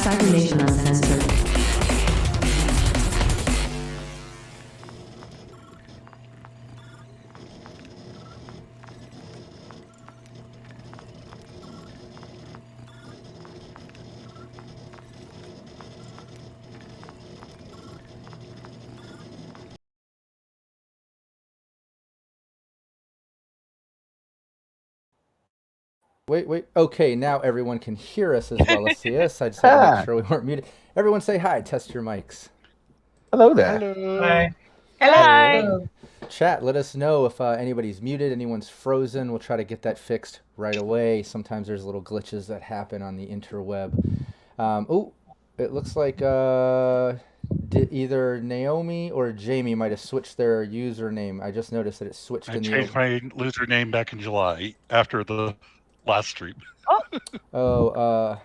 Cybernation Uncensored. Wait. Okay, now everyone can hear us as well as see us. I just had to make sure we weren't muted. Everyone say hi. Test your mics. Hello there. Hello. Hi. Hello. Chat, let us know if anybody's muted, anyone's frozen. We'll try to get that fixed right away. Sometimes there's little glitches that happen on the interweb. It looks like either Naomi or Jamie might have switched their username. I just noticed that it switched I in the... changed my username back in July after the last stream. Yeah,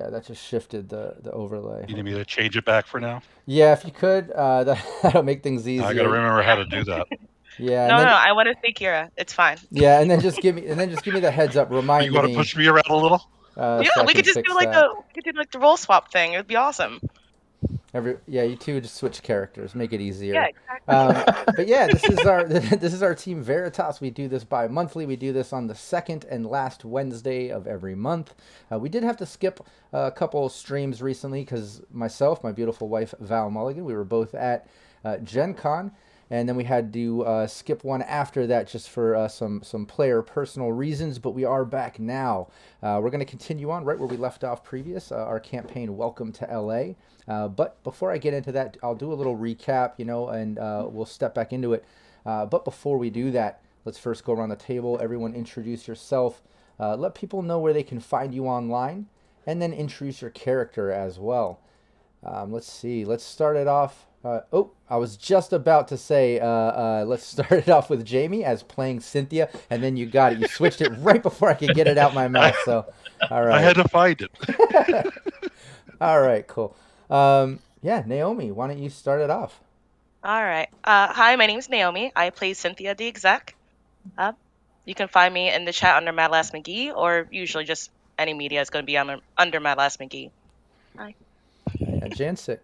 that just shifted the overlay. You need me to change it back for now? Yeah, if you could, that'll make things easier. I gotta remember how to do that. Yeah. No, I want to see Kira. It's fine. Yeah, and then just give me the heads up. Remind me. You want to push me around a little? Yeah, so we could just do like the role swap thing. It would be awesome. You two just switch characters, make it easier. Yeah, exactly. But yeah, this is our team Veritas. We do this bi-monthly. We do this on the second and last Wednesday of every month. We did have to skip a couple streams recently because myself, my beautiful wife Val Mulligan, we were both at Gen Con. And then we had to skip one after that just for some player personal reasons, but we are back now. We're going to continue on right where we left off previous, our campaign Welcome to LA. But before I get into that, I'll do a little recap, and we'll step back into it. But before we do that, let's first go around the table. Everyone introduce yourself. Let people know where they can find you online, and then introduce your character as well. Let's see. Let's start it off. I was just about to say, let's start it off with Jamie as playing Cynthia, and then you got it. You switched it right before I could get it out my mouth. So, all right. I had to find it. All right, cool. Naomi, why don't you start it off? All right. Hi, my name's Naomi. I play Cynthia the exec. You can find me in the chat under Mad Lass McGee, or usually just any media is going to be under Mad Lass McGee. Hi. Jancic.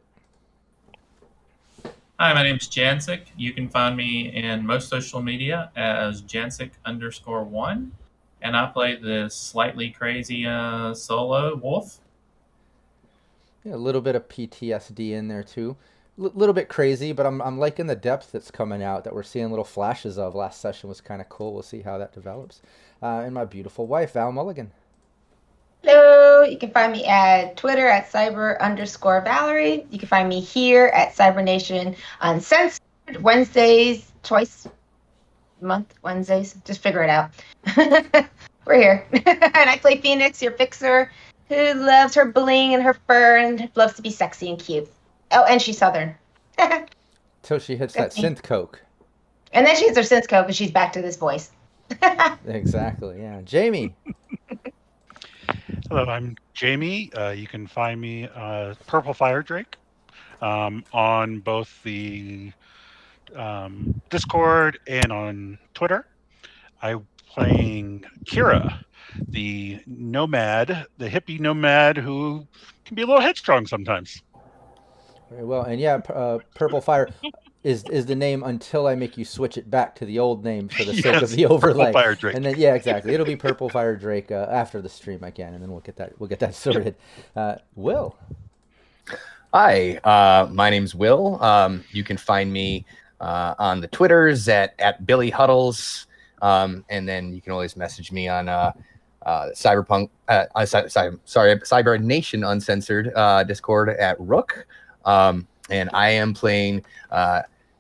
Hi, my name's Jancic. You can find me in most social media as Jancic_1, and I play the slightly crazy solo wolf. Yeah, a little bit of PTSD in there too. Little bit crazy, but I'm liking the depth that's coming out that we're seeing little flashes of. Last session was kind of cool. We'll see how that develops. And my beautiful wife, Val Mulligan. Hello, you can find me at Twitter at cyber_Valerie. You can find me here at Cybernation Uncensored, Wednesdays, twice a month, Wednesdays. Just figure it out. We're here. And I play Phoenix, your fixer, who loves her bling and her fur and loves to be sexy and cute. Oh, and she's Southern. Till she hits that synth coke. And then she hits her synth coke and she's back to this voice. Exactly, yeah. Jamie. Hello, I'm Jamie. You can find me Purple Fire Drake on both the Discord and on Twitter. I'm playing Kira, the nomad, the hippie nomad who can be a little headstrong sometimes. Very well, and yeah, Purple Fire is the name until I make you switch it back to the old name for the sake of the overlay. Purple Fire Drake. And then exactly, it'll be Purple Fire Drake after the stream again, and then we'll get that sorted. Will. Hi, my name's Will. You can find me on the Twitters at Billy Huddles, and then you can always message me on Cyber Nation Uncensored Discord at Rook. And I am playing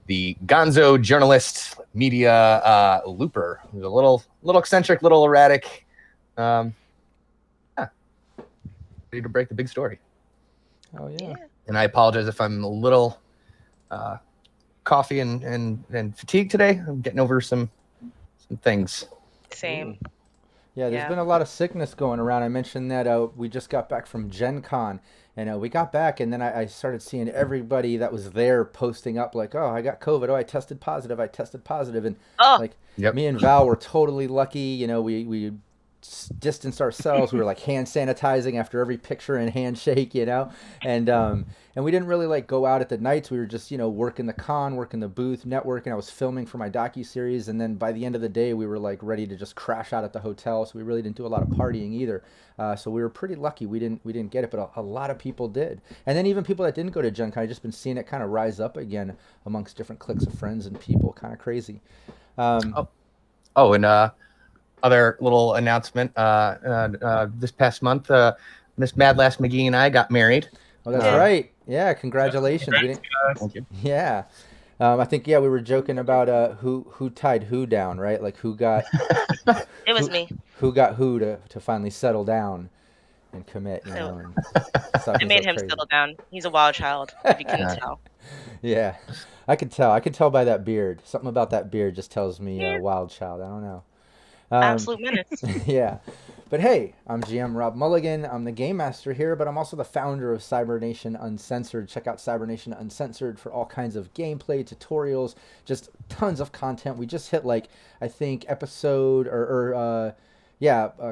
the Gonzo journalist media looper, who's a little eccentric, little erratic. Ready to break the big story. Oh yeah. And I apologize if I'm a little coffee and fatigued today. I'm getting over some things. Same. Ooh. Yeah, there's been a lot of sickness going around. I mentioned that we just got back from Gen Con, and we got back, and then I started seeing everybody that was there posting up like, oh, I got COVID. Oh, I tested positive. And me and Val were totally lucky. We distanced ourselves. We were like hand sanitizing after every picture and handshake, and we didn't really like go out at the nights. We were just, working the con, working the booth, networking. I was filming for my docu-series, and then by the end of the day, we were like ready to just crash out at the hotel. So we really didn't do a lot of partying either. So we were pretty lucky. We didn't get it, but a lot of people did. And then even people that didn't go to Gen Con, I've just been seeing it kind of rise up again amongst different cliques of friends and people. Kind of crazy. And other little announcement. This past month, Miss Mad Lass McGee and I got married. Oh, that's right. Yeah, congratulations. Thank you. Yeah. I think, we were joking about who tied who down, right? Like who got... It was me. Who got who to finally settle down and commit, And I made him settle down. He's a wild child, if you couldn't tell. Yeah, I could tell. I could tell by that beard. Something about that beard just tells me wild child. I don't know. Absolute menace. Yeah. But hey, I'm GM Rob Mulligan. I'm the game master here, but I'm also the founder of Cybernation Uncensored. Check out Cybernation Uncensored for all kinds of gameplay, tutorials, just tons of content. We just hit I think episode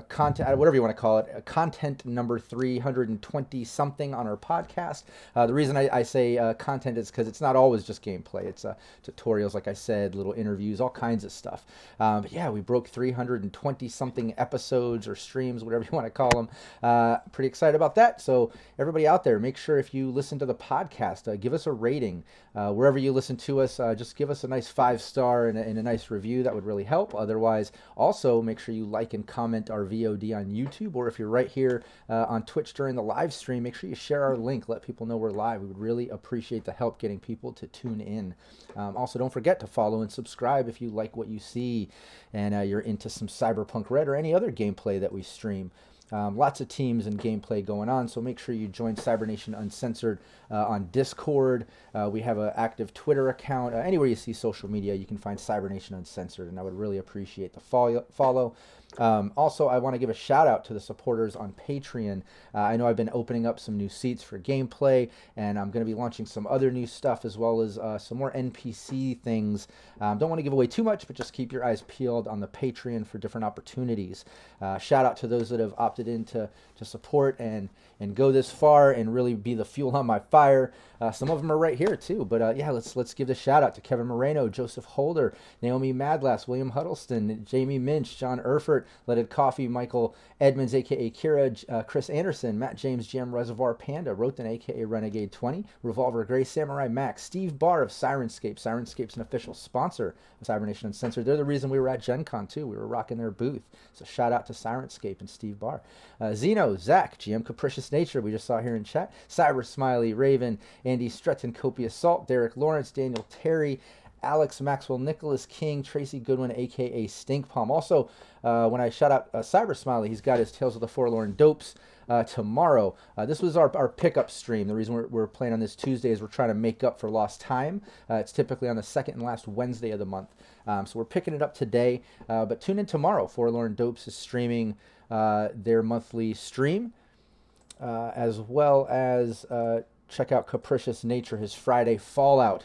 content, whatever you want to call it, content number 320 something on our podcast. The reason I say content is because it's not always just gameplay. It's tutorials, like I said, little interviews, all kinds of stuff. But yeah, we broke 320 something episodes or streams, whatever you want to call them. Pretty excited about that. So everybody out there, make sure if you listen to the podcast, give us a rating. Wherever you listen to us, just give us a nice 5-star and a nice review. That would really help. Otherwise, also make sure you like and comment our VOD on YouTube, or if you're right here on Twitch during the live stream, make sure you share our link. Let people know we're live. We would really appreciate the help getting people to tune in. Also, don't forget to follow and subscribe if you like what you see and you're into some Cyberpunk Red or any other gameplay that we stream. Lots of teams and gameplay going on, so make sure you join Cybernation Uncensored on Discord. We have an active Twitter account. Anywhere you see social media, you can find Cybernation Uncensored, and I would really appreciate the follow. Also, I want to give a shout out to the supporters on Patreon. I know I've been opening up some new seats for gameplay, and I'm going to be launching some other new stuff as well as some more NPC things. Don't want to give away too much, but just keep your eyes peeled on the Patreon for different opportunities. Shout out to those that have opted in to support and go this far and really be the fuel on my fire. Some of them are right here too, but let's give the shout out to Kevin Moreno, Joseph Holder, Naomi Madlass, William Huddleston, Jamie Minch, John Erfurt, Leaded Coffee, Michael Edmonds, aka Kira, Chris Anderson, Matt James, GM Reservoir Panda, Roten, aka Renegade 20, Revolver Gray, Samurai Max, Steve Barr of Sirenscape. Sirenscape's an official sponsor of Cybernation Uncensored. They're the reason we were at Gen Con too. We were rocking their booth. So shout out to Sirenscape and Steve Barr. Zeno, Zach, GM Capricious Nature, we just saw here in chat, Cyber Smiley, Raven, Andy Stretton, Copious Salt, Derek Lawrence, Daniel Terry, Alex Maxwell, Nicholas King, Tracy Goodwin, aka Stink Palm. Also, when I shout out Cyber Smiley, he's got his Tales of the Forlorn Dopes tomorrow. This was our pickup stream. The reason we're playing on this Tuesday is we're trying to make up for lost time. It's typically on the second and last Wednesday of the month. So we're picking it up today, but tune in tomorrow. Forlorn Dopes is streaming their monthly stream, as well as check out Capricious Nature, his Friday Fallout.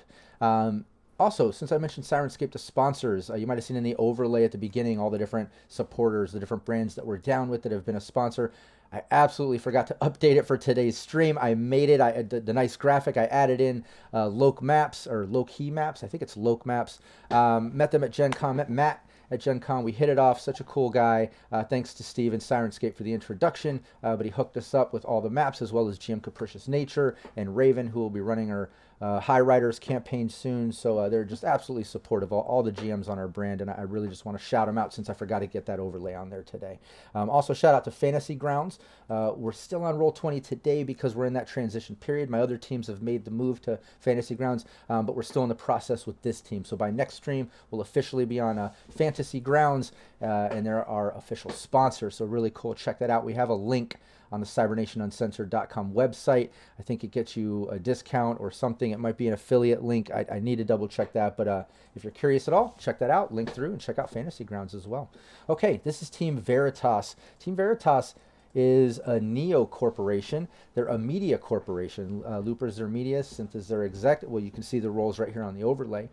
Also, since I mentioned Sirenscape to sponsors, you might have seen in the overlay at the beginning all the different supporters, the different brands that we're down with that have been a sponsor. I absolutely forgot to update it for today's stream. I made it. The nice graphic. I added in Loc Maps, or Low-Key Maps. I think it's Loc Maps. Met them at Gen Con. Met Matt at Gen Con. We hit it off. Such a cool guy. Thanks to Steve and Sirenscape for the introduction. But he hooked us up with all the maps, as well as GM Capricious Nature and Raven, who will be running our High Riders campaign soon. So they're just absolutely supportive of all the GMs on our brand, and I really just want to shout them out since I forgot to get that overlay on there today. Also, shout out to Fantasy Grounds. We're still on Roll20 today because we're in that transition period. My other teams have made the move to Fantasy Grounds, but we're still in the process with this team. So by next stream, we'll officially be on Fantasy Grounds, and they're our official sponsor. So really cool. Check that out. We have a link on the cybernationuncensored.com website. I think it gets you a discount or something. It might be an affiliate link. I need to double check that, but if you're curious at all, check that out. Link through and check out Fantasy Grounds as well. Okay, this is Team Veritas. Team Veritas is a Neo corporation. They're a media corporation. Looper's their media, Cynthia's their exec. Well, you can see the roles right here on the overlay.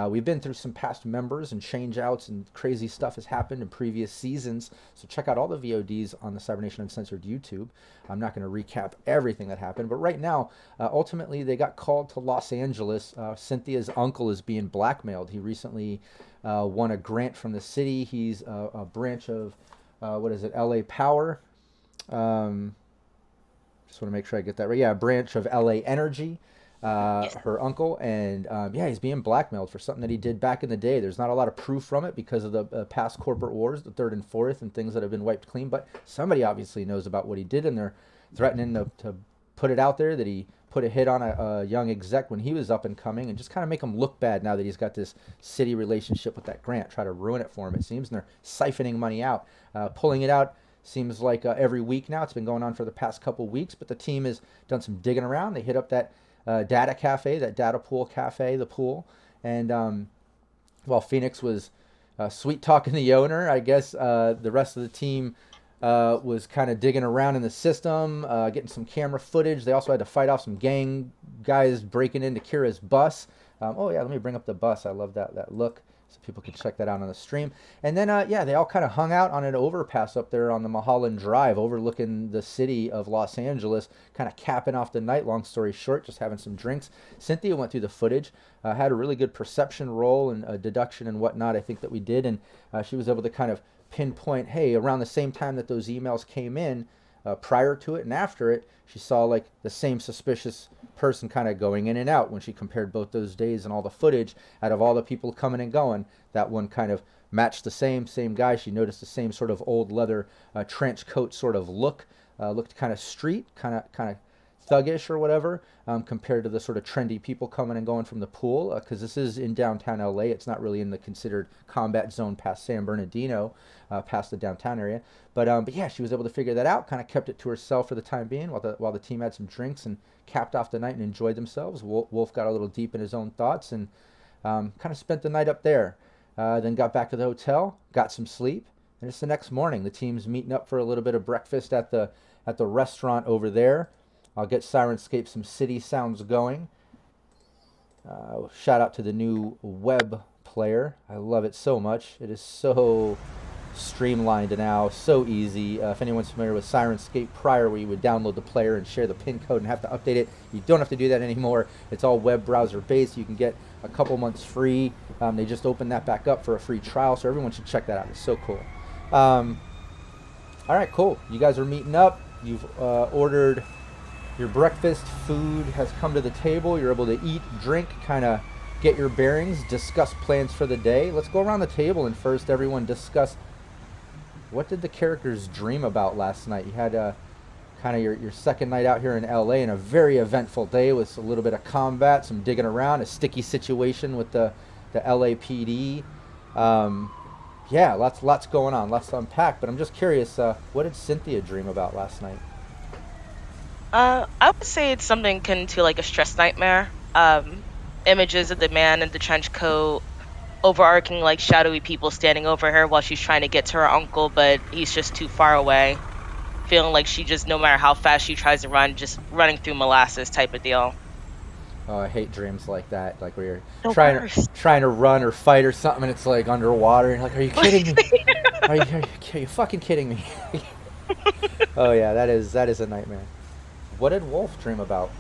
We've been through some past members and change outs, and crazy stuff has happened in previous seasons. So check out all the VODs on the Cybernation Uncensored YouTube. I'm not going to recap everything that happened, but right now, ultimately, they got called to Los Angeles. Cynthia's uncle is being blackmailed. He recently won a grant from the city. He's a branch of, LA Power. Just want to make sure I get that right. Yeah, a branch of LA Energy, Yes. her uncle, and he's being blackmailed for something that he did back in the day. There's not a lot of proof from it because of the past corporate wars, the third and fourth, and things that have been wiped clean. But somebody obviously knows about what he did, and they're threatening to put it out there that he put a hit on a young exec when he was up and coming, and just kind of make him look bad now that he's got this city relationship with that grant. Try to ruin it for him, it seems, and they're siphoning money out, pulling it out. Seems like every week now. It's been going on for the past couple weeks, but the team has done some digging around. They hit up that data cafe, that data pool cafe, the pool, and while Phoenix was sweet talking the owner, I guess the rest of the team was kind of digging around in the system, getting some camera footage. They also had to fight off some gang guys breaking into Kira's bus. Let me bring up the bus. I love that look. So people can check that out on the stream. And then, they all kind of hung out on an overpass up there on the Mulholland Drive, overlooking the city of Los Angeles, kind of capping off the night. Long story short, just having some drinks. Cynthia went through the footage, had a really good perception roll and deduction and whatnot, I think that we did. And she was able to kind of pinpoint, hey, around the same time that those emails came in, prior to it and after it, she saw like the same suspicious person kind of going in and out. When she compared both those days and all the footage, out of all the people coming and going, that one kind of matched the same guy. She noticed the same sort of old leather trench coat sort of look, looked kind of street, kind of thuggish or whatever, compared to the sort of trendy people coming and going from the pool, because this is in downtown LA. It's not really in the considered combat zone past San Bernardino, past the downtown area. But yeah, she was able to figure that out, kind of kept it to herself for the time being while the team had some drinks and capped off the night and enjoyed themselves. Wolf got a little deep in his own thoughts and kind of spent the night up there. Then got back to the hotel, got some sleep, and it's the next morning. The team's meeting up for a little bit of breakfast at the restaurant over there. I'll get Sirenscape some city sounds going. Shout out to the new web player. I love it so much. It is so streamlined now, so easy. If anyone's familiar with Sirenscape prior, where you would download the player and share the pin code and have to update it, you don't have to do that anymore. It's all web browser based. You can get a couple months free. They just opened that back up for a free trial, so everyone should check that out. It's so cool. All right, cool. You guys are meeting up. You've ordered your breakfast. Food has come to the table. You're able to eat, drink, kind of get your bearings, discuss plans for the day. Let's go around the table and first everyone discuss, what did the characters dream about last night? You had kind of your second night out here in LA, and a very eventful day with a little bit of combat, some digging around, a sticky situation with the LAPD. Yeah, lots going on, lots to unpack. But I'm just curious, what did Cynthia dream about last night? I would say it's something akin to like a stress nightmare. Images of the man in the trench coat, overarching like shadowy people standing over her while she's trying to get to her uncle, but he's just too far away. Feeling like she just, no matter how fast she tries to run, just running through molasses type of deal. Oh, I hate dreams like that, like where you're The trying worst. to run or fight or something, and it's like underwater, and you're like, are you kidding me? Are you fucking kidding me? Oh yeah, that is a nightmare. What did Wolf dream about?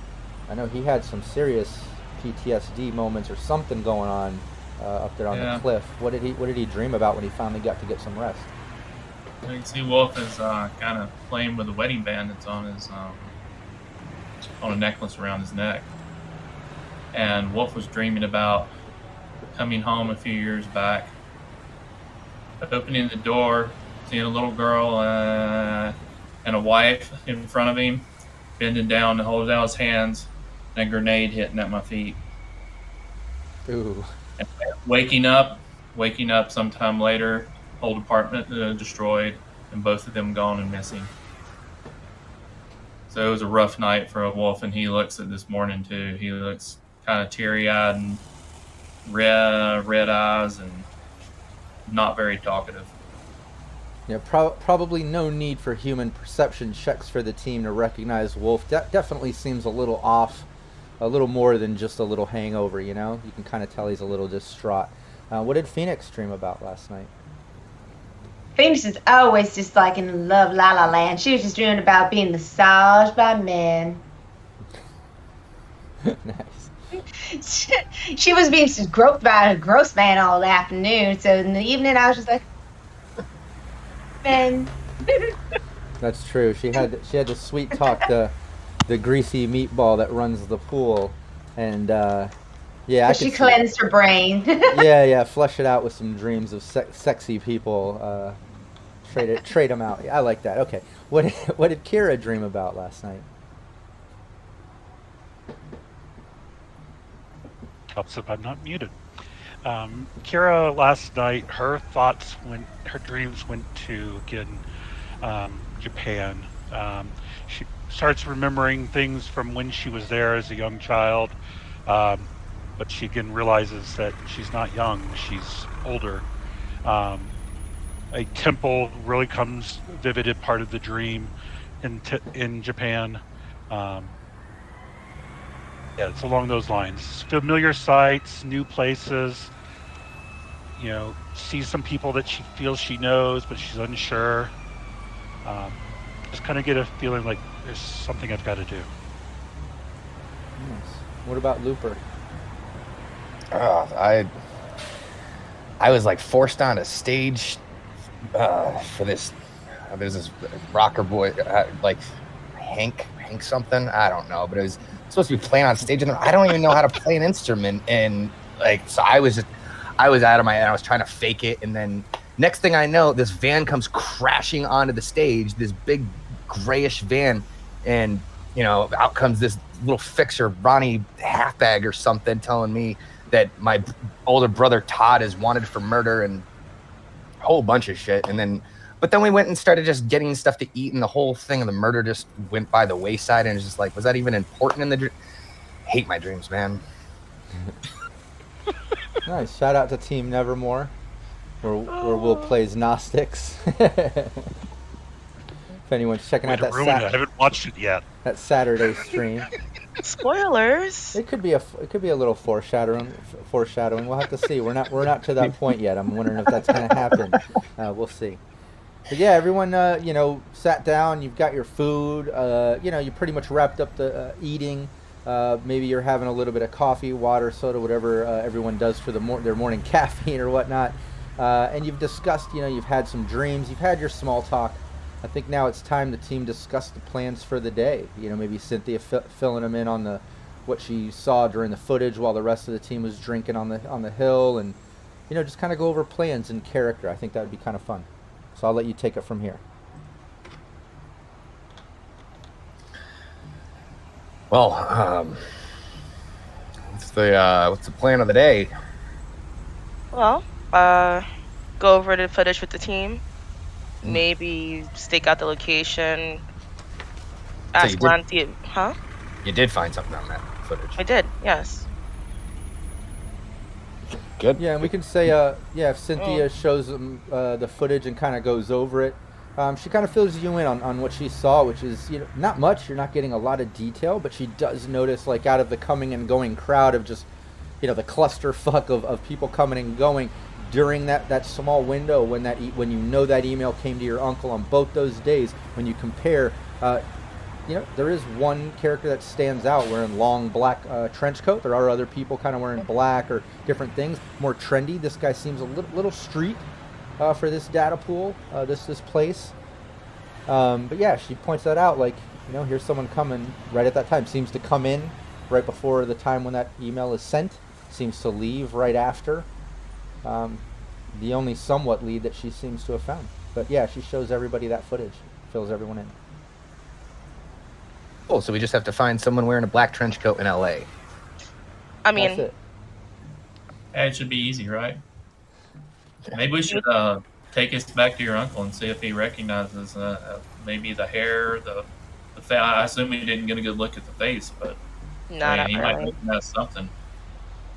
I know he had some serious PTSD moments or something going on up there on the cliff. What did he dream about when he finally got to get some rest? You can see Wolf is kind of playing with a wedding band that's on a necklace around his neck. And Wolf was dreaming about coming home a few years back, opening the door, seeing a little girl and a wife in front of him, bending down to hold out his hands, and a grenade hitting at my feet. Ooh. And waking up sometime later, whole apartment destroyed, and both of them gone and missing. So it was a rough night for Wolf, and he looks at this morning too. He looks kind of teary-eyed and red eyes and not very talkative. Yeah, probably no need for human perception checks for the team to recognize Wolf. Definitely seems a little off, a little more than just a little hangover, you know? You can kind of tell he's a little distraught. What did Phoenix dream about last night? Phoenix is always just like in love la la land. She was just dreaming about being massaged by men. Nice. She was being groped by a gross man all afternoon. So in the evening, I was just like, men. That's true. She had to sweet talk the greasy meatball that runs the pool, and yeah, I She cleansed her brain. yeah, flush it out with some dreams of sexy people. Trade them out. I like that. Okay, what did Kira dream about last night? Helps if I'm not muted. Kira last night, her dreams went to again Japan. She starts remembering things from when she was there as a young child, but she again realizes that she's not young; she's older. A temple really comes vivid in part of the dream in Japan. Yeah, it's along those lines. Familiar sights, new places. You know, see some people that she feels she knows, but she's unsure. Just kind of get a feeling like there's something I've got to do. Nice. What about Looper? I was like forced on a stage for this. There's this rocker boy, like Hank something. I don't know, but it was supposed to be playing on stage, and I don't even know how to play an instrument. And like, so I was out of my head. I was trying to fake it, and then next thing I know, this van comes crashing onto the stage. This big grayish van, and you know, out comes this little fixer, Ronnie Halfbag or something, telling me that my older brother Todd is wanted for murder and a whole bunch of shit. But then we went and started just getting stuff to eat, and the whole thing of the murder just went by the wayside. And it's just like, was that even important in the dream? Hate my dreams, man. Nice. Shout out to Team Nevermore, where Will plays Gnostics. If anyone's checking out that I haven't watched it yet. That Saturday stream. Spoilers. It could be a little foreshadowing. We'll have to see. We're not to that point yet. I'm wondering if that's going to happen. We'll see. But yeah, everyone, sat down. You've got your food. You pretty much wrapped up the eating. Maybe you're having a little bit of coffee, water, soda, whatever everyone does for their morning caffeine or whatnot. And you've discussed. You've had some dreams. You've had your small talk. I think now it's time the team discuss the plans for the day. Maybe Cynthia filling them in on what she saw during the footage while the rest of the team was drinking on the hill, and just kind of go over plans and character. I think that would be kind of fun. So I'll let you take it from here. Well, what's the plan of the day? Well, go over the footage with the team. Maybe stake out the location. Ask Lanty, huh? You did find something on that footage. I did, yes. Good. Yeah, and we can say, if Cynthia shows them the footage and kind of goes over it, she kind of fills you in on what she saw, which is not much. You're not getting a lot of detail, but she does notice, like, out of the coming and going crowd of just, the clusterfuck of people coming and going during that small window when that email came to your uncle on both those days. When you compare, there is one character that stands out wearing long black trench coat. There are other people kind of wearing black or different things, more trendy. This guy seems a little street for this data pool, this place. But yeah, she points that out, like, here's someone coming right at that time. Seems to come in right before the time when that email is sent. Seems to leave right after. The only somewhat lead that she seems to have found. But yeah, she shows everybody that footage, fills everyone in. Oh, so we just have to find someone wearing a black trench coat in LA. I mean, That's it. Yeah, it should be easy, right? Maybe we should take us back to your uncle and see if he recognizes maybe the hair, the face. I assume we didn't get a good look at the face, but he might really. recognize something.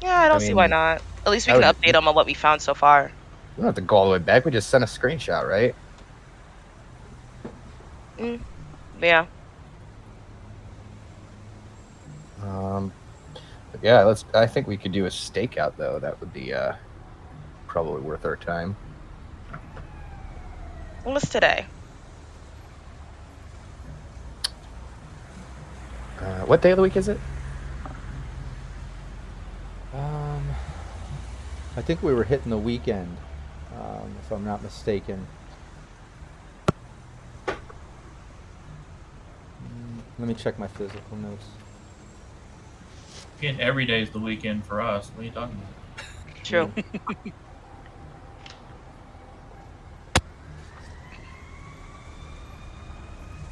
Yeah, I don't see why not. At least we can update him on what we found so far. We don't have to go all the way back. We just sent a screenshot, right? Yeah. Yeah, I think we could do a stakeout though. That would be probably worth our time. What's today? What day of the week is it? I think we were hitting the weekend, if I'm not mistaken. Let me check my physical notes. Again, every day is the weekend for us. What are you talking about? True.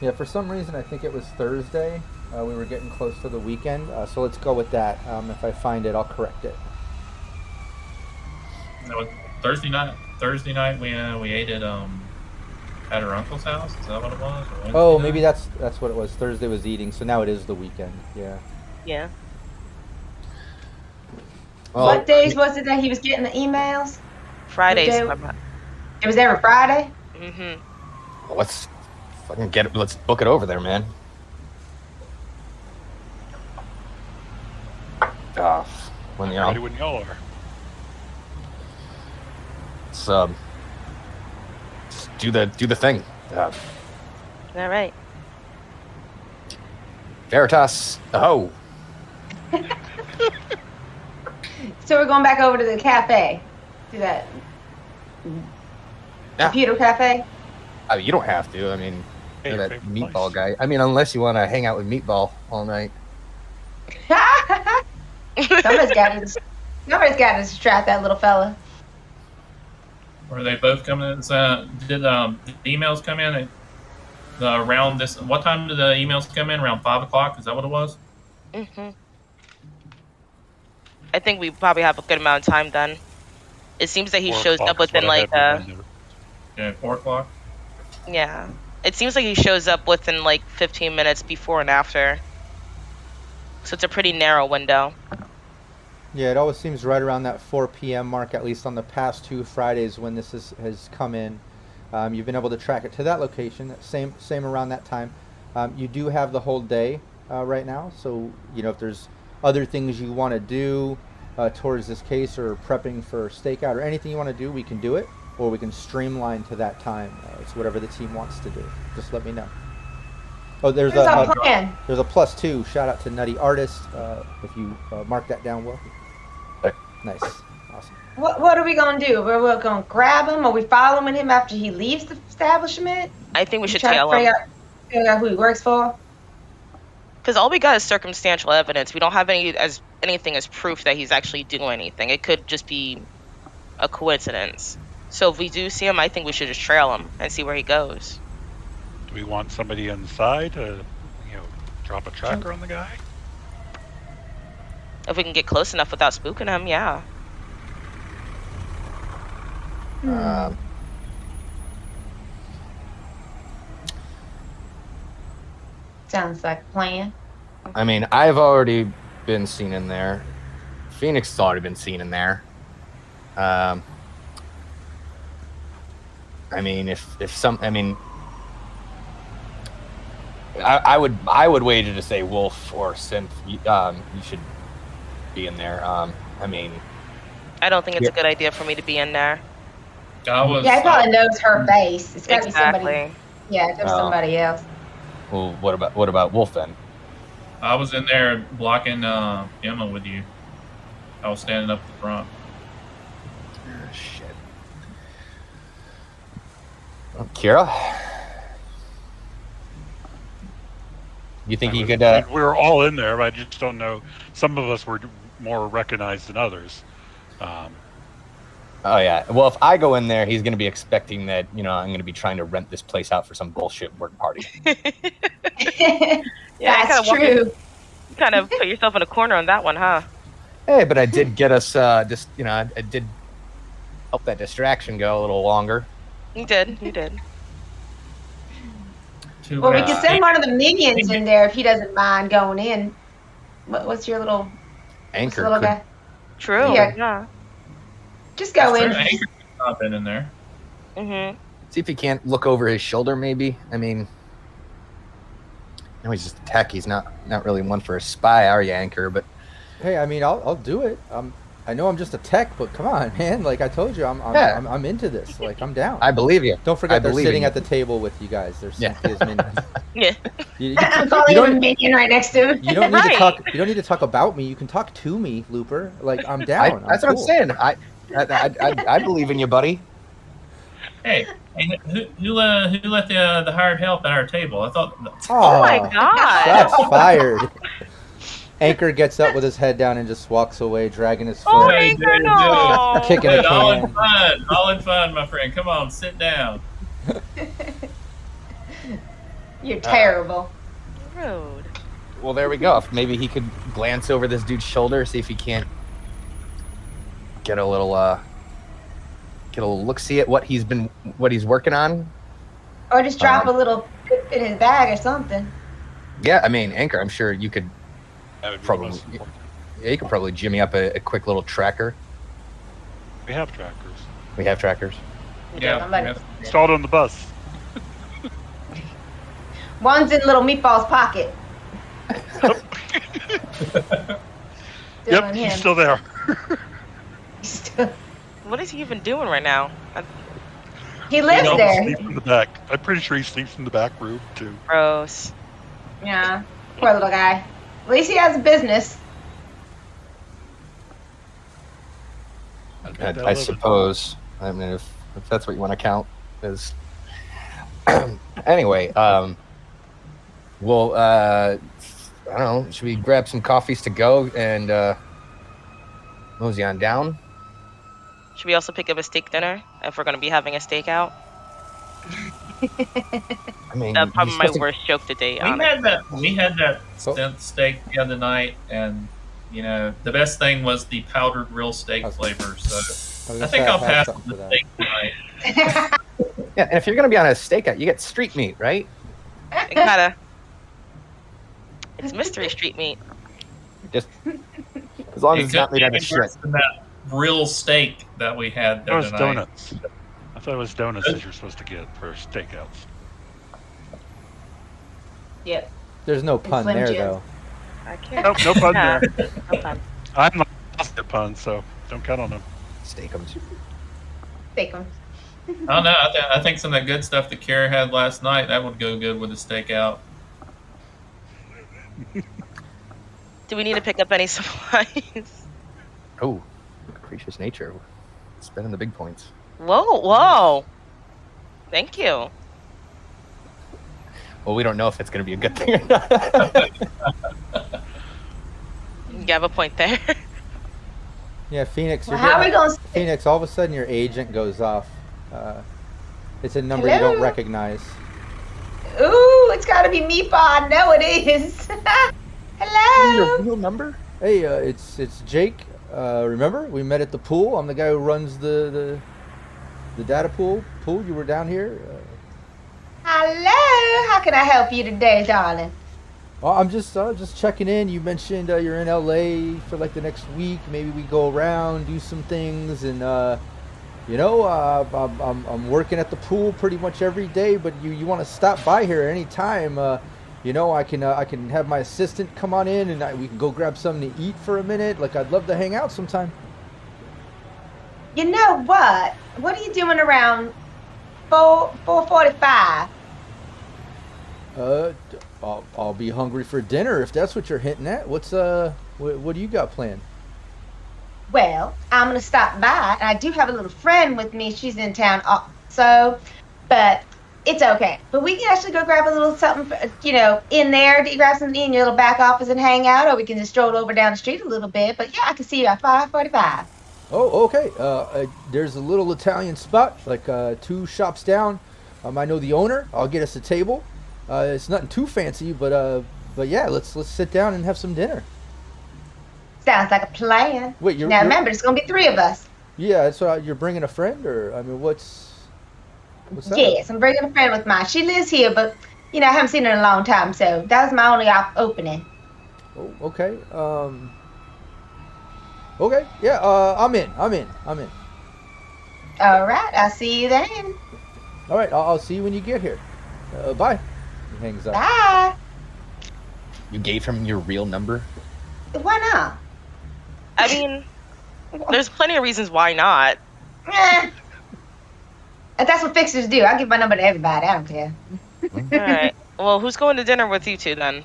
Yeah, for some reason I think it was Thursday. We were getting close to the weekend, so let's go with that. If I find it, I'll correct it. No, Thursday night. We ate at her uncle's house. Is that what it was? Or Wednesday Oh, night? maybe that's what it was. Thursday was eating, so now it is the weekend. Yeah. Yeah. Well, What days was it that he was getting the emails? Fridays. What day? It was every Friday? Mm-hmm. let's fucking get it. Let's book it over there, man. When you Ready know, when y'all are. let's do the thing. All right. Veritas. Oh, So we're going back over to the cafe. Do that. Yeah. Computer cafe? I mean, you don't have to. I mean, Hey, you're your that favorite meatball place. guy. I mean, unless you want to hang out with Meatball all night. Somebody's got to distract that little fella. Were they both coming in? Did the emails come in around this? What time did the emails come in? Around 5 o'clock? Is that what it was? Mm-hmm. I think we probably have a good amount of time then. It seems that he 4 shows o'clock up is within what I like had written down. Okay, 4 o'clock. yeah. It seems like he shows up within like 15 minutes before and after. So it's a pretty narrow window. Yeah, it always seems right around that 4 p.m. mark, at least on the past 2 Fridays when this has come in. You've been able to track it to that location, same around that time. You do have the whole day right now, so if there's other things you want to do towards this case or prepping for stakeout or anything you want to do, we can do it, or we can streamline to that time. It's whatever the team wants to do. Just let me know. Oh, there's What's our plan? there's a +2. Shout out to Nutty Artist. If you mark that down, Will. Okay. Nice, awesome. What are we going to do? We're going to grab him? Are we following him after he leaves the establishment? I think we should Try to tail him. figure out who he works for? Because all we got is circumstantial evidence. We don't have anything as proof that he's actually doing anything. It could just be a coincidence. So if we do see him, I think we should just trail him and see where he goes. Do we want somebody inside to, drop a tracker on the guy? If we can get close enough without spooking him, yeah. Sounds like a plan. I mean, I've already been seen in there. Phoenix has already been seen in there. I mean, I would wager to say Wolf or Synth. You should be in there. I mean, I don't think it's a good idea for me to be in there. Yeah, he probably knows her face. It's got to be somebody. Exactly. Yeah, there's somebody else. well, what about Wolf then? I was in there blocking Emma with you. I was standing up the front. Shit. Well, Kira, you think you could? We were all in there, but I just don't know. Some of us were more recognized than others. Oh yeah. Well, if I go in there, he's going to be expecting that I'm going to be trying to rent this place out for some bullshit work party. Yeah, That's true. You kind of put yourself in a corner on that one, huh? Hey, but I did get us I did help that distraction go a little longer. You did. Well, we can send one of the minions in there if he doesn't mind going in. What's your little Anchor. little guy? True. Yeah. Just go in. Anchor can hop in there. Mhm. See if he can't look over his shoulder, maybe. I mean, No, he's just a tech. He's not really one for a spy, are you, Anchor? But Hey, I mean, I'll do it. I know I'm just a tech, but come on, man. Like I told you, Yeah. I'm into this. Like I'm down. I believe you. Don't I forget, they're believe sitting in at the table with you guys. They're Yeah. Cynthia's minions. Yeah. I'm calling him a minion right next to him. You don't need to Right. talk. You don't need to talk about me. You can talk to me, Looper. Like I'm down. That's what I'm saying. I believe in you, buddy. Hey, who let the hired help at our table? I thought. Oh my god. Shots fired. Anchor gets up with his head down and just walks away, dragging his Oh, foot, Anchor, no. kicking a Good, all in can. fun. All in fun, my friend. Come on, sit down. You're terrible. Rude. Well, there we go. If maybe he could glance over this dude's shoulder, see if he can't get a little look see at what he's working on. Or just drop a little in his bag or something. Yeah, I mean, Anchor, I'm sure you could That would be the probably most important. you could probably jimmy up a quick little tracker. We have trackers We have trackers. Yeah, somebody- yes. installed on the bus. One's in little Meatball's pocket. Yep, Doing he's him. still there. What is he even doing right now? He lives He there. sleeps in the back. I'm pretty sure he sleeps in the back room too. Gross. Yeah, poor little guy. At least he has a business. I'd bet they'll I live it. suppose. I mean, if that's what you want to count is. Anyway, well, I don't know. Should we grab some coffees to go and mosey on down? Should we also pick up a steak dinner if we're going to be having a stakeout? I mean, That's probably he's my supposed to- worst joke to date, honestly. We had that Oh. steak the other night, and the best thing was the powdered real steak flavor. So I think I'll pass on the steak tonight. Yeah, and if you're gonna be on a stakeout, you get street meat, right? It kinda... It's mystery street meat. Just as long as It it's not could made be out of shit. worse than that real steak that we had the That was other night. donuts. I thought it was donuts that you're supposed to get for stakeouts. Yep. There's no pun Slim there Jim. though. I can't. Nope, no pun Yeah, there. no pun. I'm not a pun, so don't count on them. Steakums. Take him. I don't know. I think some of that good stuff that Kara had last night, that would go good with a stakeout. Do we need to pick up any supplies? Oh, capricious nature. Spending the big points. Whoa. Thank you. Well, we don't know if it's gonna be a good thing or not. You have a point there. Yeah, Phoenix. Well, you're how are we getting- going to... Phoenix, all of a sudden your agent goes off. It's a number you Hello? don't recognize. Ooh, it's got to be Meatball. I know it is. Hello. Real number? Hey, it's Jake. Remember we met at the pool? I'm the guy who runs the data pool. You were down here. Hello. How can I help you today, darling? Well, I'm just checking in. You mentioned you're in LA for like the next week. Maybe we go around, do some things, and I'm working at the pool pretty much every day. But you want to stop by here anytime? I can have my assistant come on in and we can go grab something to eat for a minute. Like I'd love to hang out sometime. You know what? What are you doing around 4:45? I'll be hungry for dinner if that's what you're hinting at. What do you got planned? Well, I'm going to stop by, and I do have a little friend with me. She's in town also, but it's okay. But we can actually go grab a little something, in there. Grab something in your little back office and hang out, or we can just stroll over down the street a little bit. But yeah, I can see you at 5:45. Oh, okay. There's a little Italian spot, like 2 shops down. I know the owner. I'll get us a table. It's nothing too fancy, but yeah, let's sit down and have some dinner. Sounds like a plan. Wait, Now remember, it's going to be 3 of us. Yeah, so you're bringing a friend, or I mean, what's that? Yes, I'm bringing a friend with mine. She lives here, but I haven't seen her in a long time, so that was my only opening. Oh, okay. Okay. Yeah. I'm in. All right, I'll see you then. All right. I'll see you when you get here. Bye. He hangs up. Bye. You gave him your real number? Why not? I mean, there's plenty of reasons why not. And that's what fixers do. I give my number to everybody. I don't care. All right. Well, who's going to dinner with you two then?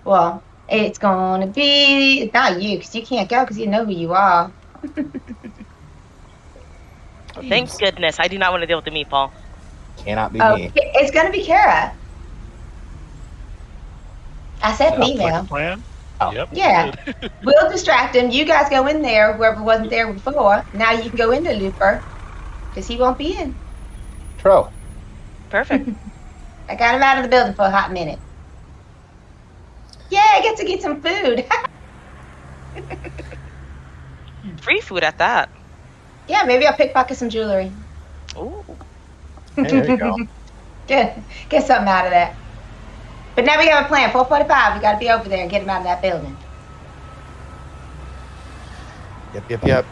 Well, it's gonna be not you, because you can't go because you know who you are. Thank goodness. I do not want to deal with the meatball. Cannot be Oh, me. it's gonna be Kara. I sent an Sounds like email. a plan. Oh. Yep. Yeah. We'll distract him. You guys go in there, whoever wasn't there before. Now you can go into Looper, because he won't be in. Tro. Perfect. I got him out of the building for a hot minute. Yeah, I get to get some food. Free food at that. Yeah, maybe I'll pickpocket some jewelry. Ooh. Hey, there you go. Get something out of that. But now we have a plan. 4:45. We got to be over there and get him out of that building. Yep.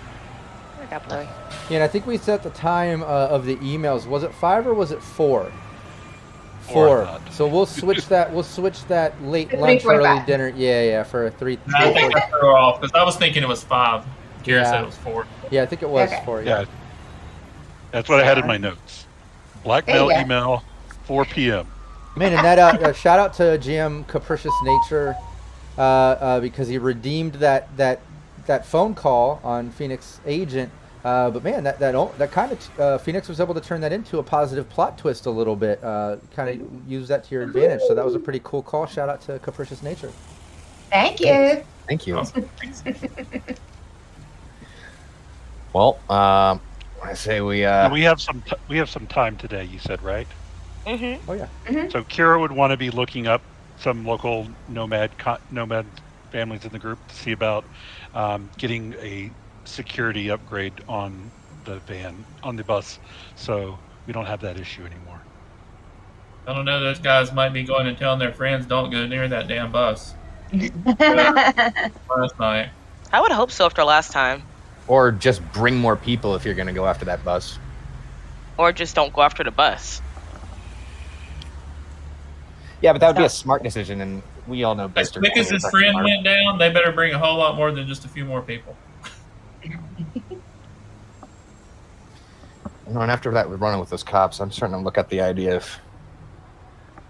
I got Bluey. Yeah, and I think we set the time of the emails. Was it 5 or was it 4? Four, I thought. So we'll switch that. We'll switch that late To lunch, 3:45. early dinner. Yeah, for a 3. I think I threw her off because I was thinking it was 5. Kira Yeah. said it was 4. Yeah, I think it was Okay. 4. Yeah. That's what I had in my notes. Blackmail There you go. email, 4 p.m. Man, and that shout out to GM Capricious Nature because he redeemed that phone call on Phoenix Agent. But man, that kind of Phoenix was able to turn that into a positive plot twist a little bit. Kind of use that to your advantage. So that was a pretty cool call. Shout out to Capricious Nature. Thank you. Thank you. Well, I say we Now, we have some time today. You said, right? Mm-hmm. Oh yeah. So Kira would want to be looking up some local nomad families in the group to see about getting a security upgrade on the bus, so we don't have that issue anymore. I don't know. Those guys might be going and telling their friends, "Don't go near that damn bus." Last night. I would hope so after last time. or just bring more people if you're going to go after that bus. Or just don't go after the bus. Yeah, but that would be a smart decision, and we all know As Buster. quick as his friend went down, they better bring a whole lot more than just a few more people. And after that, we're running with those cops. I'm starting to look at the idea of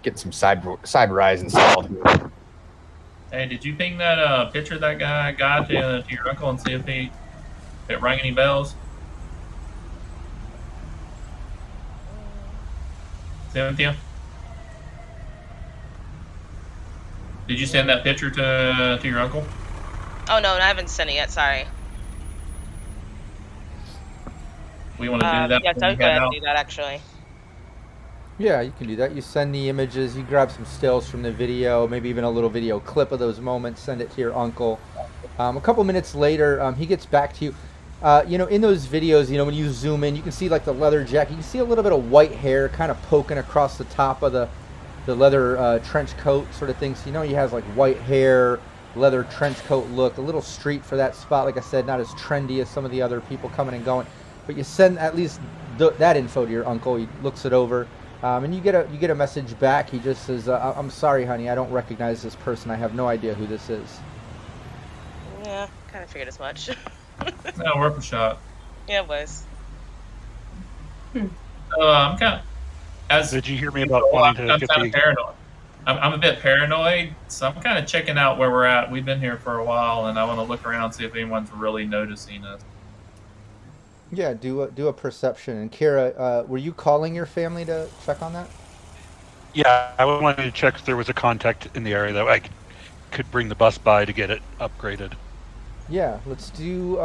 getting some cyber eyes installed. Hey, did you ping that picture that guy got to your uncle and see if it rang any bells? Cynthia? Did you send that picture to your uncle? Oh no, I haven't sent it yet. Sorry. We want to do that. Yes, I when was we head going out? to do that actually. Yeah, you can do that. You send the images, you grab some stills from the video, maybe even a little video clip of those moments, send it to your uncle. A couple minutes later, he gets back to you. In those videos, when you zoom in, you can see like the leather jacket. You can see a little bit of white hair kind of poking across the top of the leather trench coat sort of thing. So he has like white hair, leather trench coat look, a little street for that spot. Like I said, not as trendy as some of the other people coming and going. But you send at least that info to your uncle. He looks it over. And you get a message back. He just says, "I'm sorry, honey. I don't recognize this person. I have no idea who this is." Yeah, kind of figured as much. No, worth a shot. Yeah, it was. I'm kind of. Did you hear me about wanting to I'm get kind of the? paranoid. I'm a bit paranoid, so I'm kind of checking out where we're at. We've been here for a while, and I want to look around, see if anyone's really noticing us. Yeah, do a perception. And Kira, were you calling your family to check on that? Yeah, I wanted to check if there was a contact in the area that I could bring the bus by to get it upgraded. Yeah, let's do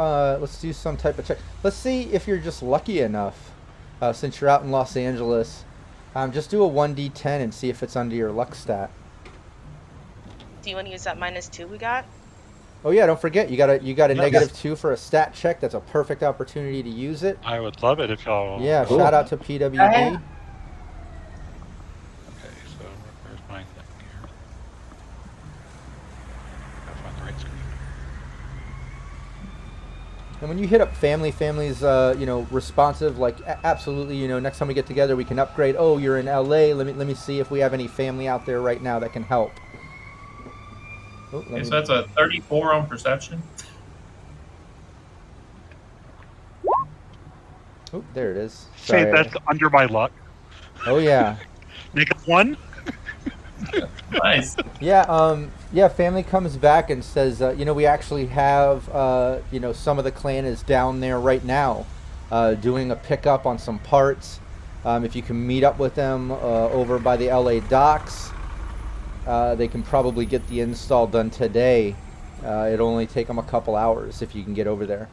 some type of check. Let's see if you're just lucky enough, since you're out in Los Angeles. Just do a 1d10 and see if it's under your luck stat. Do you want to use that -2 we got? Oh yeah, don't forget you got a Yes. -2 for a stat check. That's a perfect opportunity to use it. I would love it if y'all. Yeah, Cool. shout out to PWD. yeah. Okay, so where's my thing here? Gotta find the right screen. And when you hit up family's responsive, like absolutely, next time we get together we can upgrade. Oh, you're in LA. Let me see if we have any family out there right now that can help. Oh, Okay, so that's a 34 on perception. Oh, there it is. Say Sorry. that's under my luck. Oh yeah. Make it 1. Nice. Yeah, family comes back and says, we actually have, some of the clan is down there right now, doing a pickup on some parts. If you can meet up with them over by the LA docks, they can probably get the install done today. It'll only take them a couple hours if you can get over there.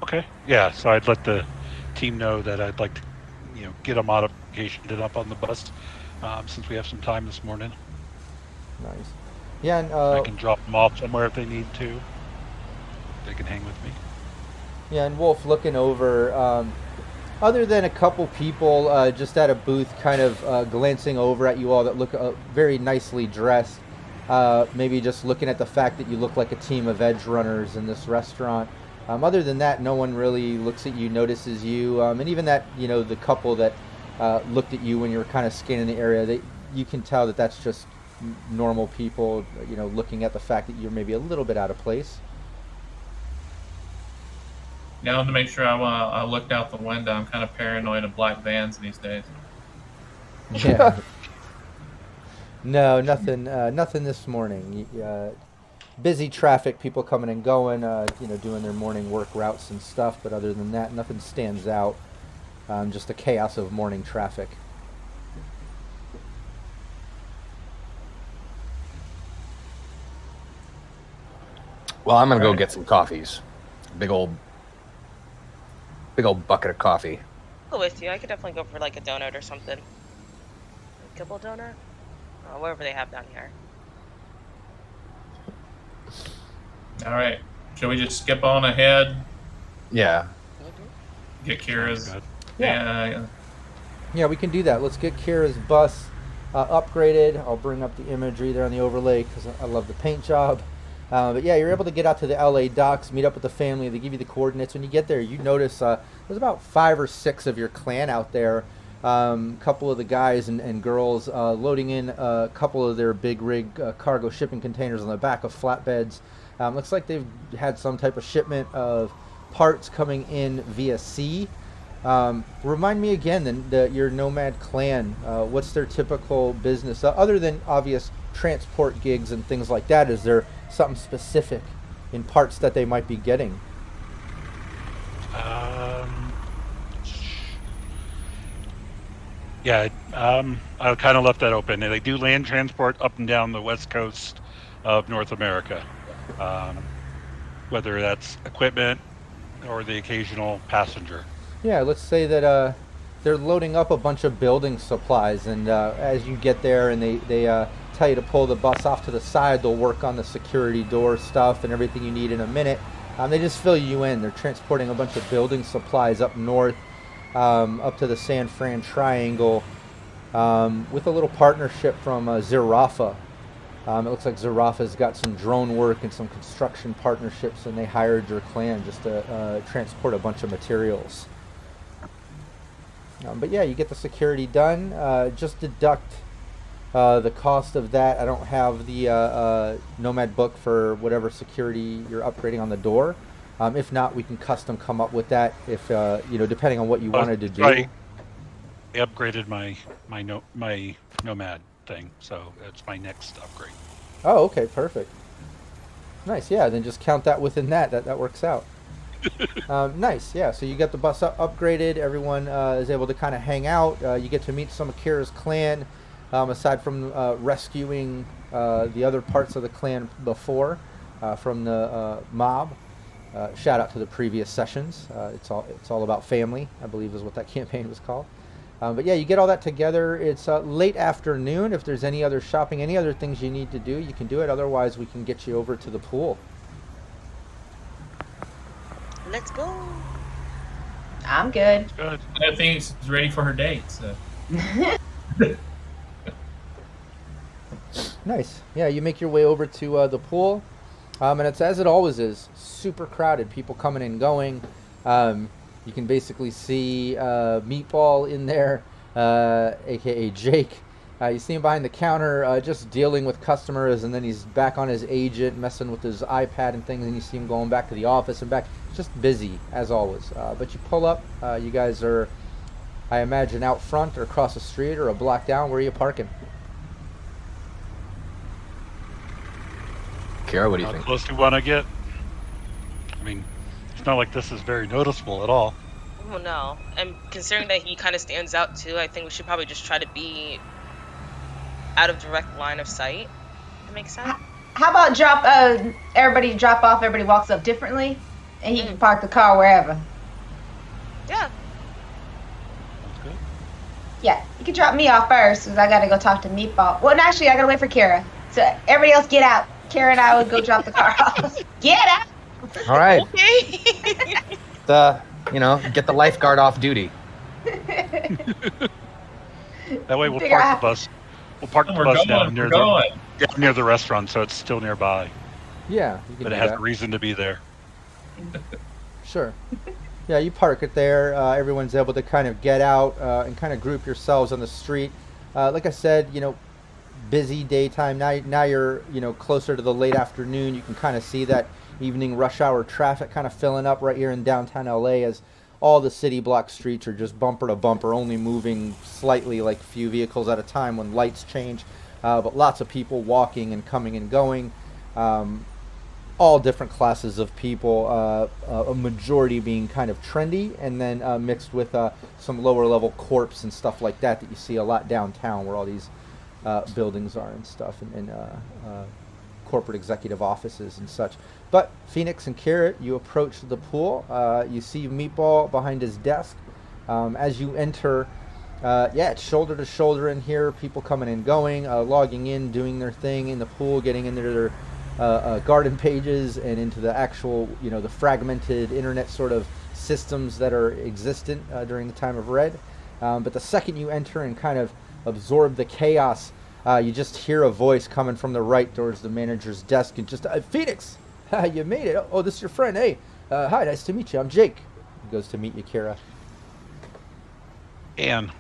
Okay. Yeah, so I'd let the team know that I'd like to, get a modification done up on the bus, since we have some time this morning. Nice. Yeah, and I can drop them off somewhere if they need to. They can hang with me. yeah, and Wolf looking over. Other than a couple people just at a booth, kind of glancing over at you all that look very nicely dressed. Maybe just looking at the fact that you look like a team of edge runners in this restaurant. Other than that, no one really looks at you, notices you, and even that, the couple that looked at you when you were kind of scanning the area, you can tell that that's just normal people, looking at the fact that you're maybe a little bit out of place. Now to make sure I looked out the window, I'm kind of paranoid of black vans these days. Yeah. No, nothing this morning. Busy traffic, people coming and going, doing their morning work routes and stuff. But other than that, nothing stands out. Just the chaos of morning traffic. Well, I'm gonna go get some coffees. Big old bucket of coffee. I'll go with you. I could definitely go for like a donut or something. A kibble donut? Whatever they have down here. All right. Shall we just skip on ahead? Yeah. Get Kira's. Yeah. Yeah, we can do that. Let's get Kira's bus upgraded. I'll bring up the imagery there on the overlay because I love the paint job. But yeah, you're able to get out to the LA docks, meet up with the family. They give you the coordinates. When you get there, you notice there's about 5 or 6 of your clan out there. A couple of the guys and girls loading in a couple of their big rig cargo shipping containers on the back of flatbeds. Looks like they've had some type of shipment of parts coming in via sea. Remind me again, your nomad clan, what's their typical business? Other than obvious transport gigs and things like that, is there something specific in parts that they might be getting? Yeah, I kind of left that open. They do land transport up and down the west coast of North America, whether that's equipment or the occasional passenger. Yeah, let's say that they're loading up a bunch of building supplies, and as you get there and they tell you to pull the bus off to the side, they'll work on the security door stuff and everything you need in a minute. They just fill you in. They're transporting a bunch of building supplies up north, up to the San Fran Triangle, with a little partnership from Zarafa. It looks like Zarafa's got some drone work and some construction partnerships, and they hired your clan just to transport a bunch of materials. But yeah, you get the security done. Just deduct the cost of that. I don't have the Nomad book for whatever security you're upgrading on the door. If not, we can custom come up with that. If depending on what you wanted to do. I upgraded my Nomad thing, so that's my next upgrade. Oh, okay, perfect. Nice, yeah. Then just count that within that. That works out. Nice, yeah. So you got the bus upgraded. Everyone is able to kind of hang out. You get to meet some of Kira's clan. Aside from rescuing the other parts of the clan before from the mob. Shout out to the previous sessions. It's all about family, I believe is what that campaign was called. But yeah, you get all that together. It's late afternoon. If there's any other shopping, any other things you need to do, you can do it. Otherwise, we can get you over to the pool. Let's go. I'm good. Good. I think she's ready for her date. So. Nice. Yeah, you make your way over to the pool, and it's as it always is, super crowded. People coming and going. You can basically see Meatball in there, aka Jake, You see him behind the counter, just dealing with customers, and then he's back on his agent, messing with his iPad and things, and you see him going back to the office and back. Just busy, as always. But you pull up. You guys are, I imagine, out front or across the street or a block down. Where are you parking? Kara, what do you How think? close do you want to get? I mean, it's not like this is very noticeable at all. Well, no. And considering that he kind of stands out too, I think we should probably just try to be out of direct line of sight. That makes sense? How about everybody drop off, everybody walks up differently, and he can park the car wherever. Yeah. That's good. Yeah, you can drop me off first, because I got to go talk to Meatball. Well, actually, I got to wait for Kara. So everybody else get out. Kara and I would go drop the car off. Get out! All right. Okay. Get the lifeguard off duty. That way we'll Figure park out- the bus. We'll park the We're bus going, down we're near going. near the restaurant, so it's still nearby, Yeah, you can but do it has that. a reason to be there. Sure. Yeah, you park it there. Everyone's able to kind of get out and kind of group yourselves on the street. Like I said, busy daytime. Now you're, closer to the late afternoon. You can kind of see that evening rush hour traffic kind of filling up right here in downtown LA as all the city block streets are just bumper to bumper, only moving slightly, like a few vehicles at a time when lights change. But lots of people walking and coming and going. All different classes of people, a majority being kind of trendy, and then mixed with some lower level corps and stuff like that you see a lot downtown where all these buildings are and stuff, and corporate executive offices and such. But Phoenix and Kira, you approach the pool. You see Meatball behind his desk. As you enter, it's shoulder to shoulder in here, people coming and going, logging in, doing their thing in the pool, getting into their garden pages and into the actual, the fragmented internet sort of systems that are existent during the time of Red. But the second you enter and kind of absorb the chaos, you just hear a voice coming from the right towards the manager's desk and just, Phoenix, you made it. Oh, this is your friend. Hey, hi, nice to meet you. I'm Jake. He goes to meet you, Kira. And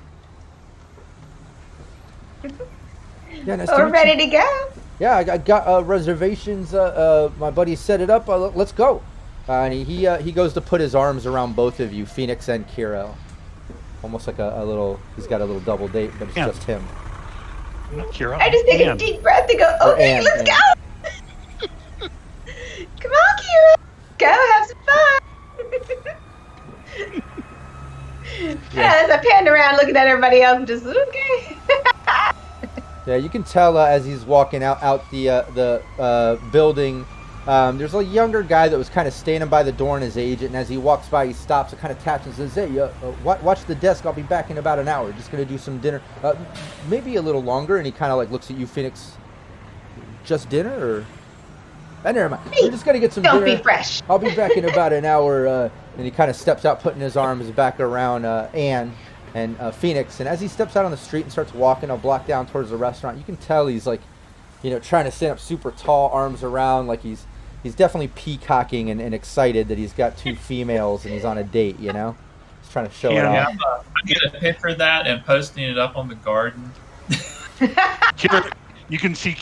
Yeah, nice to We're meet ready you. to go. Yeah, I got reservations. My buddy set it up. Let's go. And he goes to put his arms around both of you, Phoenix and Kira. Almost like a little. He's got a little double date, but it's Yeah. just him. Kira. I just take a and deep breath and go, Or okay, Ann, let's Ann. go. Come on, Kira. Go have some fun. As I panned around looking at everybody else, I'm just, okay. Yeah, you can tell as he's walking out the building. There's a younger guy that was kind of standing by the door in his agent, and as he walks by, he stops and kind of taps and says, "Hey, watch the desk. I'll be back in about an hour. Just gonna do some dinner, maybe a little longer." And he kind of like looks at you, Phoenix. Just dinner, or? Never mind. We're just gonna get some Don't dinner. be fresh. I'll be back in about an hour. And he kind of steps out, putting his arms back around Ann and Phoenix. And as he steps out on the street and starts walking a block down towards the restaurant, you can tell he's like, trying to stand up super tall, arms around, like he's definitely peacocking and excited that he's got two females and he's on a date. He's trying to show it Yeah. off. I'm getting a picture of that and posting it up on the garden. Kira, you can see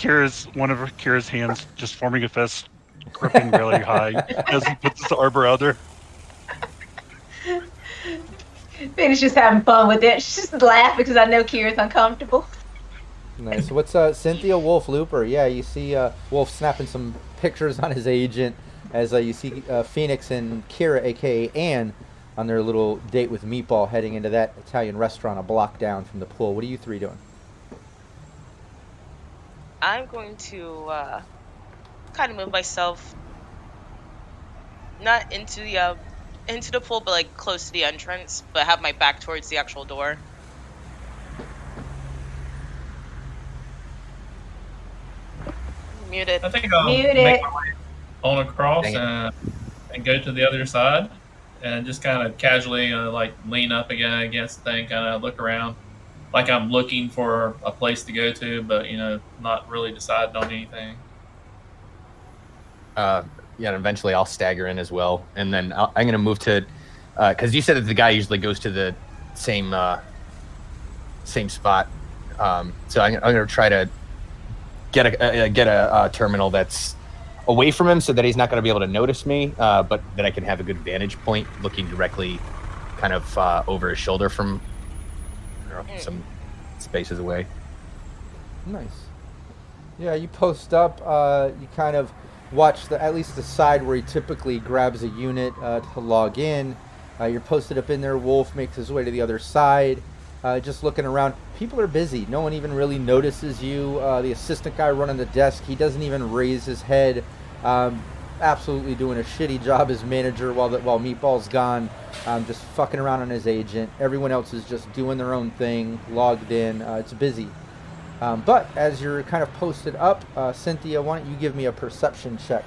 one of Kira's hands just forming a fist, gripping really high as he puts his arm around her. Phoenix just having fun with it. She's just laughing because I know Kira's uncomfortable. Nice. What's Cynthia Wolf Looper? Yeah, you see Wolf snapping some pictures on his agent as you see Phoenix and Kira, aka Ann, on their little date with Meatball, heading into that Italian restaurant a block down from the pool. What are you three doing? I'm going to kind of move myself not into the pool, but like close to the entrance, but have my back towards the actual door. Muted. I think I'll Mute make it. my way on across Dang and go to the other side and just kind of casually lean up against the thing, kind of look around like I'm looking for a place to go to, but not really deciding on anything. And eventually I'll stagger in as well, and then I'm going to move to, because you said that the guy usually goes to the same spot. So I'm going to try to get a terminal that's away from him so that he's not going to be able to notice me, but that I can have a good vantage point looking directly kind of over his shoulder from some spaces away. Nice. Yeah, you post up. You kind of watch at least the side where he typically grabs a unit to log in. You're posted up in there. Wolf makes his way to the other side. Just looking around. People are busy. No one even really notices you. The assistant guy running the desk, he doesn't even raise his head. Absolutely doing a shitty job as manager while Meatball's gone. Just fucking around on his agent. Everyone else is just doing their own thing, logged in. It's busy. But as you're kind of posted up, Cynthia, why don't you give me a perception check?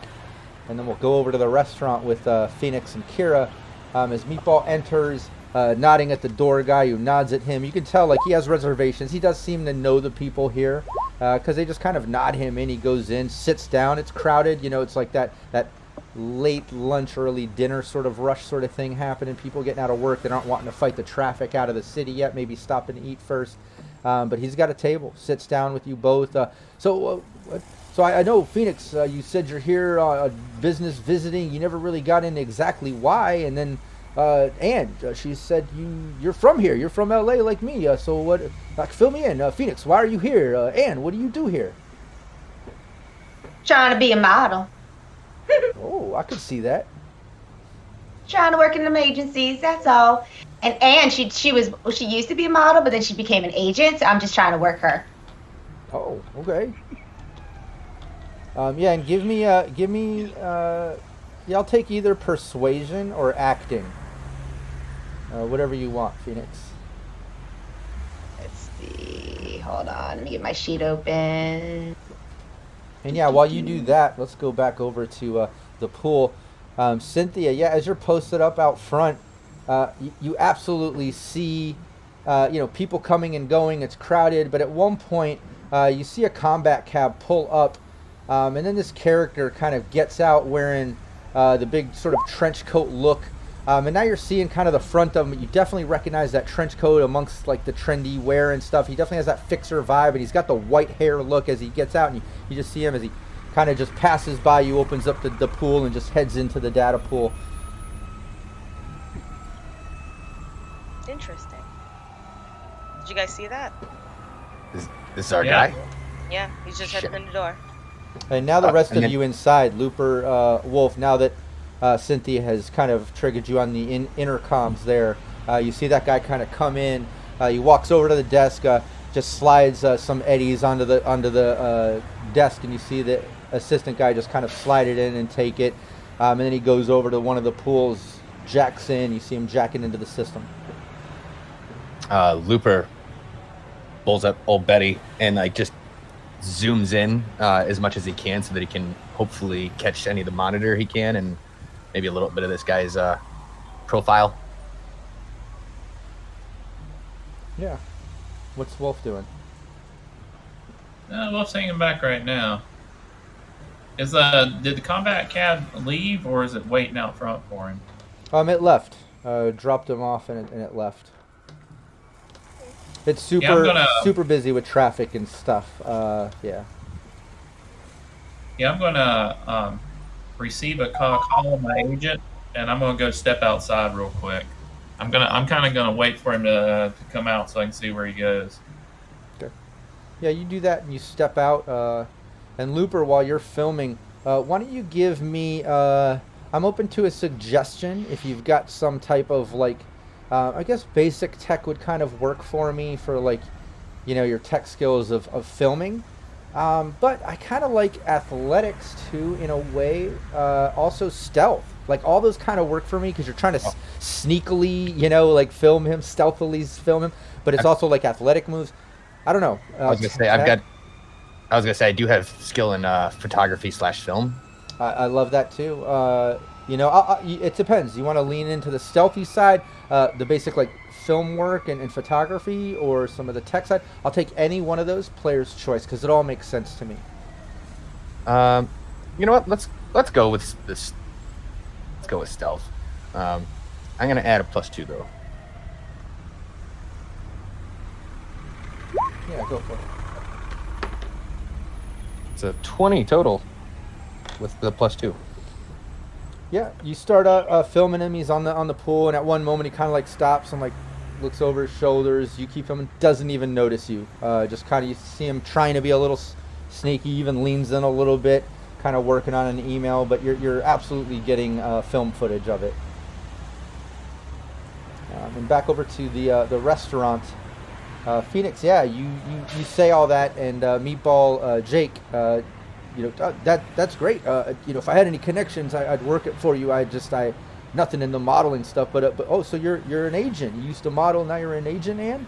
And then we'll go over to the restaurant with Phoenix and Kira. As Meatball enters, nodding at the door guy who nods at him. You can tell like he has reservations. He does seem to know the people here because they just kind of nod him in. He goes in, sits down. It's crowded. You know, it's like that late lunch, early dinner sort of rush sort of thing happening. People getting out of work that aren't wanting to fight the traffic out of the city yet. Maybe stopping to eat first. But he's got a table, sits down with you both. So I know, Phoenix, you said you're here business visiting. You never really got into exactly why. And then Anne, she said you're from here. You're from LA like me. So what? Fill me in. Phoenix, why are you here? Anne, what do you do here? Trying to be a model. Oh, I could see that. Trying to work in them agencies, that's all. And she used to be a model, but then she became an agent. So I'm just trying to work her. Oh, okay. Yeah, and give me yeah, I'll take either persuasion or acting. Whatever you want, Phoenix. Let's see. Hold on. Let me get my sheet open. And yeah, while you do that, let's go back over to the pool. Cynthia, yeah, as you're posted up out front, you absolutely see, people coming and going. It's crowded, but at one point, you see a combat cab pull up, and then this character kind of gets out wearing the big sort of trench coat look. And now you're seeing kind of the front of him. You definitely recognize that trench coat amongst like the trendy wear and stuff. He definitely has that fixer vibe, and he's got the white hair look as he gets out, and you just see him as he kind of just passes by you, opens up the pool, and just heads into the data pool. Interesting. Did you guys see that? This is our guy? Yeah, he's just heading in the door. And now the rest of you inside, Looper, Wolf, now that Cynthia has kind of triggered you on the intercoms there, you see that guy kind of come in. He walks over to the desk, just slides some eddies onto the desk, and you see the assistant guy just kind of slide it in and take it. And then he goes over to one of the pools, jacks in. You see him jacking into the system. Looper pulls up old Betty and like just zooms in as much as he can so that he can hopefully catch any of the monitor he can and maybe a little bit of this guy's profile. Yeah. What's Wolf doing? Wolf's hanging back right now. Did the combat cab leave, or is it waiting out front for him? It left. Dropped him off and it left. It's super busy with traffic and stuff. Yeah. Yeah, I'm gonna receive a call on my agent, and I'm gonna go step outside real quick. I'm kind of gonna wait for him to come out so I can see where he goes. Okay. Yeah, you do that and you step out. And Looper, while you're filming, why don't you give me? I'm open to a suggestion if you've got some type of like. I guess basic tech would kind of work for me for like, your tech skills of filming. But I kind of like athletics too in a way. Also stealth. Like all those kind of work for me because you're trying to sneakily, like film him, stealthily film him. But it's also like athletic moves. I don't know. I was gonna say I do have skill in photography/film. I love that too. It depends. You want to lean into the stealthy side, the basic like film work and photography, or some of the tech side. I'll take any one of those. Player's choice, because it all makes sense to me. You know what? Let's go with this. Let's go with stealth. I'm gonna add a +2 though. Yeah, Yeah, go for it. It's a 20 total with the +2. Yeah, you start filming him. He's on the pool, and at one moment he kind of like stops and like looks over his shoulders. You keep filming, doesn't even notice you. Just kind of you see him trying to be a little sneaky, even leans in a little bit, kind of working on an email. But you're absolutely getting film footage of it. And back over to the restaurant. Phoenix, yeah, you say all that, and Meatball Jake, that's great. If I had any connections, I'd work it for you. I nothing in the modeling stuff, but oh, so you're an agent. You used to model, now you're an agent, Ann?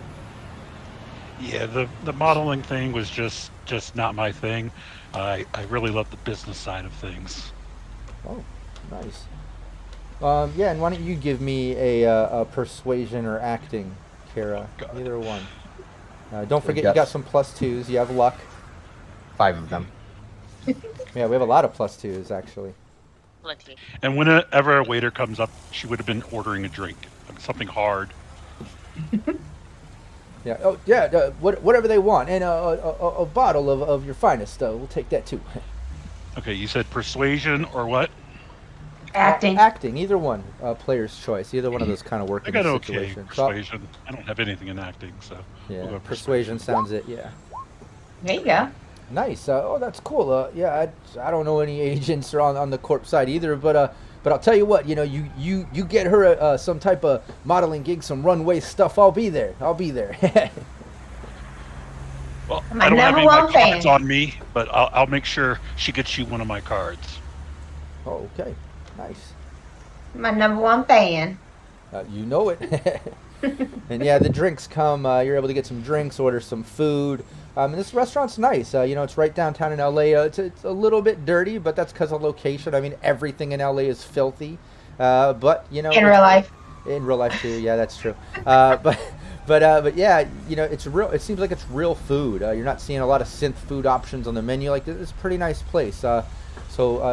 Yeah, the modeling thing was just not my thing. I really love the business side of things. Oh, nice. Yeah, and why don't you give me a persuasion or acting, Kara? Oh, either one. Don't forget you got some +2s. You have luck. 5 of them. Yeah, we have a lot of +2s actually. Plenty. And whenever a waiter comes up, she would have been ordering a drink, something hard. Yeah. Oh, yeah. Whatever they want, and a bottle of your finest. We'll take that too. Okay, you said persuasion or what? Acting. Acting. Either one. Player's choice. Either one of those kind of work I in got the okay situation. So, persuasion. I don't have anything in acting, so yeah. we'll go Persuasion sounds it. Yeah. There you go. Nice. Oh, that's cool. Yeah, I don't know any agents or on the corp side either, but I'll tell you what. You get her some type of modeling gig, some runway stuff. I'll be there. Well, My I don't have any of number my one cards fan. on me, but I'll make sure she gets you one of my cards. Oh, okay. Nice. My number one fan. You know it. And yeah, the drinks come. You're able to get some drinks, order some food. And this restaurant's nice. It's right downtown in LA. It's a little bit dirty, but that's because of location. I mean, everything in LA is filthy. But In real life. In real life too. Yeah, that's true. But yeah, it's real. It seems like it's real food. You're not seeing a lot of synth food options on the menu. Like, it's a pretty nice place. So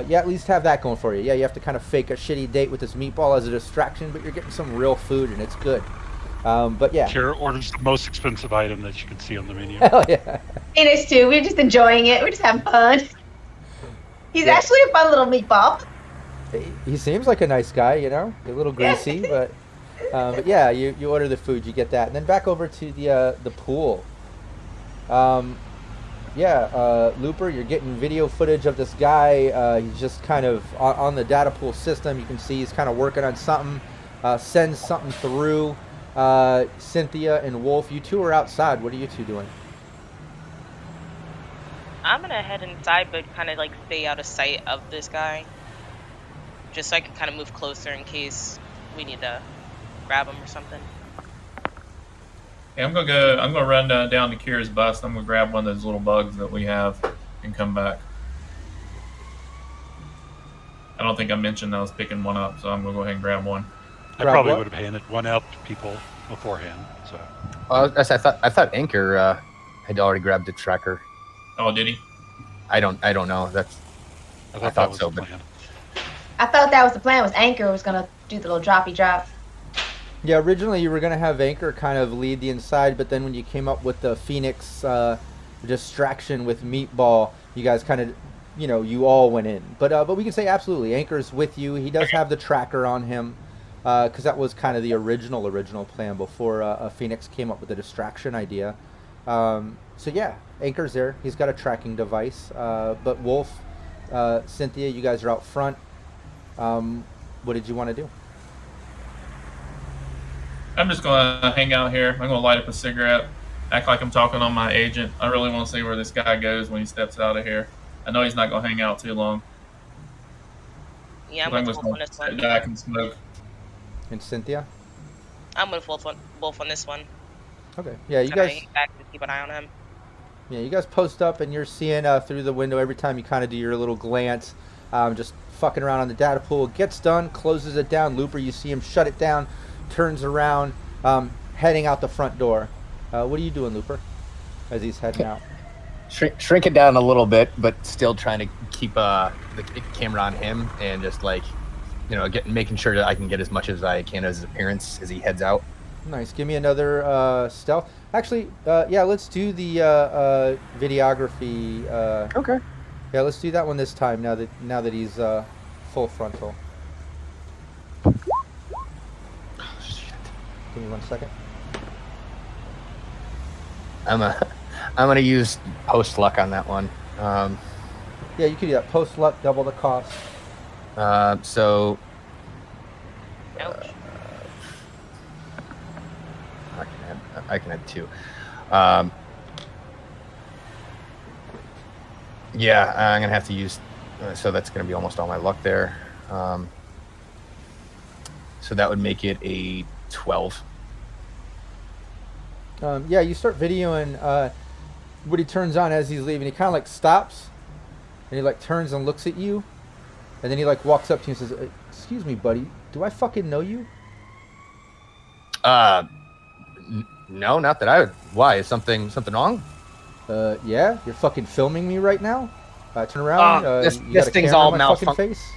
yeah, at least have that going for you. Yeah, you have to kind of fake a shitty date with this meatball as a distraction, but you're getting some real food and it's good. But yeah. Kara orders the most expensive item that you can see on the menu. Hell yeah. And us too. We're just enjoying it. We're just having fun. He's actually a fun little meatball. He seems like a nice guy, a little greasy, but yeah, you order the food, you get that, and then back over to the pool. Looper, you're getting video footage of this guy. He's just kind of on the data pool system. You can see he's kind of working on something, sends something through. Cynthia and Wolf, you two are outside. What are you two doing? I'm gonna head inside, but kind of like stay out of sight of this guy, just so I can kind of move closer in case we need to grab him or something. Hey, I'm gonna run down to Kira's bus. I'm gonna grab one of those little bugs that we have and come back. I don't think I mentioned I was picking one up, so I'm gonna go ahead and grab one. I probably would have handed one out to people beforehand. So. I thought Anchor had already grabbed the tracker. Oh, did he? I don't know. I thought so, but I thought that was the plan. Was Anchor was gonna do the little droppy drop. Yeah, originally you were gonna have Anchor kind of lead the inside, but then when you came up with the Phoenix distraction with Meatball, you guys kind of, you all went in. But we can say absolutely, Anchor's with you. He does have the tracker on him. Because that was kind of the original plan before Phoenix came up with the distraction idea. So yeah, Anchor's there. He's got a tracking device. But Wolf, Cynthia, you guys are out front. What did you want to do? I'm just gonna hang out here. I'm gonna light up a cigarette, act like I'm talking on my agent. I really want to see where this guy goes when he steps out of here. I know he's not gonna hang out too long. Yeah, I'm with Wolf on this sit one. back and smoke. And Cynthia? I'm with Wolf on this one. Okay. Yeah, you Kinda guys. hang back and keep an eye on him. Yeah, you guys post up, and you're seeing through the window every time you kind of do your little glance, just fucking around on the data pool. Gets done, closes it down. Looper, you see him shut it down, turns around, heading out the front door. What are you doing, Looper, as he's heading out? Shrink it down a little bit, but still trying to keep the camera on him and just making sure that I can get as much as I can as his appearance as he heads out. Nice. Give me another stealth. Actually, yeah, let's do the videography. Okay. Yeah, let's do that one this time. Now that he's full frontal. Oh, shit. Give me 1 second. I'm gonna use post luck on that one. Yeah, you could do that. Post luck, double the cost. So Ouch. I can add 2. Yeah, I'm gonna have to use. So that's gonna be almost all my luck there. So that would make it a 12. Yeah, you start videoing what he turns on as he's leaving. He kind of like stops, and he like turns and looks at you, and then he like walks up to you and says, "Excuse me, buddy, do I fucking know you?" No, not that I would. Why? Is something wrong? Yeah, you're fucking filming me right now. Turn around. This you got a thing's camera all in my fucking malfunction. face.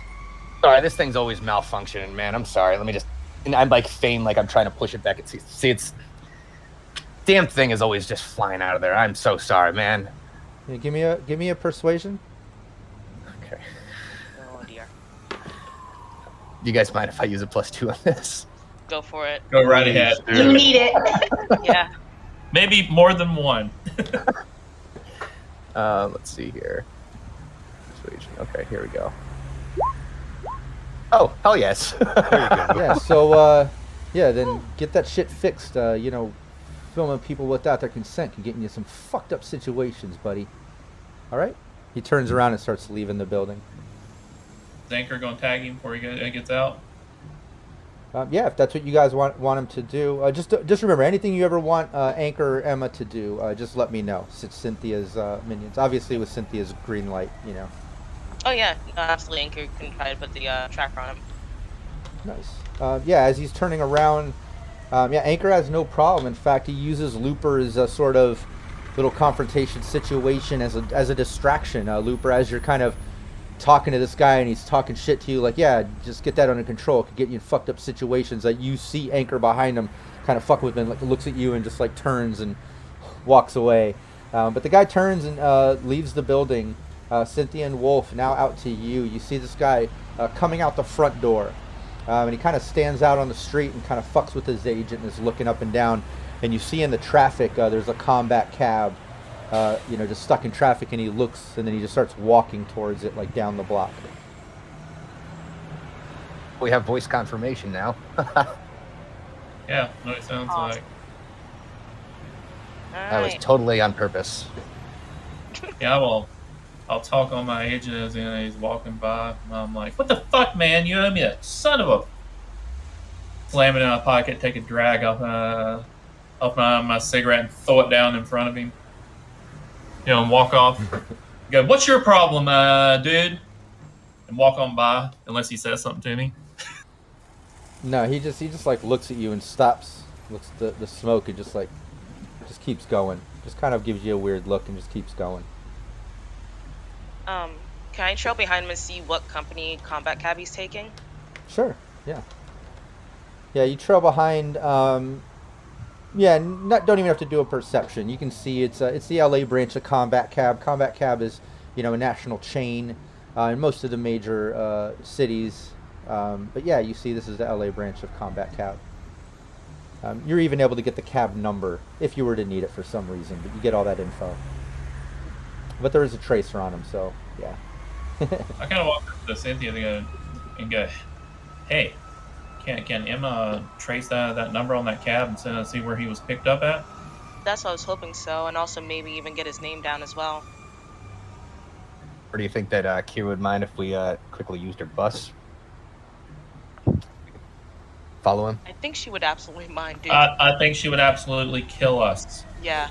Sorry, this thing's always malfunctioning, man. I'm sorry. Let me just. And I'm like feign like I'm trying to push it back. See, it's. Damn thing is always just flying out of there. I'm so sorry, man. Yeah, give me a persuasion. Okay. Oh dear. Do you guys mind if I use a +2 on this? Go for it. Go right ahead. You need it. Yeah. Maybe more than one. Let's see here. Persuasion. Okay, here we go. Oh, hell yes. There you go. Yeah. So yeah, then get that shit fixed. Filming people without their consent can get you some fucked up situations, buddy. All right. He turns around and starts leaving the building. Is Anchor gonna tag him before he gets out? Yeah, if that's what you guys want him to do, just remember, anything you ever want Anchor or Emma to do, just let me know. It's Cynthia's minions. Obviously, with Cynthia's green light, you know. Oh yeah, no, absolutely. Anchor can try to put the tracker on him. Nice. Yeah, as he's turning around, yeah, Anchor has no problem. In fact, he uses Looper as a sort of little confrontation situation as a distraction. Looper, as you're kind of talking to this guy and he's talking shit to you, like, yeah, just get that under control. It could get you in fucked up situations. That you see Anchor behind him, kind of fucking with him, like looks at you and just like turns and walks away. But the guy turns and leaves the building. Cynthia and Wolf, now out to you. You see this guy coming out the front door. And he kind of stands out on the street and kind of fucks with his agent and is looking up and down. And you see in the traffic, there's a combat cab, just stuck in traffic, and he looks, and then he just starts walking towards it, like down the block. We have voice confirmation now. Yeah, what it sounds Awesome. like. That was totally on purpose. Yeah, I'll talk on my agent as he's walking by. And I'm like, what the fuck, man? You owe me a son of a... Slam it in my pocket, take a drag off my cigarette and throw it down in front of him. And walk off. Go, what's your problem, dude? And walk on by, unless he says something to me. No, he just like looks at you and stops, looks at the smoke, and just keeps going. Just kind of gives you a weird look and just keeps going. Can I trail behind him and see what company combat cab he's taking? Sure. Yeah. Yeah, you trail behind. Don't even have to do a perception. You can see it's the LA branch of Combat Cab. Combat Cab is a national chain in most of the major cities. But yeah, you see this is the LA branch of Combat Cab. You're even able to get the cab number if you were to need it for some reason, but you get all that info. But there is a tracer on him, so yeah. I kind of walk up to Cynthia and go, hey, can Emma trace that number on that cab and see where he was picked up at? That's what I was hoping so, and also maybe even get his name down as well. Or do you think that Kira would mind if we quickly used her bus? Follow him? I think she would absolutely mind, dude. I think she would absolutely kill us. Yeah.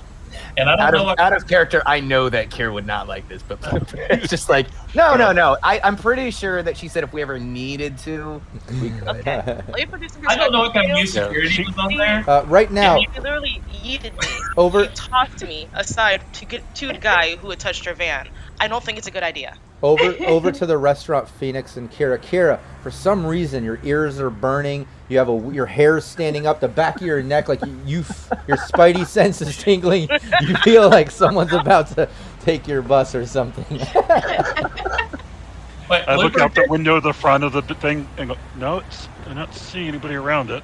And I don't know what... Out of character, I know that Kira would not like this, but it's just like, no. I'm pretty sure that she said if we ever needed to, we could. Okay. Let me put this in I don't know what kind of new perspective. security was on there. Right now, You literally yeeted me. Over- You talked to me aside to get to the guy who had touched her van. I don't think it's a good idea. over to the restaurant, Phoenix and Kira. Kira, for some reason, your ears are burning. You have your hair's standing up the back of your neck, like your spidey sense is tingling. You feel like someone's about to take your bus or something. Wait, I look Looper, out the window of the front of the thing and go, no, I don't see anybody around it.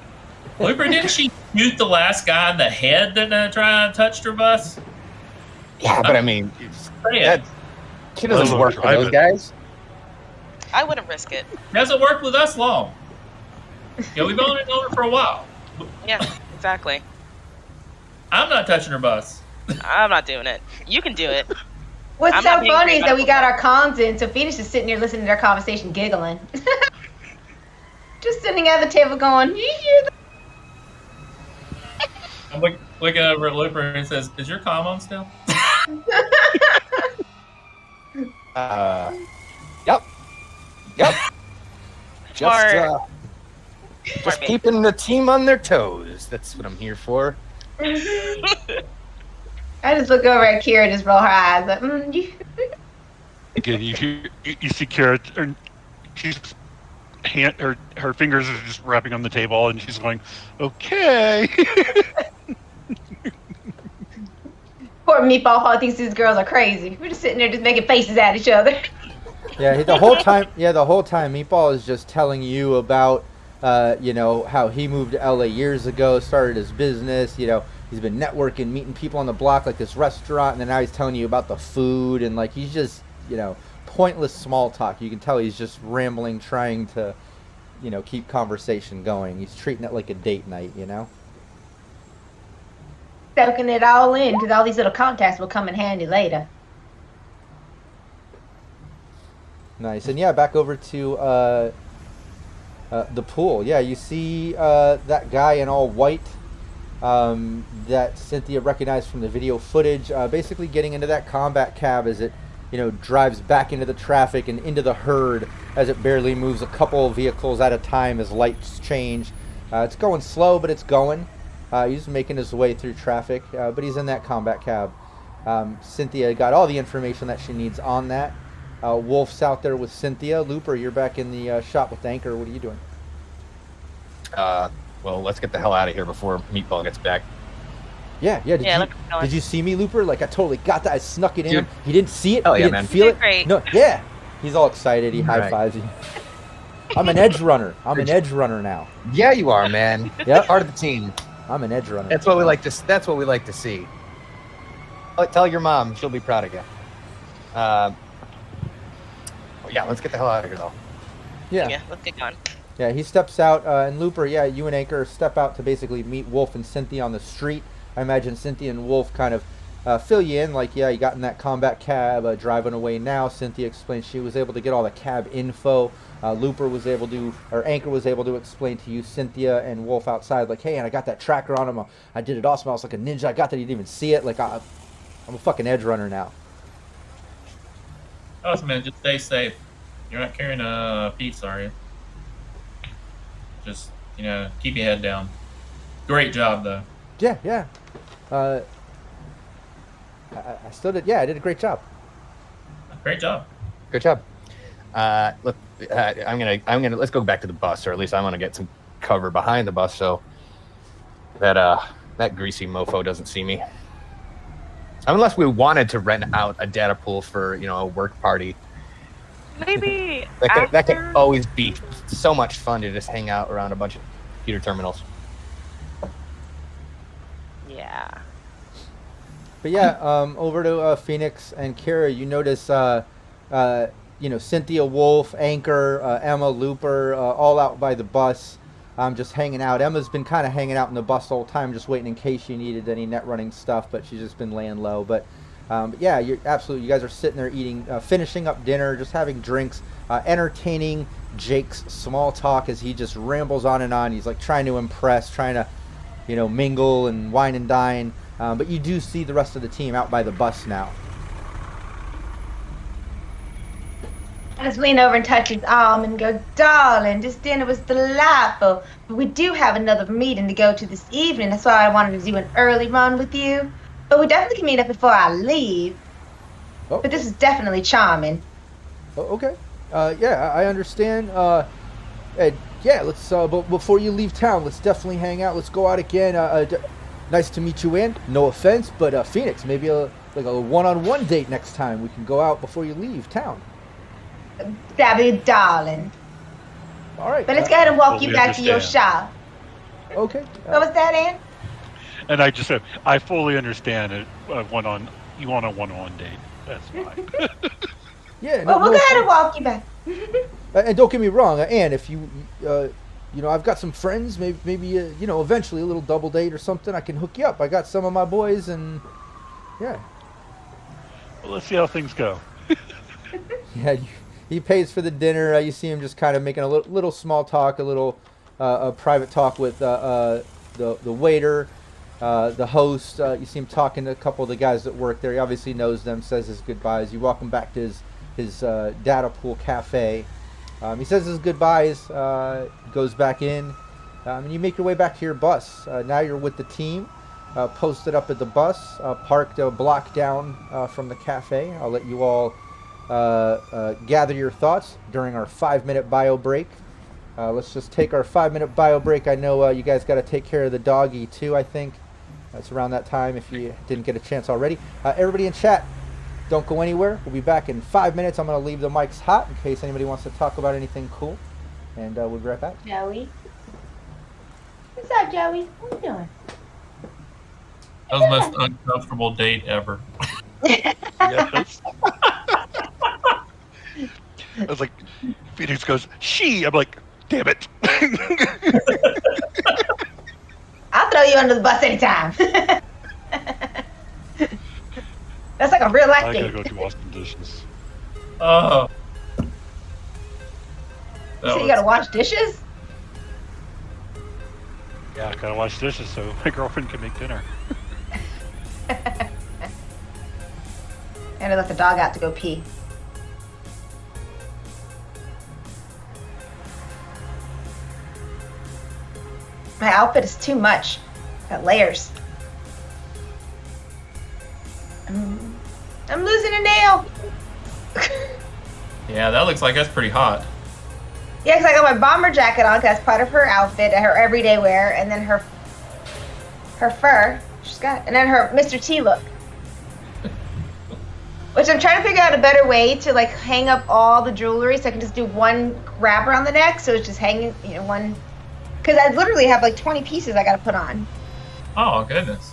Looper, didn't she shoot the last guy in the head that tried to touch her bus? Yeah, but I mean, Say it. that she doesn't Well, work for drive those it. guys. I wouldn't risk it. Hasn't worked with us long. Yeah, we've only known her for a while. Yeah, exactly. I'm not touching her bus. I'm not doing it. You can do it. What's I'm so not being funny is that we got medical. our comms in, so Phoenix is sitting here listening to their conversation, giggling. Just sitting at the table going, you hear that? I'm looking over at Looper and it says, "Is your comm on still?" Yep. Smart. Just Smart me. keeping the team on their toes. That's what I'm here for. I just look over at Kira and just roll her eyes. Like, you. Again, you see Kara, she's her fingers are just wrapping on the table, and she's going, "Okay." Poor Meatball Hall thinks these girls are crazy. We're just sitting there just making faces at each other. Yeah, the whole time Meatball is just telling you about, how he moved to LA years ago, started his business, he's been networking, meeting people on the block, like this restaurant, and then now he's telling you about the food, and like he's just, pointless small talk. You can tell he's just rambling, trying to, keep conversation going. He's treating it like a date night, Soaking it all in, because all these little contacts will come in handy later. Nice. And yeah, back over to the pool. Yeah, you see that guy in all white that Cynthia recognized from the video footage, basically getting into that combat cab as it, drives back into the traffic and into the herd as it barely moves a couple of vehicles at a time as lights change. It's going slow, but it's going. He's making his way through traffic, but he's in that combat cab. Cynthia got all the information that she needs on that. Wolf's out there with Cynthia. Looper, you're back in the shop with Anchor. What are you doing? Well, let's get the hell out of here before Meatball gets back. Yeah. Did you see me, Looper? Like, I totally got that. I snuck it in Dude. him. He didn't see it. Hell He yeah, didn't man. feel You it. did great. No, yeah. He's all excited. He high Right. fives you. I'm an edge runner. I'm an edge runner now. Yeah, you are, man. Yep. Part of the team. I'm an edge runner. That's what we like to. That's what we like to see. Tell your mom; she'll be proud of you. Yeah, let's get the hell out of here, though. Yeah, let's get going. Yeah, he steps out, and Looper, you and Anchor step out to basically meet Wolf and Cynthia on the street. I imagine Cynthia and Wolf kind of fill you in, like, you got in that combat cab, driving away now. Cynthia explains she was able to get all the cab info. Looper was able to, or Anchor was able to explain to you, Cynthia and Wolf outside, like, hey, and I got that tracker on him. I did it awesome. I was like a ninja. I got that. You didn't even see it. Like, I'm a fucking edge runner now. Awesome, man. Just stay safe. You're not carrying a pizza, are you? Just, keep your head down. Great job, though. Yeah. I still did. Yeah, I did a great job. Great job. Good job. Look, I'm gonna let's go back to the bus, or at least I'm gonna get some cover behind the bus so that greasy mofo doesn't see me. Unless we wanted to rent out a data pool for a work party. Maybe That could always be so much fun to just hang out around a bunch of computer terminals. Yeah. But yeah, over to Phoenix and Kira. You notice, Cynthia, Wolf, Anchor, Emma, Looper, all out by the bus, just hanging out. Emma's been kind of hanging out in the bus the whole time, just waiting in case you needed any net running stuff, but she's just been laying low. But yeah, you're absolutely. You guys are sitting there eating, finishing up dinner, just having drinks, entertaining Jake's small talk as he just rambles on and on. He's like trying to impress, trying to, mingle and wine and dine. But you do see the rest of the team out by the bus now. I just lean over and touch his arm and go, darling, this dinner was delightful. But we do have another meeting to go to this evening. That's why I wanted to do an early run with you. But we definitely can meet up before I leave. Oh. But this is definitely charming. Okay. Yeah, I understand. And yeah, let's. But before you leave town, let's definitely hang out. Let's go out again. Nice to meet you, Ann. No offense, but Phoenix, maybe a one-on-one date next time. We can go out before you leave town. That'd be darling. All right. But let's go ahead and walk Well, you we back to your understand. shop. Okay. What was that, Ann? And I just said, I fully understand it. You want a one-on-one date. That's fine. Yeah. Well, we'll go ahead and walk you back. And don't get me wrong, Ann. If you, I've got some friends. Maybe eventually a little double date or something. I can hook you up. I got some of my boys, and yeah. Well, let's see how things go. Yeah. He pays for the dinner. You see him just kind of making a little small talk, a little private talk with the waiter, the host. You see him talking to a couple of the guys that work there. He obviously knows them, says his goodbyes. You walk him back to his data pool cafe. He says his goodbyes, goes back in, and you make your way back to your bus. Now you're with the team, posted up at the bus, parked a block down from the cafe. I'll let you all gather your thoughts during our 5-minute bio break. Let's just take our 5-minute bio break. I know you guys got to take care of the doggy too, I think. It's around that time if you didn't get a chance already. Everybody in chat, don't go anywhere. We'll be back in 5 minutes. I'm going to leave the mics hot in case anybody wants to talk about anything cool. And we'll be right back. Joey. What's up, Joey? What are you doing? That was the most uncomfortable date ever. Yes. I was like, Phoenix goes, she. I'm like, damn it. I'll throw you under the bus anytime. That's like a real life I date. gotta go do Austin dishes. Oh. So you gotta wash dishes? Yeah, I gotta wash dishes so my girlfriend can make dinner. And I let the dog out to go pee. My outfit is too much. Got layers. I'm losing a nail. Yeah, that looks like that's pretty hot. Yeah, because I got my bomber jacket on, 'cause that's part of her outfit, her everyday wear, and then her fur. She's got, and then her Mr. T look. Which I'm trying to figure out a better way to like hang up all the jewelry, so I can just do one wrap around the neck, so it's just hanging, one. Because I literally have like 20 pieces I got to put on. Oh, goodness.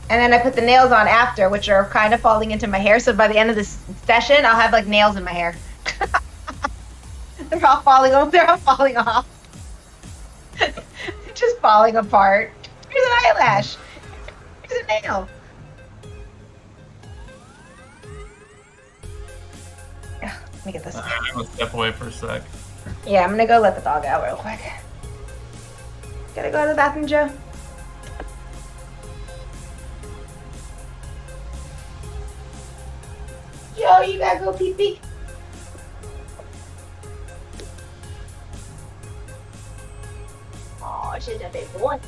And then I put the nails on after, which are kind of falling into my hair. So by the end of this session, I'll have like nails in my hair. They're all falling off. They're all falling off. Just falling apart. Here's an eyelash. Here's a nail. Let me get this. I'm going to step away for a sec. Yeah, I'm going to go let the dog out real quick. Gotta go to the bathroom, Joe. Joe, you gotta go pee-pee. Oh, she's a big boy.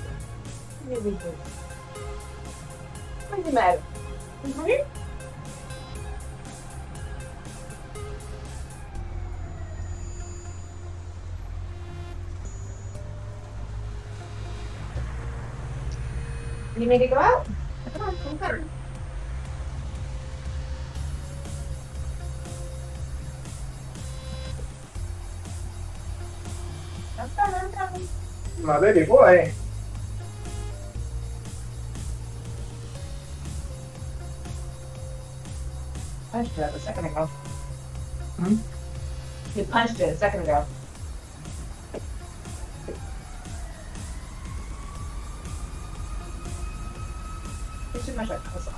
What's the matter? Mm-hmm. You need to go out? Come on, come on. I'm coming. My baby boy. Punched it a second ago. You punched it a second ago. It's too much like pickle sauce.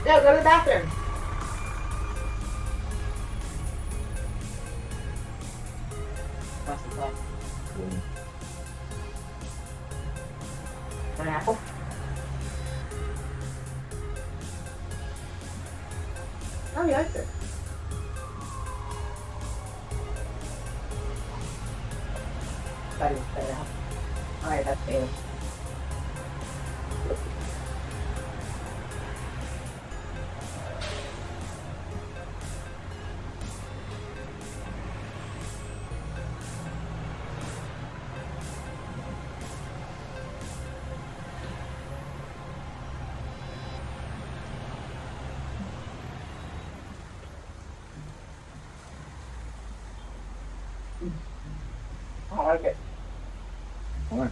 No, go to the bathroom. What's the play? An apple? Oh, he likes it. Thought he was better out. Alright, that's fair. Oh, okay. All right.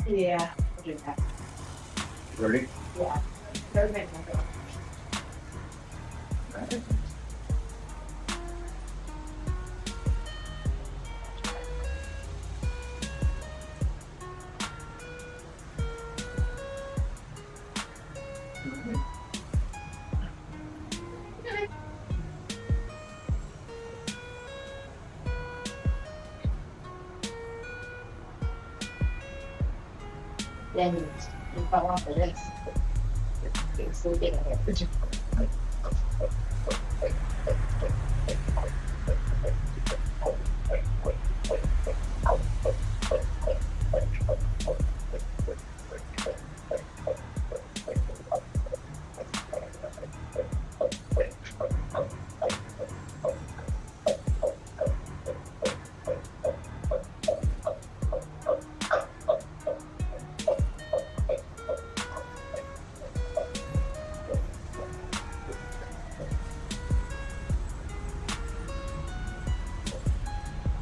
Yeah, I'll do that. Ready? Yeah. Those make sense. Then you fell off of this. It's so big.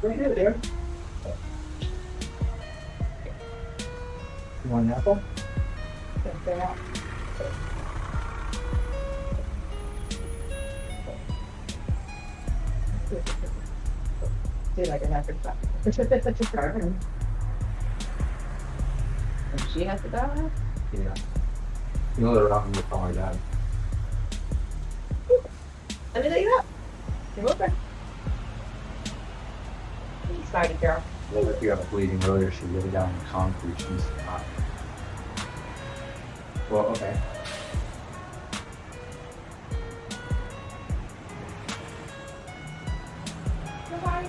Right here, there. You want an apple? Check that out. Do like a record stuff. And she has to die. Yeah. You know they're out in the car, Dad. Let me take it up. You're okay. You excited, girl. Well, if you have a bleeding earlier, she lay down in concrete. She's not. Well, okay. Bye-bye.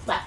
Bye.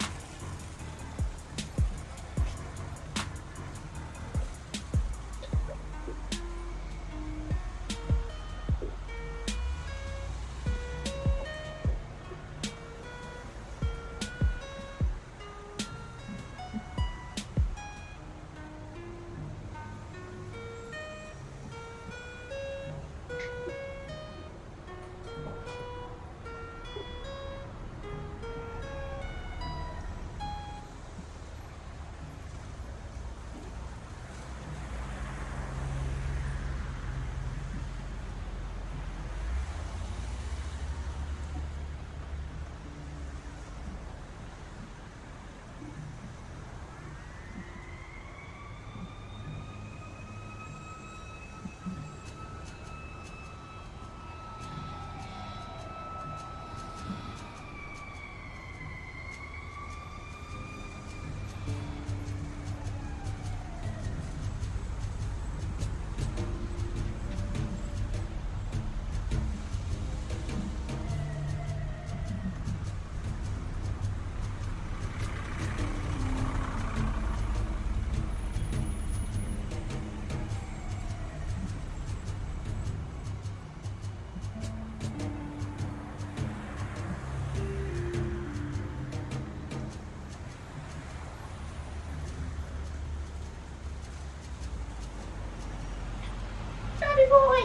Daddy boy.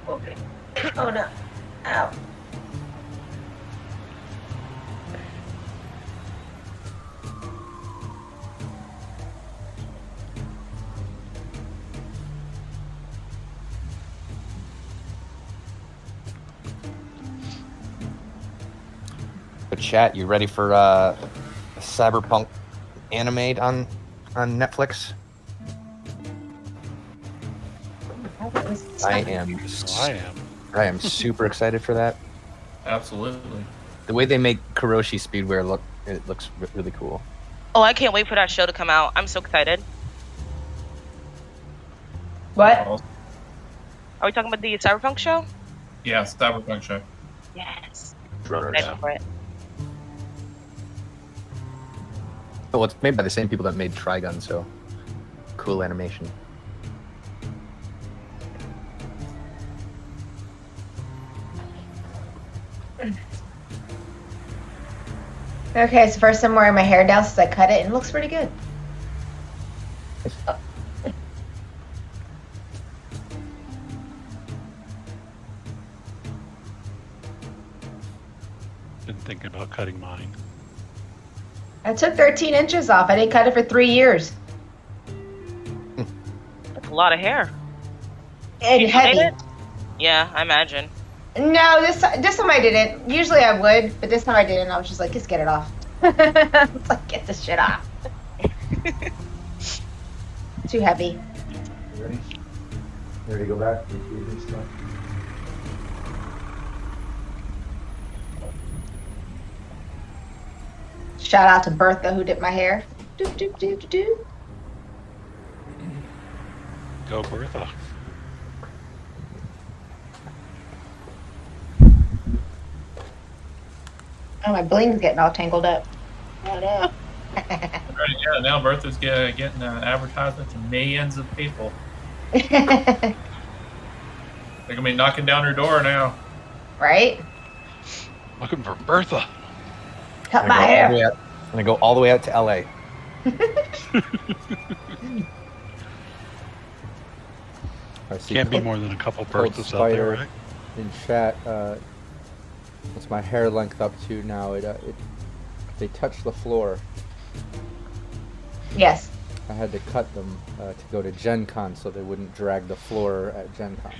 Okay. Oh no. Ow. chat, you ready for a Cyberpunk anime on Netflix? I am super excited for that. Absolutely. The way they make Kuroshi Speedwear look, it looks really cool. Oh, I can't wait for that show to come out. I'm so excited. What? Are we talking about the Cyberpunk show? Yeah, Cyberpunk show. Yes. Runners. Excited for it. Well, it's made by the same people that made Trigun, so cool animation. Okay, so first I'm wearing my hair down since I cut it, and it looks pretty good. Been thinking about cutting mine. I took 13 inches off. I didn't cut it for 3 years. That's a lot of hair. And You heavy. made it? Yeah, I imagine. No, this time I didn't. Usually I would, but this time I didn't. I was just like, just get it off. It's like, get this shit off. Too heavy. Ready? Ready to go back? Shout out to Bertha who did my hair. Do, do, do, do, do. Go Bertha. Oh, my bling's getting all tangled up. Oh no. Right, yeah, now Bertha's getting advertisement to millions of people. They're gonna be knocking down her door now. Right? Looking for Bertha. Cut my hair. I'm gonna go all the way out to LA. I see Can't be Cold- more than a couple Cold Berthas out there, Spider right? in chat. What's my hair length up to now? They touch the floor. Yes. I had to cut them to go to Gen Con so they wouldn't drag the floor at Gen Con.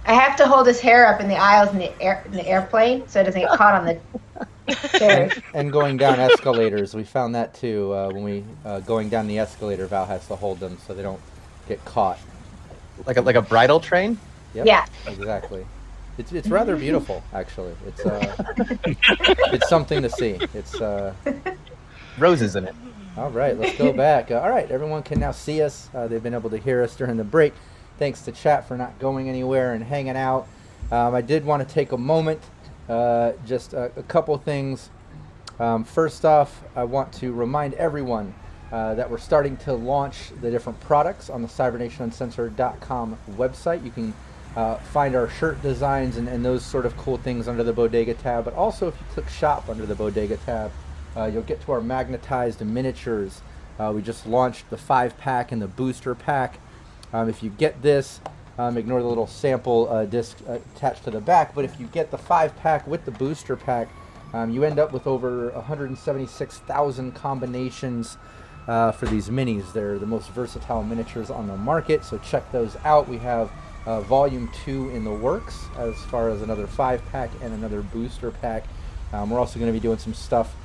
I have to hold his hair up in the aisles in the airplane so it doesn't get caught on the chairs. And going down escalators, we found that too. When we going down the escalator, Val has to hold them so they don't get caught. Like a bridal train? Yep, Yeah. exactly. It's rather beautiful, actually. It's it's something to see. It's Roses in it. all right. Let's go back. All right, everyone can now see us. They've been able to hear us during the break. Thanks to chat for not going anywhere and hanging out. I did want to take a moment, just a couple things. First off, I want to remind everyone that we're starting to launch the different products on the CybernationUncensored.com website. You can find our shirt designs and those sort of cool things under the Bodega tab. But also, if you click Shop under the Bodega tab, you'll get to our magnetized miniatures. We just launched the 5-pack and the booster pack. If you get this, ignore the little sample disc attached to the back. But if you get the 5-pack with the booster pack, you end up with over 176,000 combinations for these minis. They're the most versatile miniatures on the market, so check those out. We have Volume 2 in the works as far as another 5-pack and another booster pack. We're also going to be doing some stuff,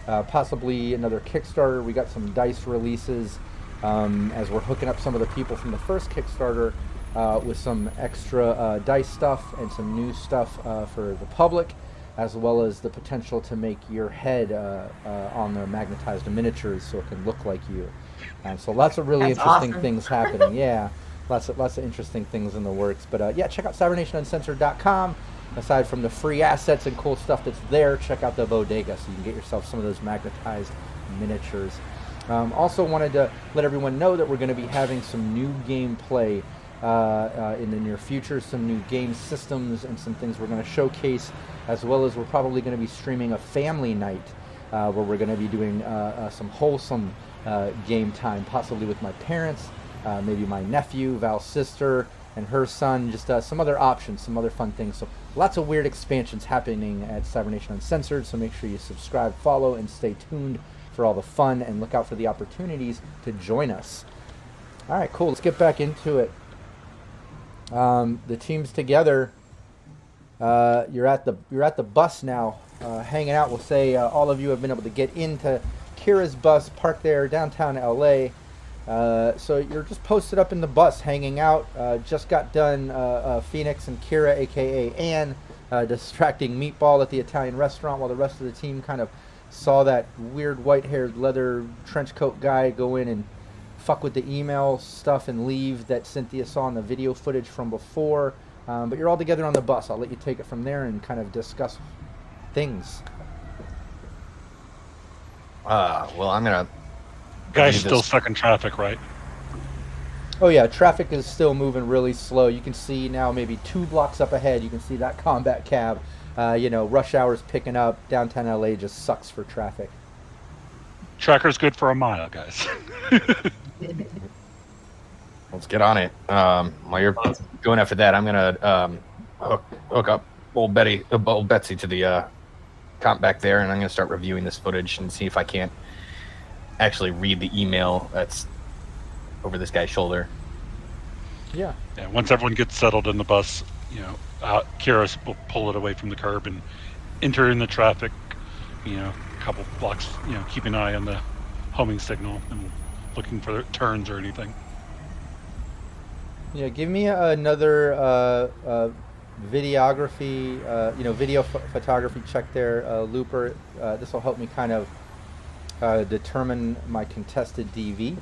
possibly another Kickstarter. We got some dice releases as we're hooking up some of the people from the first Kickstarter with some extra dice stuff and some new stuff for the public, as well as the potential to make your head on the magnetized miniatures so it can look like you. So lots of really That's interesting awesome. things happening. Yeah, lots of interesting things in the works. But yeah, check out CybernationUncensored.com. Aside from the free assets and cool stuff that's there, check out the Bodega so you can get yourself some of those magnetized miniatures. Also wanted to let everyone know that we're going to be having some new gameplay in the near future, some new game systems and some things we're going to showcase, as well as we're probably going to be streaming a family night where we're going to be doing some wholesome game time, possibly with my parents, maybe my nephew, Val's sister, and her son, just some other options, some other fun things. So lots of weird expansions happening at Cybernation Uncensored, so make sure you subscribe, follow, and stay tuned for all the fun, and look out for the opportunities to join us. All right, cool. Let's get back into it. The team's together. You're at the bus now. hanging out. We'll say all of you have been able to get into Kira's bus, parked there downtown LA. So you're just posted up in the bus, hanging out. Just got done Phoenix and Kira, aka Anne, distracting Meatball at the Italian restaurant while the rest of the team kind of saw that weird white-haired leather trench coat guy go in and fuck with the email stuff and leave that Cynthia saw in the video footage from before. But you're all together on the bus. I'll let you take it from there and kind of discuss things. Well, I'm gonna. Guy's still stuck in traffic, right? Oh yeah, traffic is still moving really slow. You can see now maybe 2 blocks up ahead, you can see that combat cab. Rush hour's picking up. Downtown LA just sucks for traffic. Tracker's good for a mile, guys. Let's get on it. While you're going after that, I'm gonna hook up old Betsy to the comp back there, and I'm gonna start reviewing this footage and see if I can't actually read the email that's over this guy's shoulder. Yeah. Yeah. Once everyone gets settled in the bus, Kira will pull it away from the curb and enter in the traffic. A couple blocks. Keep an eye on the homing signal and looking for turns or anything. Yeah. Give me another videography. Video photography check there, Looper. This will help me kind of determine my contested DV,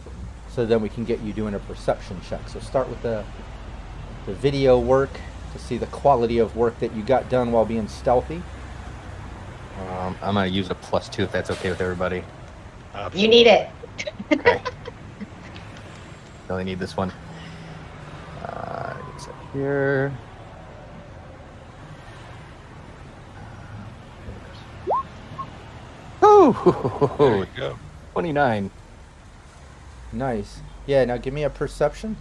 so then we can get you doing a perception check. So start with the video work to see the quality of work that you got done while being stealthy. I'm going to use a +2 if that's okay with everybody. Absolutely. You need it. Okay. Really need this one. It's up here. Oh, There you go. 29. Nice. Yeah. Now give me a perception.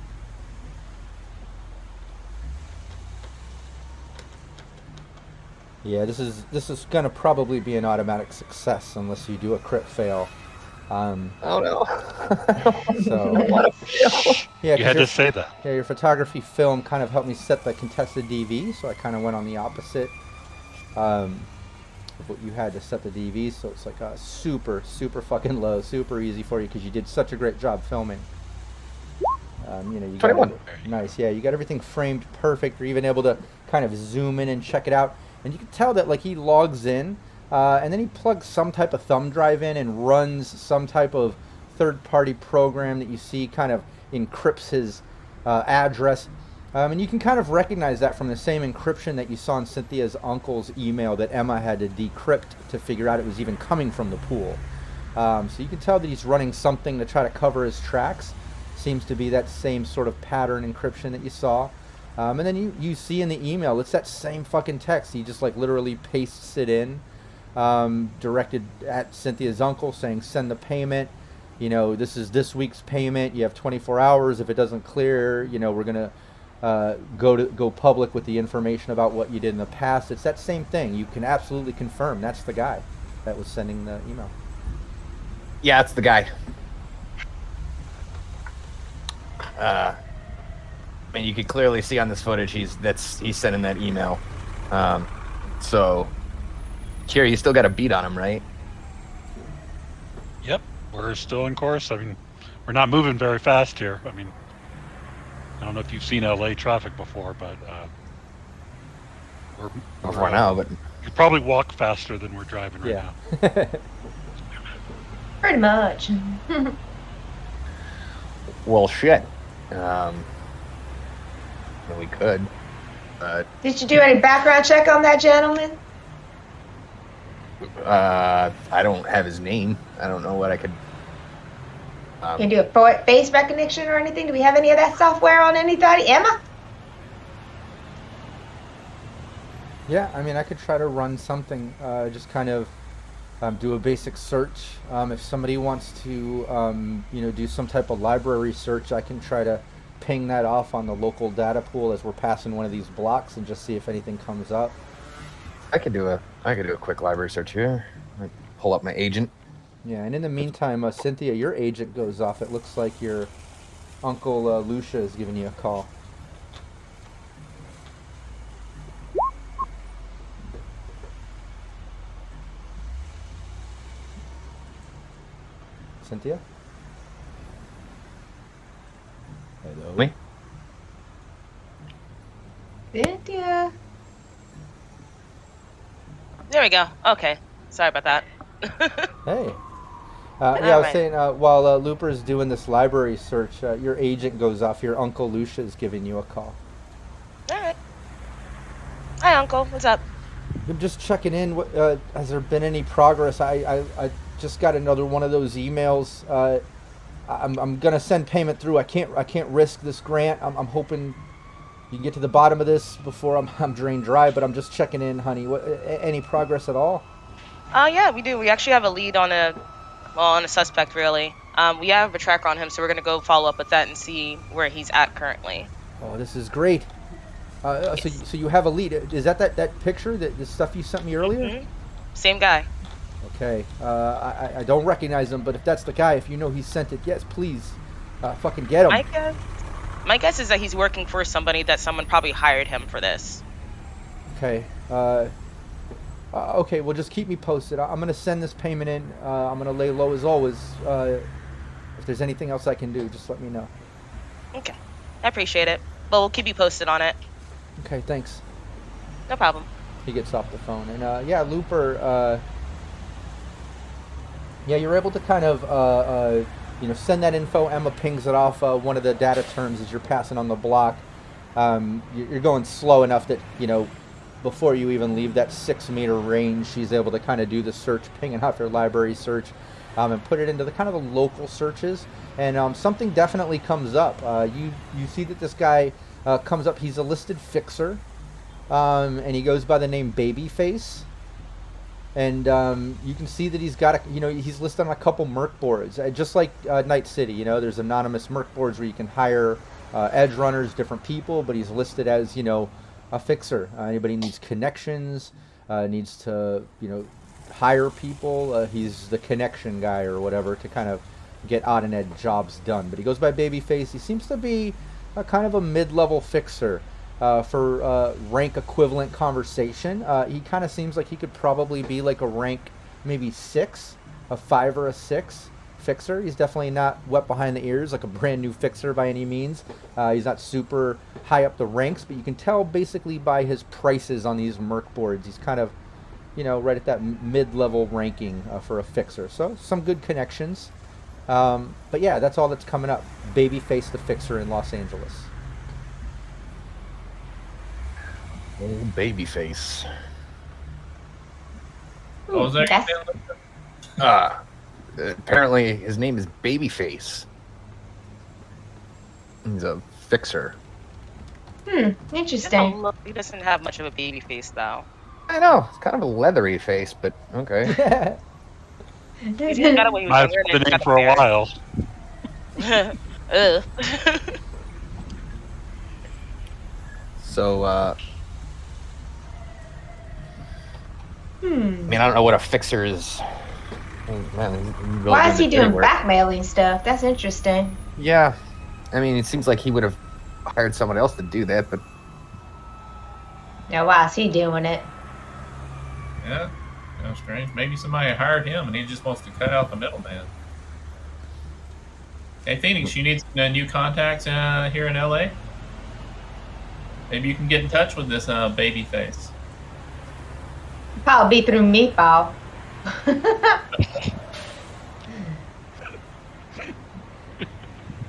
Yeah, this is gonna probably be an automatic success unless you do a crit fail. Oh no. So yeah, You had to say that. Yeah, your photography film kind of helped me set the contested DV, so I kind of went on the opposite of what you had to set the DV. So it's like super fucking low, super easy for you because you did such a great job filming. You 21. got nice. Yeah, you got everything framed perfect. You're even able to kind of zoom in and check it out. And you can tell that like he logs in and then he plugs some type of thumb drive in and runs some type of third-party program that you see kind of encrypts his address. And you can kind of recognize that from the same encryption that you saw in Cynthia's uncle's email that Emma had to decrypt to figure out it was even coming from the pool. So you can tell that he's running something to try to cover his tracks. Seems to be that same sort of pattern encryption that you saw. And then you see in the email, it's that same fucking text. He just like literally pastes it in, directed at Cynthia's uncle saying, send the payment. This is this week's payment. You have 24 hours. If it doesn't clear, we're going to go public with the information about what you did in the past. It's that same thing. You can absolutely confirm that's the guy that was sending the email. Yeah, it's the guy. You can clearly see on this footage he's sending that email. So, Kira, you still got a beat on him, right? Yep, we're still in course. I mean, we're not moving very fast here. I mean, I don't know if you've seen LA traffic before, but Before now, but you probably walk faster than we're driving right now. Pretty much. well, shit. We could. Did you do any background check on that gentleman? I don't have his name. I don't know what I could. Can you do a face recognition or anything? Do we have any of that software on anybody? Emma? Yeah, I mean, I could try to run something, just kind of do a basic search. If somebody wants to, do some type of library search, I can try to ping that off on the local data pool as we're passing one of these blocks and just see if anything comes up. I could do a quick library search here. I pull up my agent. Yeah, and in the meantime, Cynthia, your agent goes off. It looks like your uncle Lucia is giving you a call. Cynthia? Hello? Me? Cynthia. There we go. Okay. Sorry about that. Hey. Yeah, I was Alright. saying, while Looper is doing this library search, your agent goes off. Your Uncle Lucia's giving you a call. All right. Hi, Uncle. What's up? I'm just checking in. Has there been any progress? I just got another one of those emails. I'm gonna send payment through. I can't risk this grant. I'm hoping you can get to the bottom of this before I'm drained dry. But I'm just checking in, honey. Any progress at all? Yeah, we do. We actually have a lead on a suspect, really. We have a tracker on him, so we're gonna go follow up with that and see where he's at currently. Oh, this is great. Yes. So you have a lead. Is that picture, the stuff you sent me earlier? Mhm. Same guy. Okay. I don't recognize him, but if that's the guy, if you know he sent it, yes, please, fucking get him. My guess is that he's working for somebody that someone probably hired him for this. Okay. Okay. Well, just keep me posted. I'm gonna send this payment in. I'm gonna lay low as always. If there's anything else I can do, just let me know. Okay. I appreciate it. But we'll keep you posted on it. Okay. Thanks. No problem. He gets off the phone, and yeah, Looper. Yeah, you're able to kind of send that info. Emma pings it off one of the data terms as you're passing on the block. You're going slow enough that before you even leave that 6-meter range, she's able to kind of do the search, pinging off your library search, and put it into the kind of the local searches. And something definitely comes up. You see that this guy comes up. He's a listed fixer, and he goes by the name Babyface. And you can see that he's got he's listed on a couple merc boards, just like Night City. There's anonymous merc boards where you can hire edgerunners, different people, but he's listed as a fixer. Anybody needs connections, needs to hire people. He's the connection guy or whatever to kind of get odd and ed jobs done. But he goes by Babyface. He seems to be a kind of a mid-level fixer. For rank equivalent conversation, he kind of seems like he could probably be like a rank maybe 6, a 5 or a 6 fixer. He's definitely not wet behind the ears like a brand new fixer by any means. He's not super high up the ranks, but you can tell basically by his prices on these merc boards. He's kind of right at that mid-level ranking for a fixer. So some good connections. But yeah, that's all that's coming up. Babyface the fixer in Los Angeles. Old Babyface. What was that? That's- Apparently his name is Babyface. He's a fixer. Interesting. He doesn't have much of a baby face, though. I know, it's kind of a leathery face, but okay. He's got away with I've younger been and in he's for a got while. Ugh. So, I mean, I don't know what a fixer is. Man, really Why is he doing everywhere. blackmailing stuff? That's interesting. Yeah, I mean, it seems like he would have hired someone else to do that, but Now, why is he doing it? Yeah, that's strange. Maybe somebody hired him and he just wants to cut out the middleman. Hey, Phoenix, you need some new contacts here in LA? Maybe you can get in touch with this Babyface. Probably through Meatball.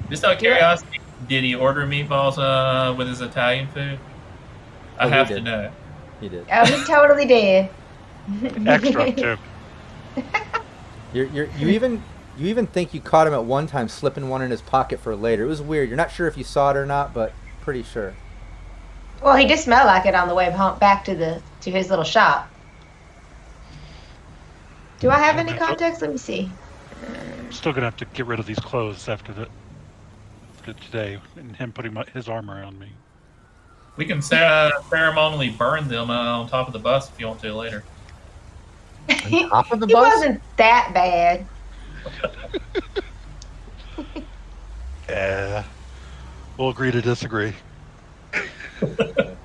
Just out of curiosity, did he order meatballs with his Italian food? I Oh, he have did. to know. He did. Oh, he totally did. Extra, too. You even think you caught him at one time slipping one in his pocket for later. It was weird. You're not sure if you saw it or not, but pretty sure. Well, he did smell like it on the way home, back to his little shop. Do I have any contacts? Let me see. Still gonna have to get rid of these clothes after today, and him putting his armor on me. We can ceremonially burn them on top of the bus if you want to later. on top of the He bus? wasn't that bad. Yeah. We'll agree to disagree. Do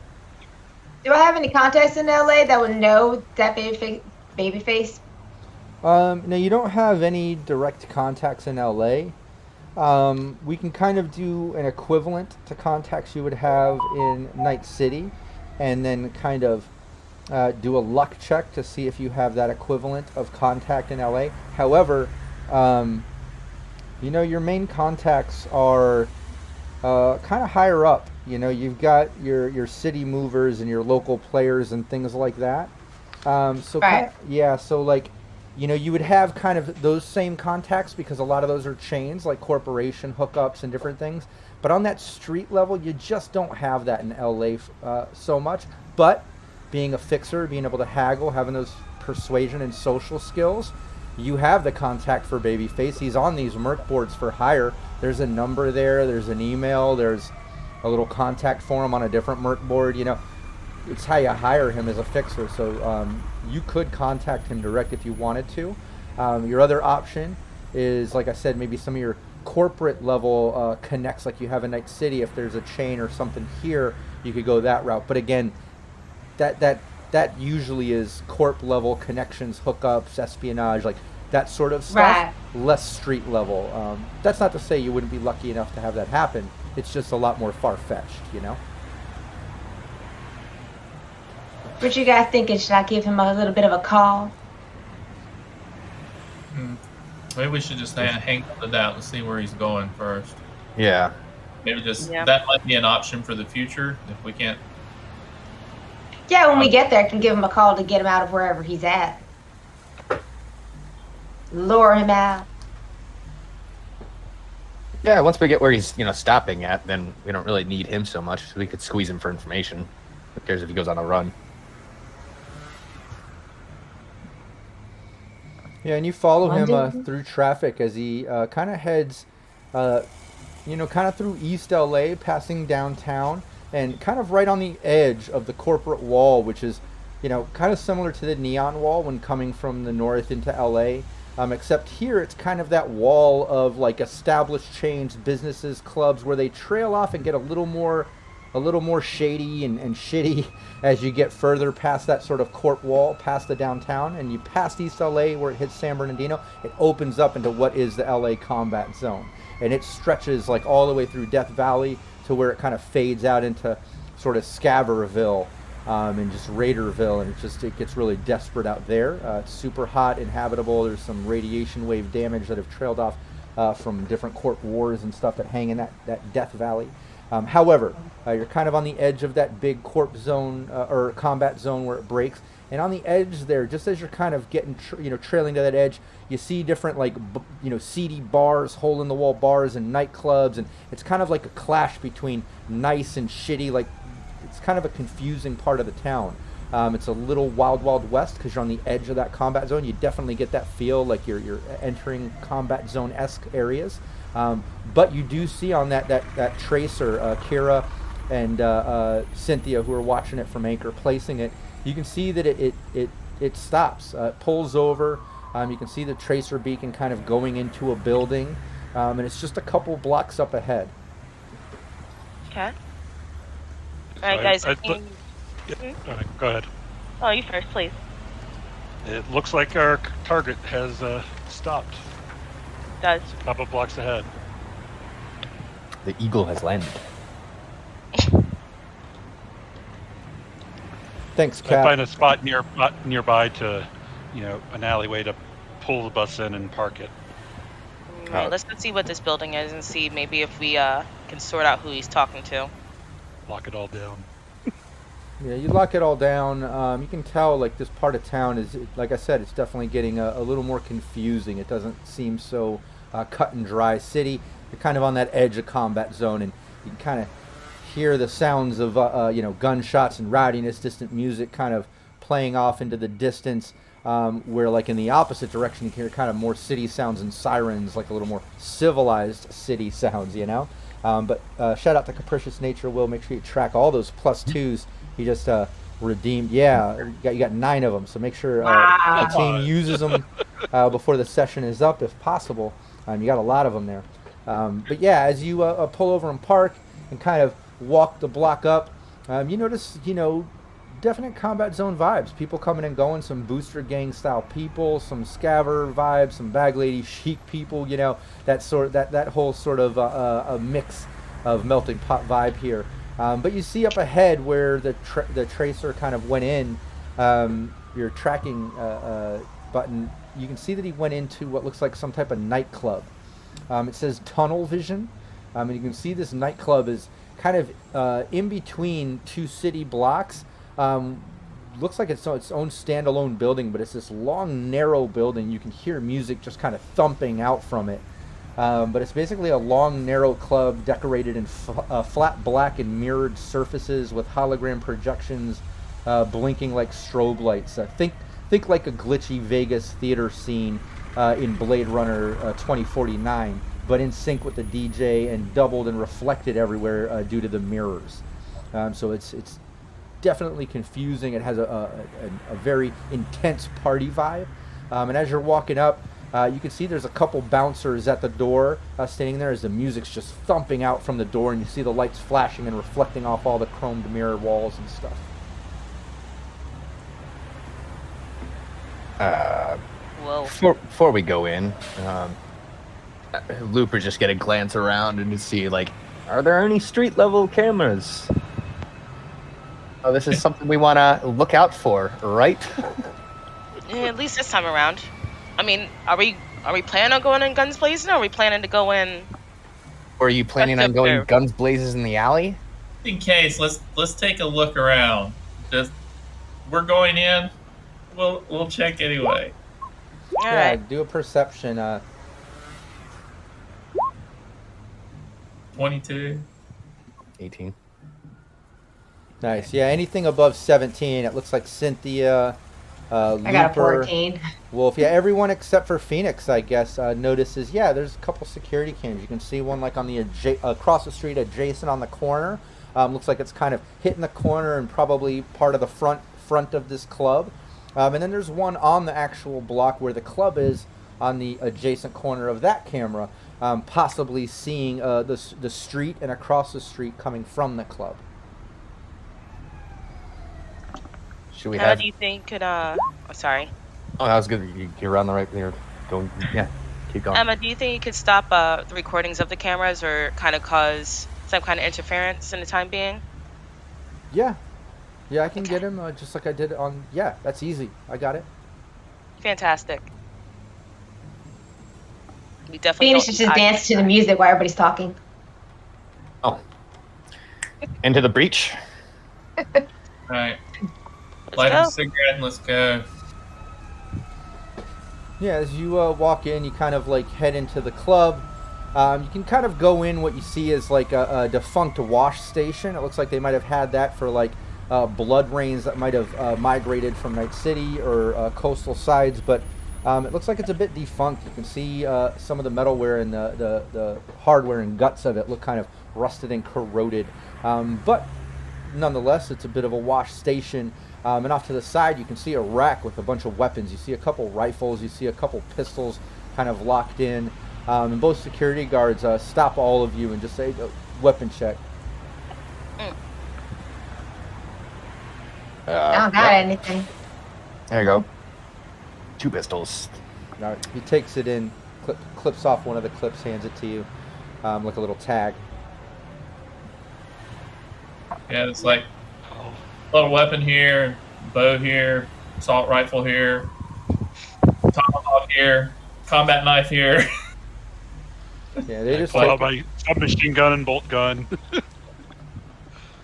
I have any contacts in LA that would know that babyface? Now you don't have any direct contacts in LA. We can kind of do an equivalent to contacts you would have in Night City, and then kind of do a luck check to see if you have that equivalent of contact in LA. However, your main contacts are kind of higher up. You've got your city movers and your local players and things like that. Right. So like, you would have kind of those same contacts because a lot of those are chains, like corporation hookups and different things. But on that street level, you just don't have that in LA so much. But being a fixer, being able to haggle, having those persuasion and social skills, you have the contact for Babyface. He's on these merc boards for hire. There's a number there. There's an email. There's a little contact form on a different merc board. It's how you hire him as a fixer. So you could contact him direct if you wanted to. Your other option is, like I said, maybe some of your corporate level connects like you have in Night City. If there's a chain or something here, you could go that route. But again, that usually is corp level connections, hookups, espionage, like that sort of stuff. Right. Less street level. That's not to say you wouldn't be lucky enough to have that happen. It's just a lot more far-fetched, What you guys thinking? Should I give him a little bit of a call? Maybe we should just hang on to that. Let's see where he's going first. Yeah. Maybe that might be an option for the future if we can't. Yeah, when we get there, I can give him a call to get him out of wherever he's at. Lure him out. Yeah, once we get where he's, stopping at, then we don't really need him so much. So we could squeeze him for information. Who cares if he goes on a run? Yeah, and you follow him through traffic as he kind of heads, kind of through East LA, passing downtown, and kind of right on the edge of the corporate wall, which is, kind of similar to the neon wall when coming from the north into LA. Except here it's kind of that wall of like established chains, businesses, clubs, where they trail off and get a little more shady and shitty as you get further past that sort of corp wall, past the downtown, and you pass East LA where it hits San Bernardino. It opens up into what is the LA combat zone, and it stretches like all the way through Death Valley to where it kind of fades out into sort of Scaverville. And just Raiderville, and it gets really desperate out there. It's super hot, inhabitable. There's some radiation wave damage that have trailed off from different corp wars and stuff that hang in that Death Valley. However, you're kind of on the edge of that big corp zone or combat zone where it breaks, and on the edge there, just as you're kind of getting trailing to that edge, you see different seedy bars, hole in the wall bars, and nightclubs, and it's kind of like a clash between nice and shitty, like. It's kind of a confusing part of the town. It's a little wild west because you're on the edge of that combat zone. You definitely get that feel like you're entering combat zone-esque areas. But you do see on that tracer, Kira and Cynthia, who are watching it from Anchor, placing it. You can see that it stops, it pulls over. You can see the tracer beacon kind of going into a building, and it's just a couple blocks up ahead. Okay. All right, guys. All right, go ahead. Oh, you first, please. It looks like our target has stopped. Does. It's a couple blocks ahead. The eagle has landed. Thanks, I Cap. find a spot nearby to, an alleyway to pull the bus in and park it. All right, let's go see what this building is and see maybe if we can sort out who he's talking to. Lock it all down. Yeah, you lock it all down. You can tell, like, this part of town is, like I said, it's definitely getting a little more confusing. It doesn't seem so cut and dry. City, you're kind of on that edge of combat zone, and you can kind of hear the sounds of, gunshots and rowdiness, distant music kind of playing off into the distance, where, like, in the opposite direction, you hear kind of more city sounds and sirens, like a little more civilized city sounds, But shout out to Capricious Nature, Will. Make sure you track all those +2s. He just redeemed. Yeah, you got 9 of them. So make sure the team uses them before the session is up, if possible. You got a lot of them there. But yeah, as you pull over and park and kind of walk the block up, you notice, definite combat zone vibes. People coming and going, some booster gang style people, some scaver vibes, some bag lady chic people. You know, that whole sort of a mix of melting pot vibe here. But you see up ahead where the tracer kind of went in, your tracking button. You can see that he went into what looks like some type of nightclub. It says tunnel vision, and you can see this nightclub is kind of in between two city blocks. Looks like it's its own standalone building, but it's this long, narrow building. You can hear music just kind of thumping out from it. But it's basically a long, narrow club decorated in flat black and mirrored surfaces with hologram projections blinking like strobe lights. Think like a glitchy Vegas theater scene in Blade Runner 2049, but in sync with the DJ and doubled and reflected everywhere due to the mirrors. So it's definitely confusing. It has a very intense party vibe. And as you're walking up, you can see there's a couple bouncers at the door standing there as the music's just thumping out from the door, and you see the lights flashing and reflecting off all the chromed mirror walls and stuff. Before we go in, Looper just get a glance around and to see, like, are there any street level cameras? Oh, this is something we want to look out for, right? Yeah, at least this time around. I mean, are we planning on going in guns blazing, or are we planning to go in? Or are you planning on going guns blazes in the alley? In case, let's take a look around. We're going in. We'll check anyway. All yeah, right. do a perception. 22. 18. Nice. Yeah, anything above 17. It looks like Cynthia, Looper, I got a 14. Wolf. Yeah, everyone except for Phoenix, I guess, notices. Yeah, there's a couple security cams. You can see one like on the across the street, adjacent on the corner. Looks like it's kind of hitting the corner and probably part of the front of this club. And then there's one on the actual block where the club is, on the adjacent corner of that camera, possibly seeing the street and across the street coming from the club. Should we How do you think could sorry. Oh, that was good. You're on the right there. Yeah, keep going. Emma, do you think you could stop the recordings of the cameras, or kind of cause some kind of interference in the time being? Yeah, I can get him just like I did on. Yeah, that's easy. I got it. Fantastic. We definitely. Phoenix should just dance to the music while everybody's talking. Oh, into the breach. All right. Light a cigarette and let's go. Yeah, as you walk in, you kind of like head into the club. You can kind of go in. What you see is like a defunct wash station. It looks like they might have had that for like blood rains that might have migrated from Night City or coastal sides, but it looks like it's a bit defunct. You can see some of the metalware and the hardware and guts of it look kind of rusted and corroded. But nonetheless, it's a bit of a wash station. And off to the side, you can see a rack with a bunch of weapons. You see a couple rifles. You see a couple pistols kind of locked in. And both security guards stop all of you and just say, weapon check. I don't got anything. There you go. 2 pistols. All right, he takes it in, clips off one of the clips, hands it to you, like a little tag. Yeah, it's like little weapon here, bow here, assault rifle here, tomahawk here, combat knife here. Yeah, they just pull out my submachine gun and bolt gun.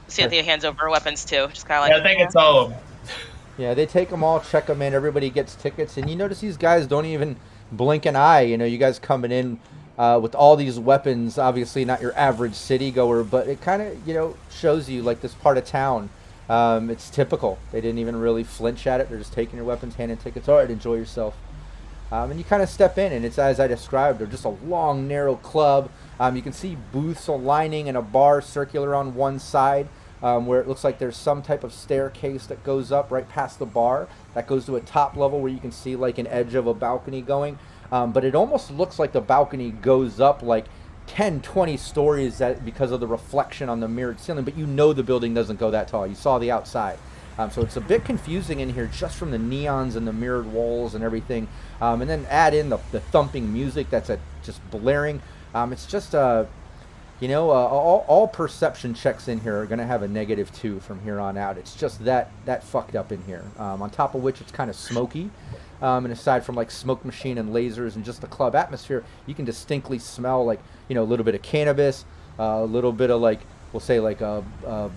Cynthia hands over her weapons too, just kind of like. Yeah, I think it's all of them. Yeah, they take them all, check them in. Everybody gets tickets, and you notice these guys don't even blink an eye. You know, you guys coming in with all these weapons. Obviously, not your average city goer, but it kind of shows you like this part of town. It's typical. They didn't even really flinch at it. They're just taking your weapons, handing tickets. All right, enjoy yourself. And you kind of step in, and it's as I described. They're just a long, narrow club. You can see booths aligning and a bar circular on one side, where it looks like there's some type of staircase that goes up right past the bar. That goes to a top level where you can see like an edge of a balcony going. But it almost looks like the balcony goes up like 10, 20 stories because of the reflection on the mirrored ceiling, but you know the building doesn't go that tall. You saw the outside. So it's a bit confusing in here just from the neons and the mirrored walls and everything. And then add in the thumping music that's just blaring. It's just, all perception checks in here are going to have a -2 from here on out. It's just that fucked up in here. On top of which it's kind of smoky. And aside from like smoke machine and lasers and just the club atmosphere, you can distinctly smell like, a little bit of cannabis, a little bit of like, we'll say like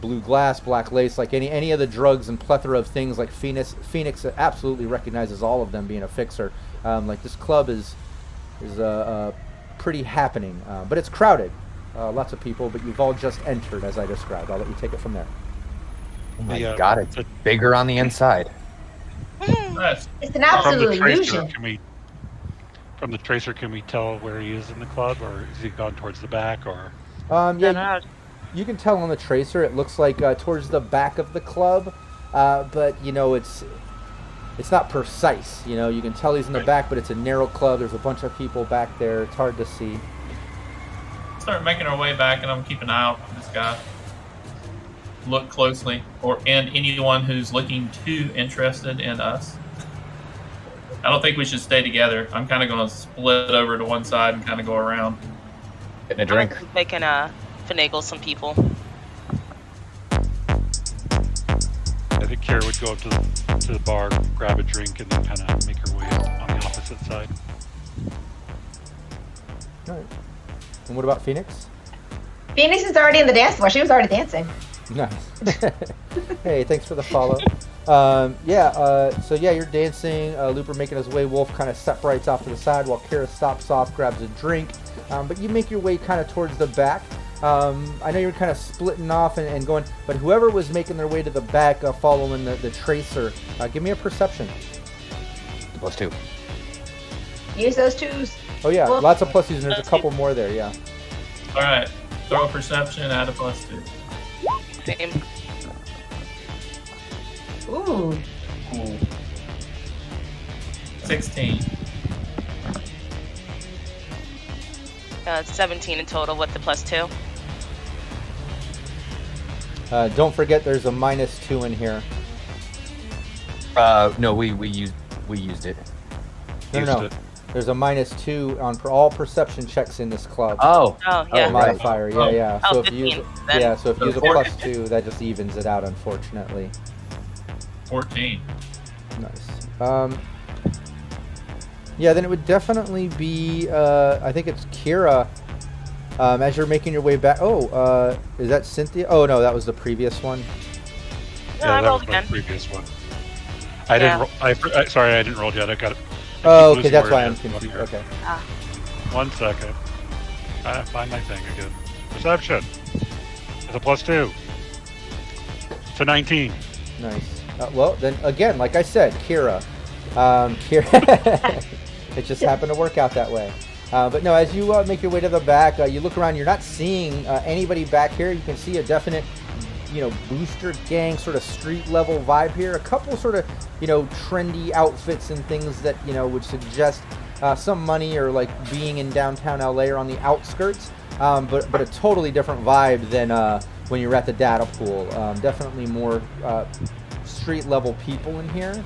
blue glass, black lace, like any of the drugs and plethora of things. Like Phoenix absolutely recognizes all of them being a fixer. Like this club is pretty happening, but it's crowded. Lots of people, but you've all just entered as I described. I'll let you take it from there. Oh my God, it's bigger on the inside. Nice. It's an absolute illusion. From the tracer, can we tell where he is in the club, or is he gone towards the back, or? Yeah, you can tell on the tracer. It looks like towards the back of the club, but it's not precise. You can tell he's in the back, but it's a narrow club. There's a bunch of people back there. It's hard to see. Start making our way back, and I'm keeping an eye out for this guy. Look closely, and anyone who's looking too interested in us. I don't think we should stay together. I'm kind of going to split over to one side and kind of go around. Getting a drink. They can finagle some people. I think Kara would go up to the bar, grab a drink, and then kind of make her way up on the opposite side. All right. And what about Phoenix? Phoenix is already in the dance floor. She was already dancing. Nice. Hey, thanks for the follow. So you're dancing. Looper making his way. Wolf kind of separates off to the side while Kira stops off, grabs a drink. But you make your way kind of towards the back. I know you're kind of splitting off and going, but whoever was making their way to the back, following the tracer, give me a perception. +2. Use those twos. Oh yeah, Wolf. lots of pluses, and there's a couple more there. Yeah. All right, throw a perception, add a +2. Same. Ooh. 16. 17 in total with the +2. Don't forget, there's a -2 in here. No, we used it. No. There's a -2 on all perception checks in this club. Oh. Oh, yeah. Modifier. Yeah. Oh, So if you use 15 then. so if you use a +2, that just evens it out, unfortunately. 14. Nice. Then it would definitely be. I think it's Kira. As you're making your way back. Is that Cynthia? Oh no, that was the previous one. No, I that rolled was my again. previous one. I didn't. Sorry, I didn't roll yet. I got it. Oh, okay, that's why I'm confused. Okay. One second. I find my thing again. Perception. It's a +2. To 19. Nice. Well, then again, like I said, Kira. Kira. It just happened to work out that way. But no, as you make your way to the back, you look around. You're not seeing anybody back here. You can see a definite, booster gang sort of street level vibe here. A couple sort of, trendy outfits and things that would suggest some money or like being in downtown LA or on the outskirts. But a totally different vibe than when you're at the data pool. Definitely more street level people in here.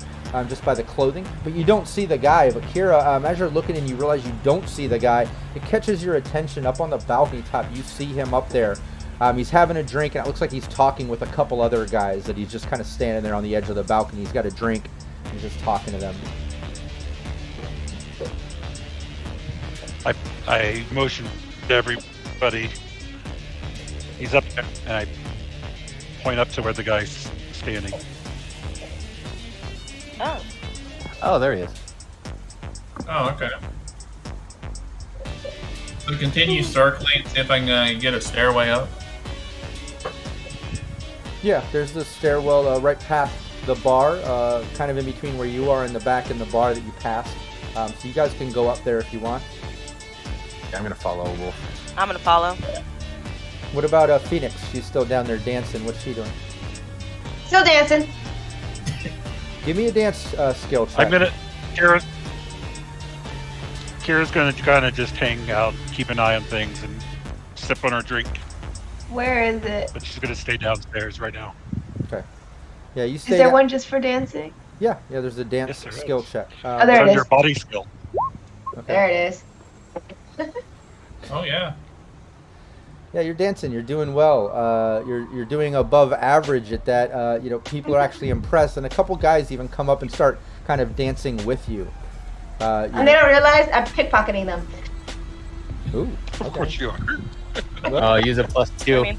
Just by the clothing, but you don't see the guy. But Kira, as you're looking and you realize you don't see the guy, it catches your attention up on the balcony top. You see him up there. He's having a drink, and it looks like he's talking with a couple other guys that he's just kind of standing there on the edge of the balcony. He's got a drink. He's just talking to them. I motion to everybody. He's up there, and I point up to where the guy's standing. Oh, there he is. Oh, okay. So continue circling, see if I can get a stairway up. Yeah, there's the stairwell right past the bar, kind of in between where you are and the back in the bar that you passed. So you guys can go up there if you want. Yeah, I'm gonna follow Wolf. I'm gonna follow. What about Phoenix? She's still down there dancing. What's she doing? Still dancing. Give me a dance skill check. I'm gonna. Kira's gonna kind of just hang out, keep an eye on things, and sip on her drink. Where is it? But she's gonna stay downstairs right now. Okay. Yeah, you Is stay. there one just for dancing? Yeah, there's a dance Yes, there skill is. check. Oh, there It's it under is. body skill. Okay. There it is. Oh yeah. Yeah, you're dancing. You're doing well. You're doing above average at that. You know, people are actually impressed, and a couple guys even come up and start kind of dancing with you. And they don't realize I'm pickpocketing them. Ooh, Of course you are. Well, Use a +2. I mean,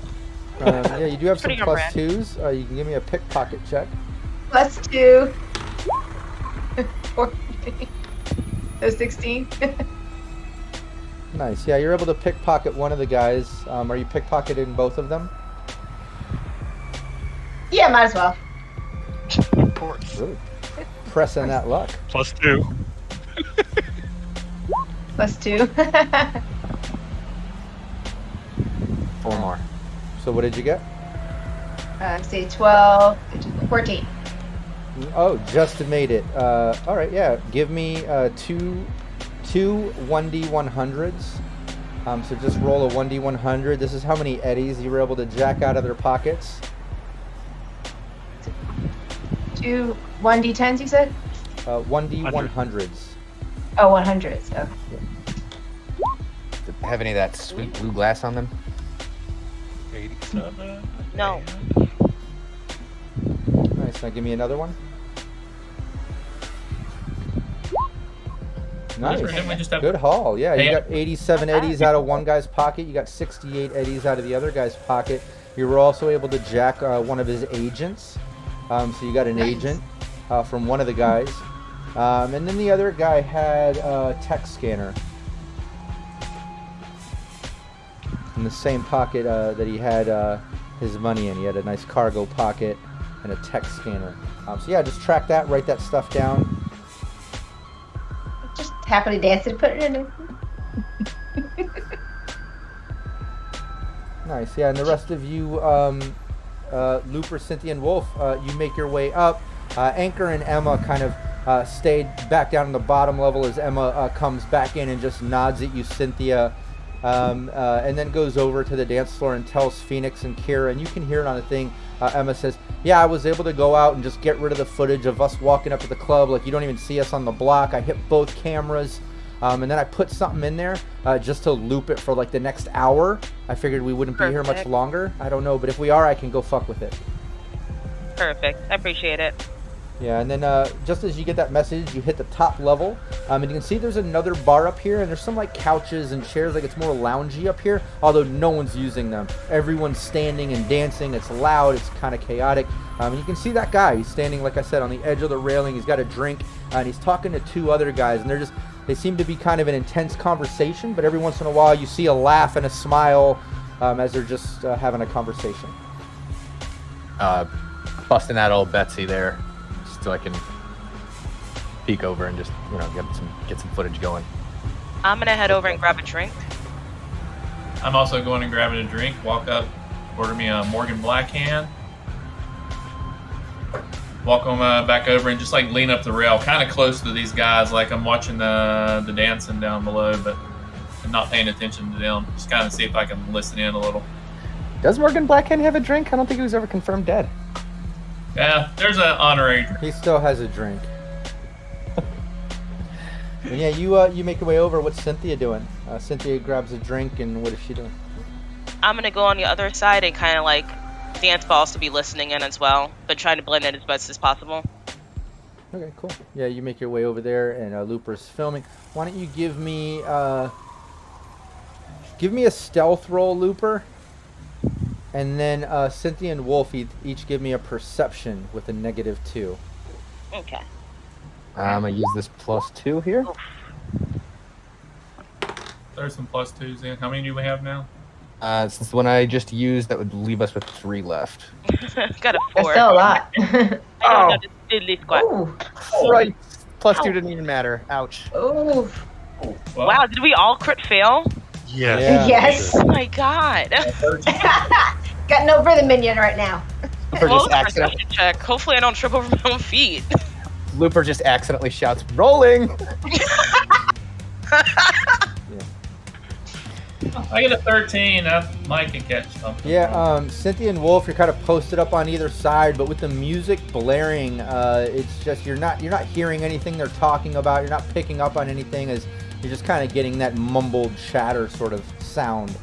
yeah, you do have some Pretty on brand. +2s. You can give me a pickpocket check. +2. 14. So 16. Nice. Yeah, you're able to pickpocket one of the guys. Are you pickpocketing both of them? Yeah, might as well. Of course. Really? Pressing that luck. +2. +2. 4 more. So what did you get? Let's see, 12, 14. Oh, just made it. All right, yeah. Give me two 1d100s. So just roll a 1d100. This is how many eddies you were able to jack out of their pockets. 2 1d10s, you said? 1d100s. Oh, 100s. Okay. Do they have any of that sweet blue glass on them? 87. No. Nice. Now give me another one. Nice. Didn't we just have Good haul. Yeah, you Hey. got 87 eddies out of one guy's pocket. You got 68 eddies out of the other guy's pocket. You were also able to jack one of his agents. So you got an Nice. agent from one of the guys. And then the other guy had a tech scanner in the same pocket that he had his money in. He had a nice cargo pocket and a tech scanner. So yeah, just track that, write that stuff down. Just happily dancing, put it in there. Nice, yeah, and the rest of you, Looper, Cynthia, and Wolf, you make your way up. Anchor and Emma kind of stayed back down on the bottom level as Emma comes back in and just nods at you, Cynthia, and then goes over to the dance floor and tells Phoenix and Kira, and you can hear it on a thing. Emma says, yeah, I was able to go out and just get rid of the footage of us walking up to the club. Like, you don't even see us on the block. I hit both cameras. And then I put something in there just to loop it for like the next hour. I figured we wouldn't be here much Perfect. longer. I don't know, but if we are, I can go fuck with it. Perfect. I appreciate it. Yeah, and then just as you get that message, you hit the top level, and you can see there's another bar up here, and there's some like couches and chairs, like it's more loungy up here, although no one's using them. Everyone's standing and dancing. It's loud. It's kind of chaotic. And you can see that guy. He's standing, like I said, on the edge of the railing. He's got a drink, and he's talking to two other guys, and they seem to be kind of an intense conversation, but every once in a while you see a laugh and a smile as they're just having a conversation. Busting that old Betsy there, just so I can peek over and just get some footage going. I'm gonna head over and grab a drink. I'm also going and grabbing a drink. Walk up, order me a Morgan Black hand. Walk them back over and just like lean up the rail, kind of close to these guys, like I'm watching the dancing down below, but I'm not paying attention to them. Just kind of see if I can listen in a little. Does Morgan Blackhand have a drink? I don't think he was ever confirmed dead. Yeah, there's an honorary drink. He still has a drink. And yeah, you make your way over. What's Cynthia doing? Cynthia grabs a drink, and what is she doing? I'm gonna go on the other side and kind of like dance, but also be listening in as well, but trying to blend in as best as possible. Okay, cool. Yeah, you make your way over there, and Looper's filming. Why don't you give me a stealth roll, Looper, and then Cynthia and Wolf each give me a perception with a -2. Okay. I'm gonna use this +2 here. There's some +2s in. How many do we have now? Since the one I just used, that would leave us with 3 left. Got a That's 4. still a lot. I don't know this diddly squat. Ooh. Right. +2 didn't even matter. Ouch. Ooh. Well, Wow, did we all crit fail? Yes. Yeah. Yes. Oh my god. Got no rhythm minion right now. Looper Roll just, a accidentally, perception check. Hopefully I don't trip over my own feet. Looper just accidentally shouts, "Rolling!" I get a 13. Mike can catch something. Yeah, Cynthia and Wolf, you're kind of posted up on either side, but with the music blaring, it's just you're not hearing anything they're talking about. You're not picking up on anything, as you're just kind of getting that mumbled chatter sort of sound.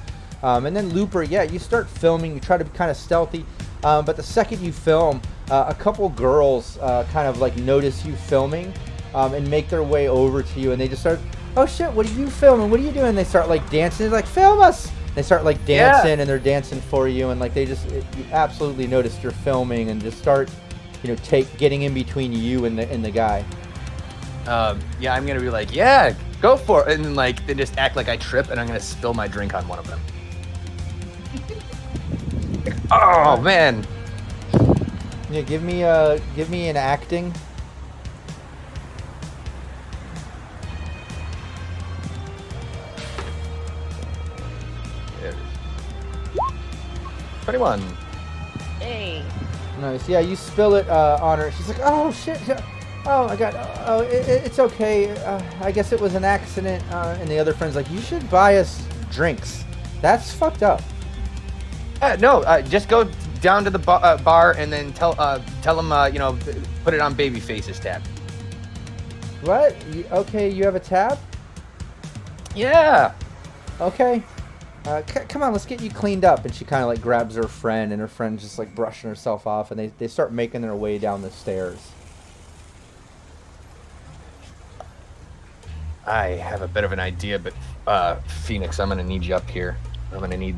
And then Looper, yeah, you start filming. You try to be kind of stealthy, but the second you film, a couple girls kind of like notice you filming and make their way over to you, and they just start, oh shit, what are you filming? What are you doing? They start like dancing. They're like, film us. They start like dancing, and they're dancing for you, and like you absolutely noticed you're filming, and just start, getting in between you and the guy. Yeah, I'm gonna be like, yeah, go for it, and then like they just act like I trip, and I'm gonna spill my drink on one of them. Oh man. Yeah, give me an acting. There it is. 21. Hey. Nice. Yeah, you spill it on her. She's like, oh shit. Oh my god. Oh, it's okay. I guess it was an accident. And the other friend's like, you should buy us drinks. That's fucked up. No, just go down to the bar and then tell them, put it on Babyface's tab. What? Okay, you have a tab? Yeah. Okay. Come on, let's get you cleaned up. And she kind of like grabs her friend, and her friend's just like brushing herself off, and they start making their way down the stairs. I have a bit of an idea, but Phoenix, I'm gonna need you up here. I'm gonna need.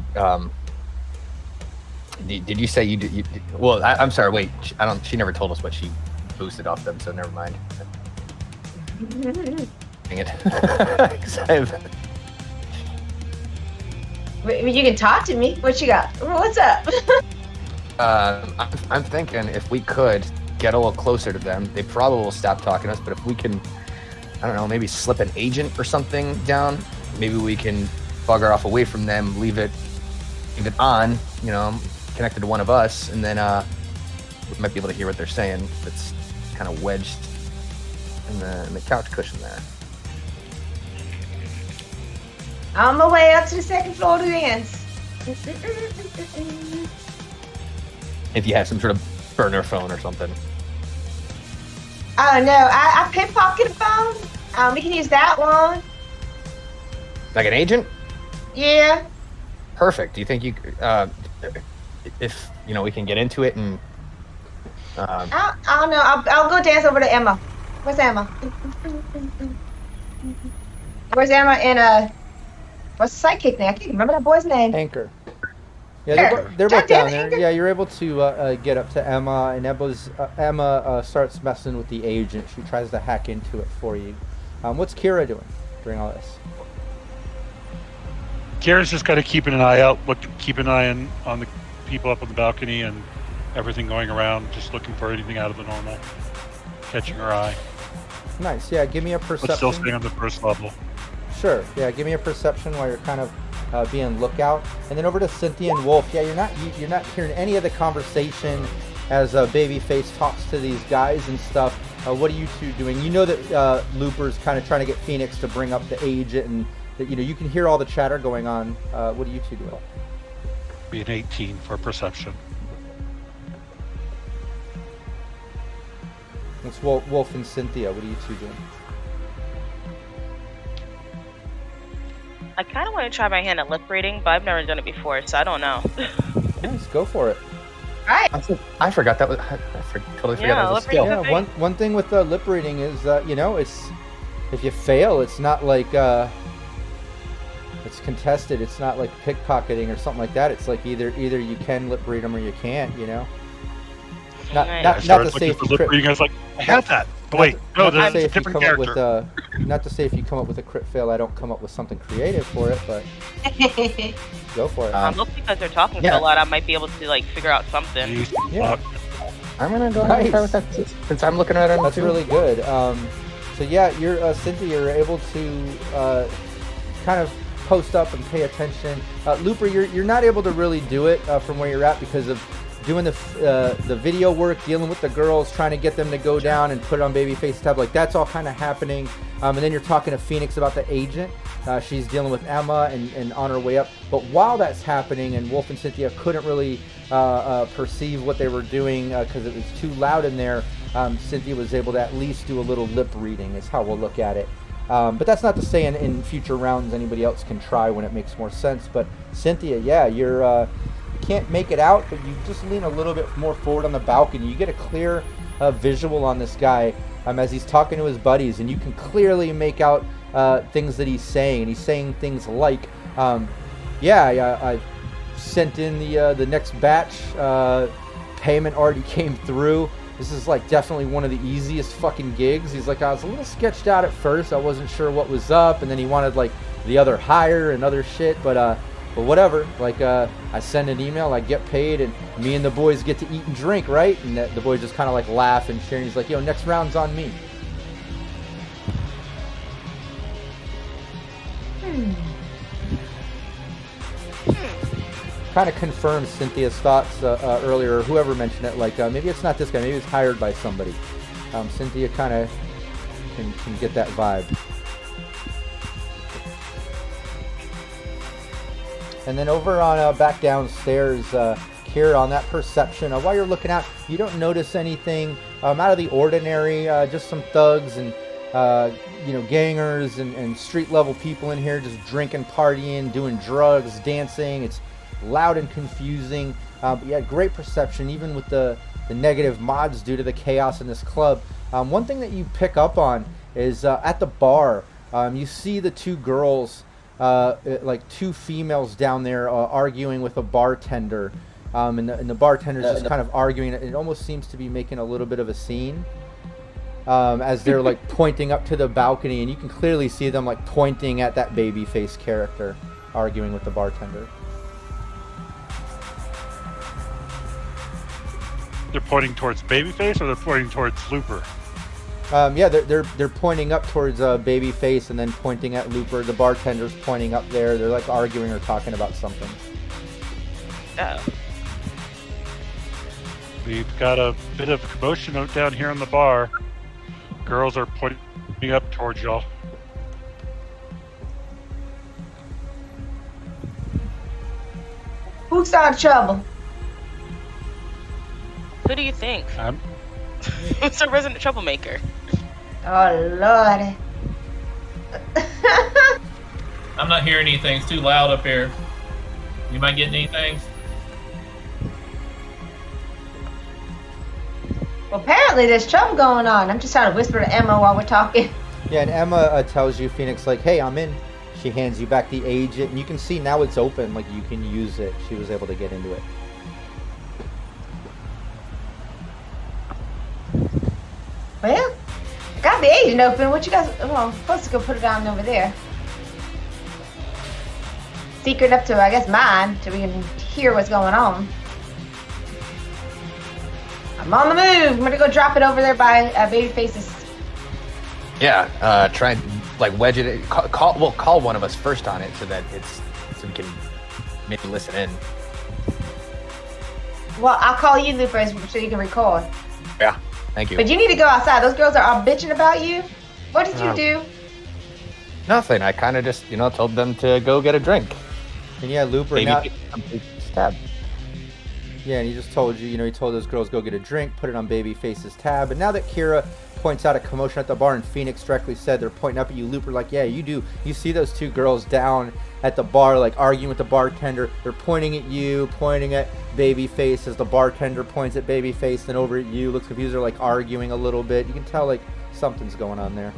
Did you say you did? Well, I'm sorry. Wait, she never told us what she boosted off them, so never mind. Dang it. 'Cause You can talk to me. What you got? What's up? I'm thinking if we could get a little closer to them, they probably will stop talking to us. But if we can, I don't know, maybe slip an agent or something down, maybe we can bugger off away from them, leave it on, connected to one of us, and then we might be able to hear what they're saying. It's kind of wedged in the couch cushion there. On my way up to the second floor to dance. If you have some sort of burner phone or something. Oh no, I pickpocket a phone. We can use that one. Like an agent? Yeah. Perfect. Do you think you if we can get into it and I don't know. I'll go dance over to Emma. Where's Emma? Where's Emma and what's the sidekick name? I can't remember that boy's name. Anchor. Yeah, they're both down there. Yeah, you're able to get up to Emma, and Emma starts messing with the agent. She tries to hack into it for you. What's Kira doing during all this? Kira's just got to keep an eye out, keep an eye on the people up on the balcony and everything going around, just looking for anything out of the normal, catching her eye. Nice. Yeah, give me a perception. But still staying on the first level. Sure. Yeah, give me a perception while you're kind of being lookout. And then over to Cynthia and Wolf. Yeah, you're not hearing any of the conversation as Babyface talks to these guys and stuff. What are you two doing? You know that Looper's kind of trying to get Phoenix to bring up the agent, and that you can hear all the chatter going on. What are you two doing? Be an 18 for perception. It's Wolf and Cynthia. What are you two doing? I kind of want to try my hand at lip reading, but I've never done it before, so I don't know. Nice, go for it. Right. I forgot that was. Totally forgot that was a skill. Yeah, one thing with lip reading is it's if you fail, it's not like it's contested. It's not like pickpocketing or something like that. It's like either you can lip read them or you can't. Not to say if you lip reading, I was like, I had that. But wait, no, there's a different character. Not to say if you come up with a crit fail, I don't come up with something creative for it, but go for it. Mostly because they're talking so a lot, I might be able to figure out something. Yeah. I'm gonna go ahead and try with that since I'm looking at it. That's really good. So yeah, you're Cynthia. You're able to kind of post up and pay attention. Looper, you're not able to really do it from where you're at because of doing the video work, dealing with the girls, trying to get them to go down and put it on babyface tab. Like that's all kind of happening. And then you're talking to Phoenix about the agent. She's dealing with Emma and on her way up. But while that's happening, and Wolf and Cynthia couldn't really perceive what they were doing because it was too loud in there, Cynthia was able to at least do a little lip reading is how we'll look at it. But that's not to say in future rounds anybody else can try when it makes more sense. But Cynthia, yeah, you can't make it out, but you just lean a little bit more forward on the balcony. You get a clear visual on this guy as he's talking to his buddies, and you can clearly make out things that he's saying. And he's saying things like, I sent in the next batch. Payment already came through. This is like definitely one of the easiest fucking gigs. He's like, I was a little sketched out at first. I wasn't sure what was up, and then he wanted like the other hire and other shit, but whatever. Like I send an email, I get paid, and me and the boys get to eat and drink, right? And the boys just kind of like laugh and share. And he's like, yo, next round's on me. Kind of confirms Cynthia's thoughts earlier, or whoever mentioned it, like maybe it's not this guy, maybe it's hired by somebody. Cynthia kind of can get that vibe. And then over on back downstairs, Kira, on that perception, while you're looking out, you don't notice anything out of the ordinary, just some thugs and gangers and street level people in here just drinking, partying, doing drugs, dancing. It's loud and confusing, but you had great perception even with the negative mods due to the chaos in this club. One thing that you pick up on is at the bar, you see the two girls, like two females down there arguing with a bartender, and the bartender's just kind of arguing. It almost seems to be making a little bit of a scene as they're like pointing up to the balcony, and you can clearly see them like pointing at that babyface character arguing with the bartender. They're pointing towards Babyface, or they're pointing towards Looper? They're pointing up towards Babyface and then pointing at Looper. The bartender's pointing up there. They're like arguing or talking about something. Oh. We've got a bit of commotion out down here in the bar. Girls are pointing up towards y'all. Who started trouble? Who do you think? I'm Who's the resident troublemaker? Oh, Lord. I'm not hearing anything. It's too loud up here. You might get anything? Well, apparently there's trouble going on. I'm just trying to whisper to Emma while we're talking. Yeah, and Emma tells you, Phoenix, like, hey, I'm in. She hands you back the agent, and you can see now it's open. Like, you can use it. She was able to get into it. Well, I got the agent open. What you guys... Well, I'm supposed to go put it down over there. Secret up to, I guess, mine, so we can hear what's going on. I'm on the move. I'm gonna go drop it over there by Babyface's. Yeah, try and like wedge it. Call one of us first on it so we can maybe listen in. Well, I'll call you, Looper, so you can record. Yeah, thank you. But you need to go outside. Those girls are all bitching about you. What did you do? Nothing. I kind of just, told them to go get a drink. And yeah, Looper, Maybe now... stab. Yeah, and he just told you, he told those girls go get a drink, put it on Babyface's tab. And now that Kira points out a commotion at the bar and Phoenix directly said they're pointing up at you, Looper, like, yeah, you do. You see those two girls down at the bar, like, arguing with the bartender. They're pointing at you, pointing at Babyface as the bartender points at Babyface, then over at you, looks confused. They're, like, arguing a little bit. You can tell, like, something's going on there.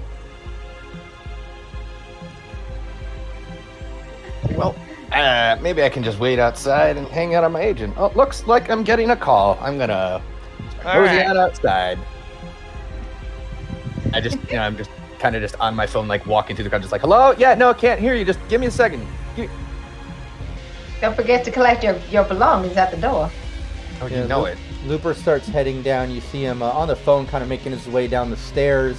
Well, maybe I can just wait outside and hang out on my agent. Oh, looks like I'm getting a call. I'm gonna mosey out outside. I just, I'm just kind of just on my phone, like walking through the crowd, just like, hello? Yeah, no, can't hear you. Just give me a second. Don't forget to collect your belongings at the door. Oh, you know it. Looper starts heading down. You see him on the phone, kind of making his way down the stairs.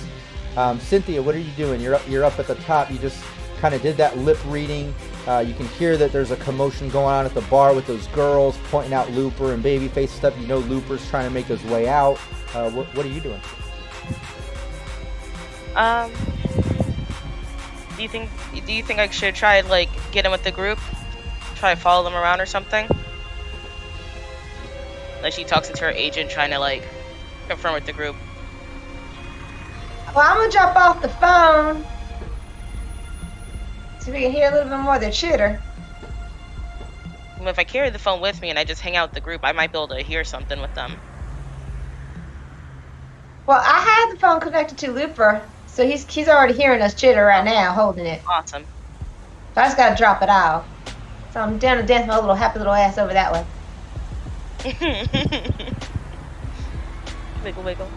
Cynthia, what are you doing? You're up at the top. You just kind of did that lip reading. You can hear that there's a commotion going on at the bar with those girls pointing out Looper and Babyface stuff. You know Looper's trying to make his way out. What are you doing? Do you think I should try and like get in with the group? Try to follow them around or something? Like she talks into her agent trying to like confirm with the group. Well, I'm gonna drop off the phone so we can hear a little bit more of their chitter. Well, if I carry the phone with me and I just hang out with the group, I might be able to hear something with them. Well, I have the phone connected to Looper, so he's already hearing us chitter right now, holding it. Awesome. So I just gotta drop it off. So I'm down to dance my little happy little ass over that way. Wiggle, wiggle.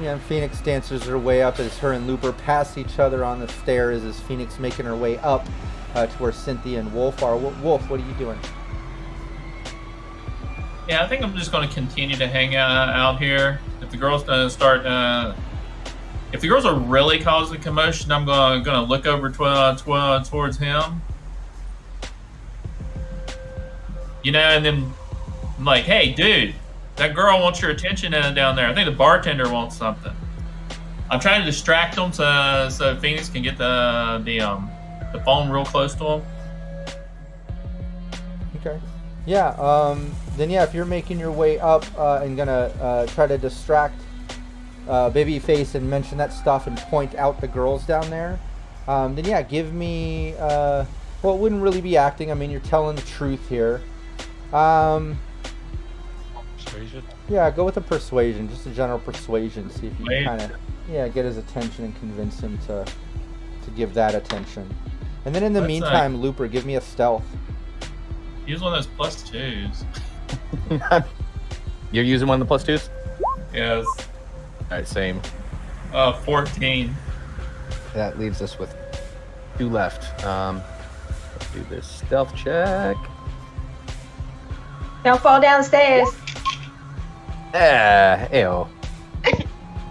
Yeah, and Phoenix dances her way up as her and Looper pass each other on the stairs as Phoenix making her way up to where Cynthia and Wolf are. Wolf, what are you doing? Yeah, I think I'm just going to continue to hang out here. If the girls if the girls are really causing commotion, I'm going to look over towards him. You know, and then I'm like, hey, dude, that girl wants your attention down there. I think the bartender wants something. I'm trying to distract them so Phoenix can get the phone real close to him. Okay. Yeah. Then yeah, if you're making your way up and gonna try to distract Babyface and mention that stuff and point out the girls down there, then yeah, give me. Well, it wouldn't really be acting. I mean, you're telling the truth here. Persuasion. Yeah, go with a persuasion, just a general persuasion. See if you Wait. kind of get his attention and convince him to give that attention. And then in the That's meantime, Looper, give me a stealth. Use one of those plus twos. You're using one of the plus twos? Yes. All right, same. 14. That leaves us with 2 left. Let's do this stealth check. Don't fall down the stairs. Ew.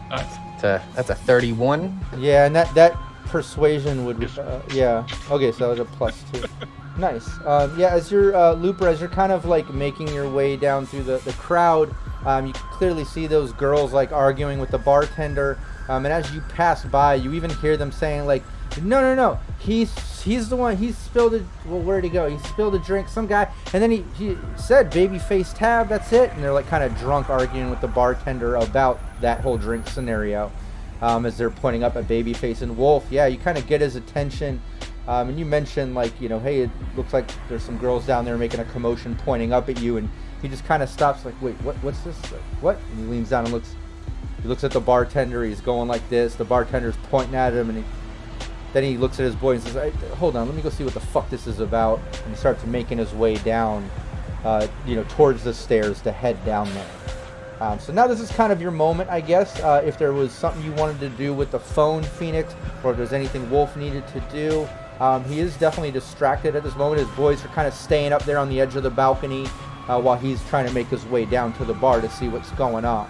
Nice. That's a 31. Yeah, and that persuasion would, yeah. Okay, so that's a +2. Nice. Yeah, as you're, Looper, as you're kind of like making your way down through the crowd, you can clearly see those girls like arguing with the bartender. And as you pass by, you even hear them saying like, no, he's the one, he spilled it. Well, where'd he go? He spilled a drink, some guy. And then he said, Babyface tab, that's it. And they're like kind of drunk arguing with the bartender about that whole drink scenario. As they're pointing up at Babyface and Wolf. Yeah, you kind of get his attention. And you mentioned like, you know, hey, it looks like there's some girls down there making a commotion pointing up at you. And he just kind of stops like, wait, what's this? Like, what? And he leans down and looks at the bartender. He's going like this. The bartender's pointing at him, and then he looks at his boy and says, hey, hold on, let me go see what the fuck this is about. And he starts making his way down, towards the stairs to head down there. So now this is kind of your moment, I guess. If there was something you wanted to do with the phone, Phoenix, or if there's anything Wolf needed to do. He is definitely distracted at this moment. His boys are kind of staying up there on the edge of the balcony while he's trying to make his way down to the bar to see what's going on.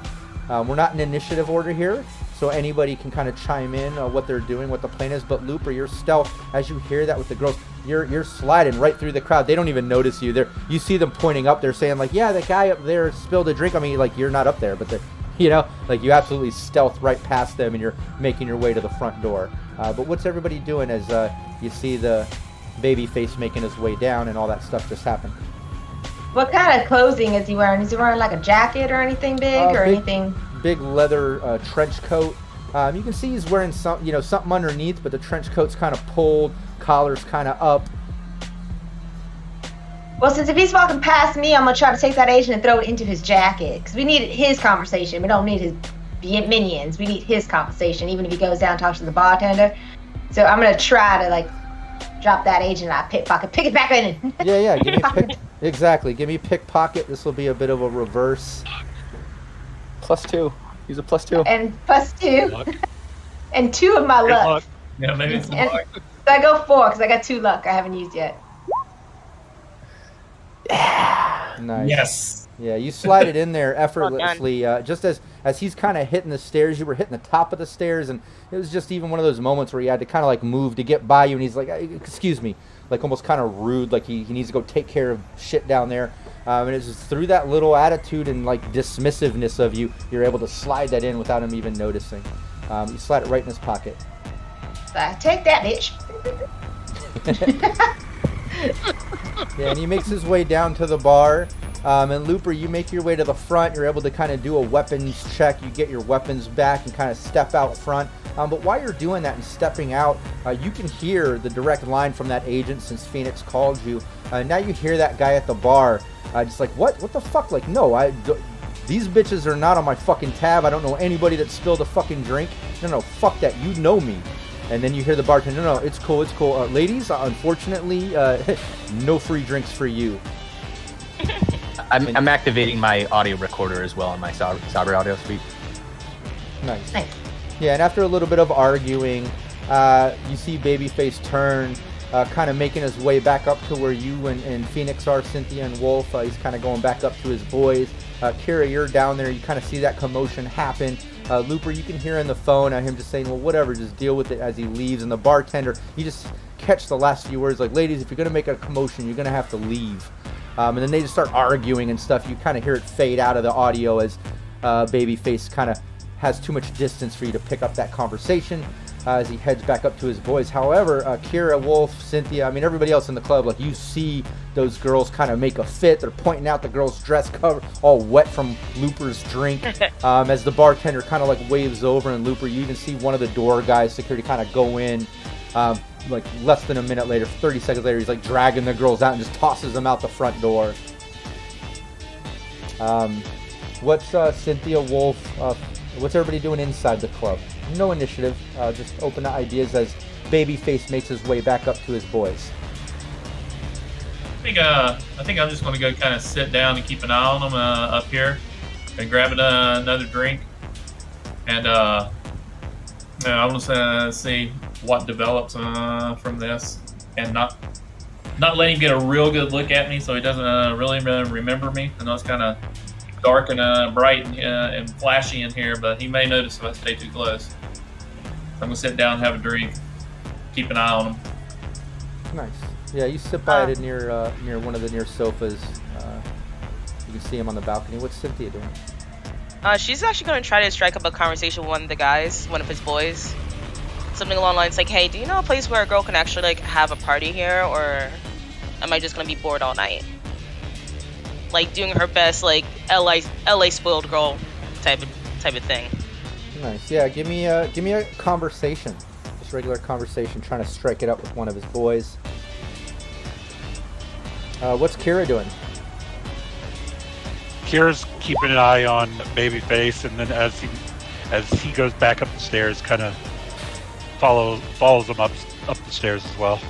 We're not in initiative order here, so anybody can kind of chime in what they're doing, what the plan is. But Looper, your stealth, as you hear that with the girls, you're sliding right through the crowd. They don't even notice you. You see them pointing up. They're saying like, yeah, that guy up there spilled a drink. I mean, like, you're not up there, but you absolutely stealth right past them, and you're making your way to the front door. But what's everybody doing as you see the Babyface making his way down and all that stuff just happened? What kind of clothing is he wearing? Is he wearing like a jacket or anything big anything? Big leather trench coat. You can see he's wearing something underneath, but the trench coat's kind of pulled, collar's kind of up. Well, since if he's walking past me, I'm gonna try to take that agent and throw it into his jacket, because we need his conversation. We don't need his minions. We need his conversation, even if he goes down and talks to the bartender. So I'm gonna try to like drop that agent in my pickpocket, pick it back in. Yeah. Give me exactly. Give me pickpocket. This will be a bit of a reverse. +2. Use a +2. And +2. Luck. And 2 of my Good luck. luck. Yeah, maybe some And luck. so I go 4 because I got 2 luck I haven't used yet. Nice. Yes. Yeah, you slide it in there effortlessly. Just as he's kind of hitting the stairs, you were hitting the top of the stairs, and it was just even one of those moments where you had to kind of like move to get by you. And he's like, "Excuse me," like almost kind of rude, like he needs to go take care of shit down there. And it's just through that little attitude and like dismissiveness of you, you're able to slide that in without him even noticing. You slide it right in his pocket. Take that, bitch. Yeah, and he makes his way down to the bar. And Looper, you make your way to the front. You're able to kind of do a weapons check. You get your weapons back and kind of step out front. But while you're doing that and stepping out, you can hear the direct line from that agent since Phoenix called you. Now you hear that guy at the bar just like, what the fuck? Like, no, these bitches are not on my fucking tab. I don't know anybody that spilled a fucking drink. No, fuck that. You know me. And then you hear the bartender, no, it's cool. Ladies, unfortunately, no free drinks for you. I'm activating my audio recorder as well on my Cyber Audio Suite. Nice. Yeah, and after a little bit of arguing, you see Babyface turn, kind of making his way back up to where you and Phoenix are, Cynthia and Wolf. He's kind of going back up to his boys. Kira, you're down there. You kind of see that commotion happen. Looper, you can hear on the phone him just saying, well, whatever, just deal with it as he leaves. And the bartender, you just catch the last few words like, ladies, if you're going to make a commotion, you're going to have to leave. And then they just start arguing and stuff. You kind of hear it fade out of the audio as Babyface kind of has too much distance for you to pick up that conversation as he heads back up to his boys. However, Kira, Wolf, Cynthia, I mean, everybody else in the club, like, you see those girls kind of make a fit. They're pointing out the girl's dress cover, all wet from Looper's drink. As the bartender kind of, like, waves over, and Looper, you even see one of the door guys, security, kind of go in. Like, less than a minute later, 30 seconds later, he's, like, dragging the girls out and just tosses them out the front door. What's Cynthia, Wolf, what's everybody doing inside the club? No initiative, just open to ideas as Babyface makes his way back up to his boys. I think I'm just going to go kind of sit down and keep an eye on them up here and grab another drink. And I want to see what develops from this, and not let him get a real good look at me so he doesn't really remember me. I know it's kind of dark and bright and flashy in here, but he may notice if I stay too close. So I'm going to sit down, have a drink, keep an eye on him. Nice. Yeah, you sit by it near one of the near sofas. You can see him on the balcony. What's Cynthia doing? She's actually going to try to strike up a conversation with one of the guys, one of his boys. Something along the lines like, hey, do you know a place where a girl can actually, like, have a party here, or am I just going to be bored all night? Like, doing her best, like, LA spoiled girl type of thing. Nice. Yeah, give me a conversation. Just regular conversation, trying to strike it up with one of his boys. What's Kira doing? Kira's keeping an eye on Babyface, and then as he goes back up the stairs, kind of follows him up the stairs as well.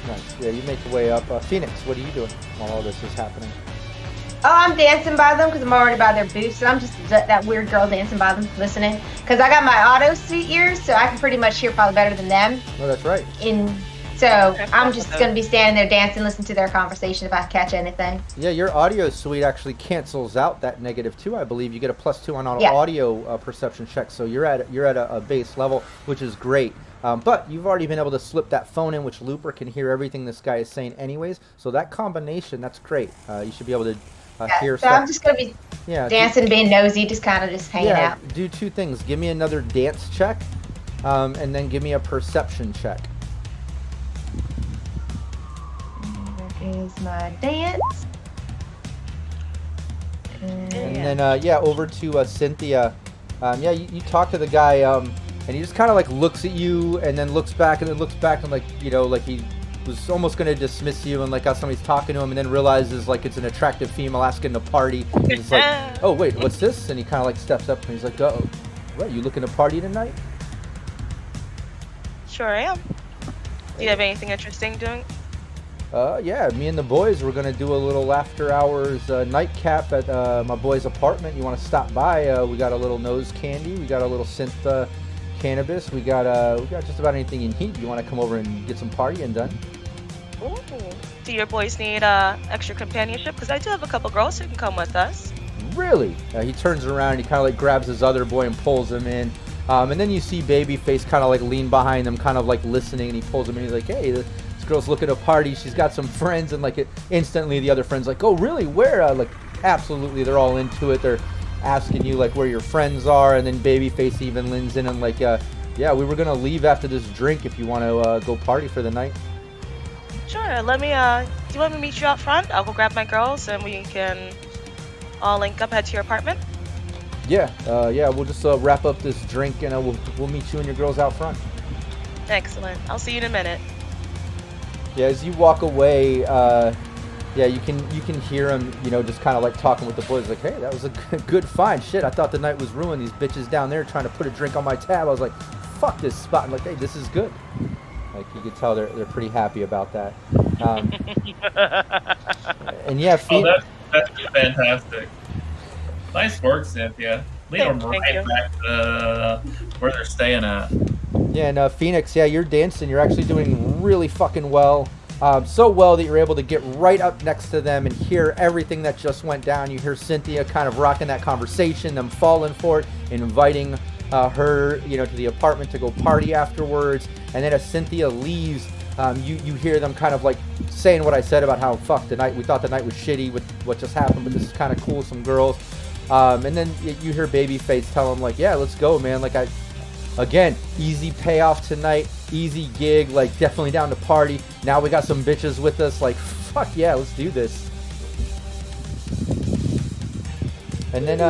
Nice. Yeah, you make your way up. Phoenix, what are you doing while all this is happening? Oh, I'm dancing by them because I'm already by their booths. So I'm just that weird girl dancing by them, listening. Because I got my auto suite ears, so I can pretty much hear probably better than them. Oh, that's right. So I'm just going to be standing there dancing, listening to their conversation if I catch anything. Yeah, your audio suite actually cancels out that -2. I believe you get a +2 on audio perception check, so you're at a base level, which is great. But you've already been able to slip that phone in, which Looper can hear everything this guy is saying anyways. So that combination, that's great. You should be able to hear so stuff. I'm just going to be dancing, being nosy, just hanging out. Do two things. Give me another dance check, and then give me a perception check. Is my dance. And then, over to Cynthia. You talk to the guy, and he just kind of like looks at you and then looks back and then looks back and like he was almost going to dismiss you and like how somebody's talking to him and then realizes like it's an attractive female asking to party. And it's like, oh, wait, what's this? And he kind of like steps up and he's like, oh, what, you looking to party tonight? Sure am. Do you have anything interesting doing? Me and the boys, we're going to do a little after hours nightcap at my boy's apartment. You want to stop by? We got a little nose candy. We got a little synth cannabis. We got just about anything you need. You want to come over and get some partying done? Ooh. Do your boys need extra companionship? Because I do have a couple girls who can come with us. Really? He turns around and he kind of like grabs his other boy and pulls him in. And then you see Babyface kind of like lean behind them, kind of like listening, and he pulls him in. He's like, "Hey, this girl's looking to party. She's got some friends." And like instantly, the other friends like, "Oh, really? Where?" Like, absolutely, they're all into it. They're asking you like where your friends are, and then Babyface even leans in and like, "Yeah, we were gonna leave after this drink. If you want to go party for the night." Sure. Let me. Do you want me to meet you out front? I'll go grab my girls, and we can all link up, head to your apartment. Yeah, we'll just wrap up this drink, and we'll meet you and your girls out front. Excellent. I'll see you in a minute. Yeah, as you walk away, you can hear him, just kind of like talking with the boys, like, "Hey, that was a good find. Shit, I thought the night was ruined. These bitches down there trying to put a drink on my tab. I was like, fuck this spot." I'm like, "Hey, this is good." Like, you could tell they're pretty happy about that. And yeah, that's fantastic. Nice work, Cynthia. Lead them right back to where they're staying at. Yeah, and Phoenix, you're dancing. You're actually doing really fucking well. So well that you're able to get right up next to them and hear everything that just went down. You hear Cynthia kind of rocking that conversation, them falling for it, inviting her, to the apartment to go party afterwards. And then as Cynthia leaves, you hear them kind of like saying what I said about how we thought the night was shitty with what just happened, but this is kind of cool, some girls. And then you hear Babyface tell him like, "Yeah, let's go, man. Like, again, easy payoff tonight, easy gig, like definitely down to party. Now we got some bitches with us, like, fuck yeah, let's do this." And then,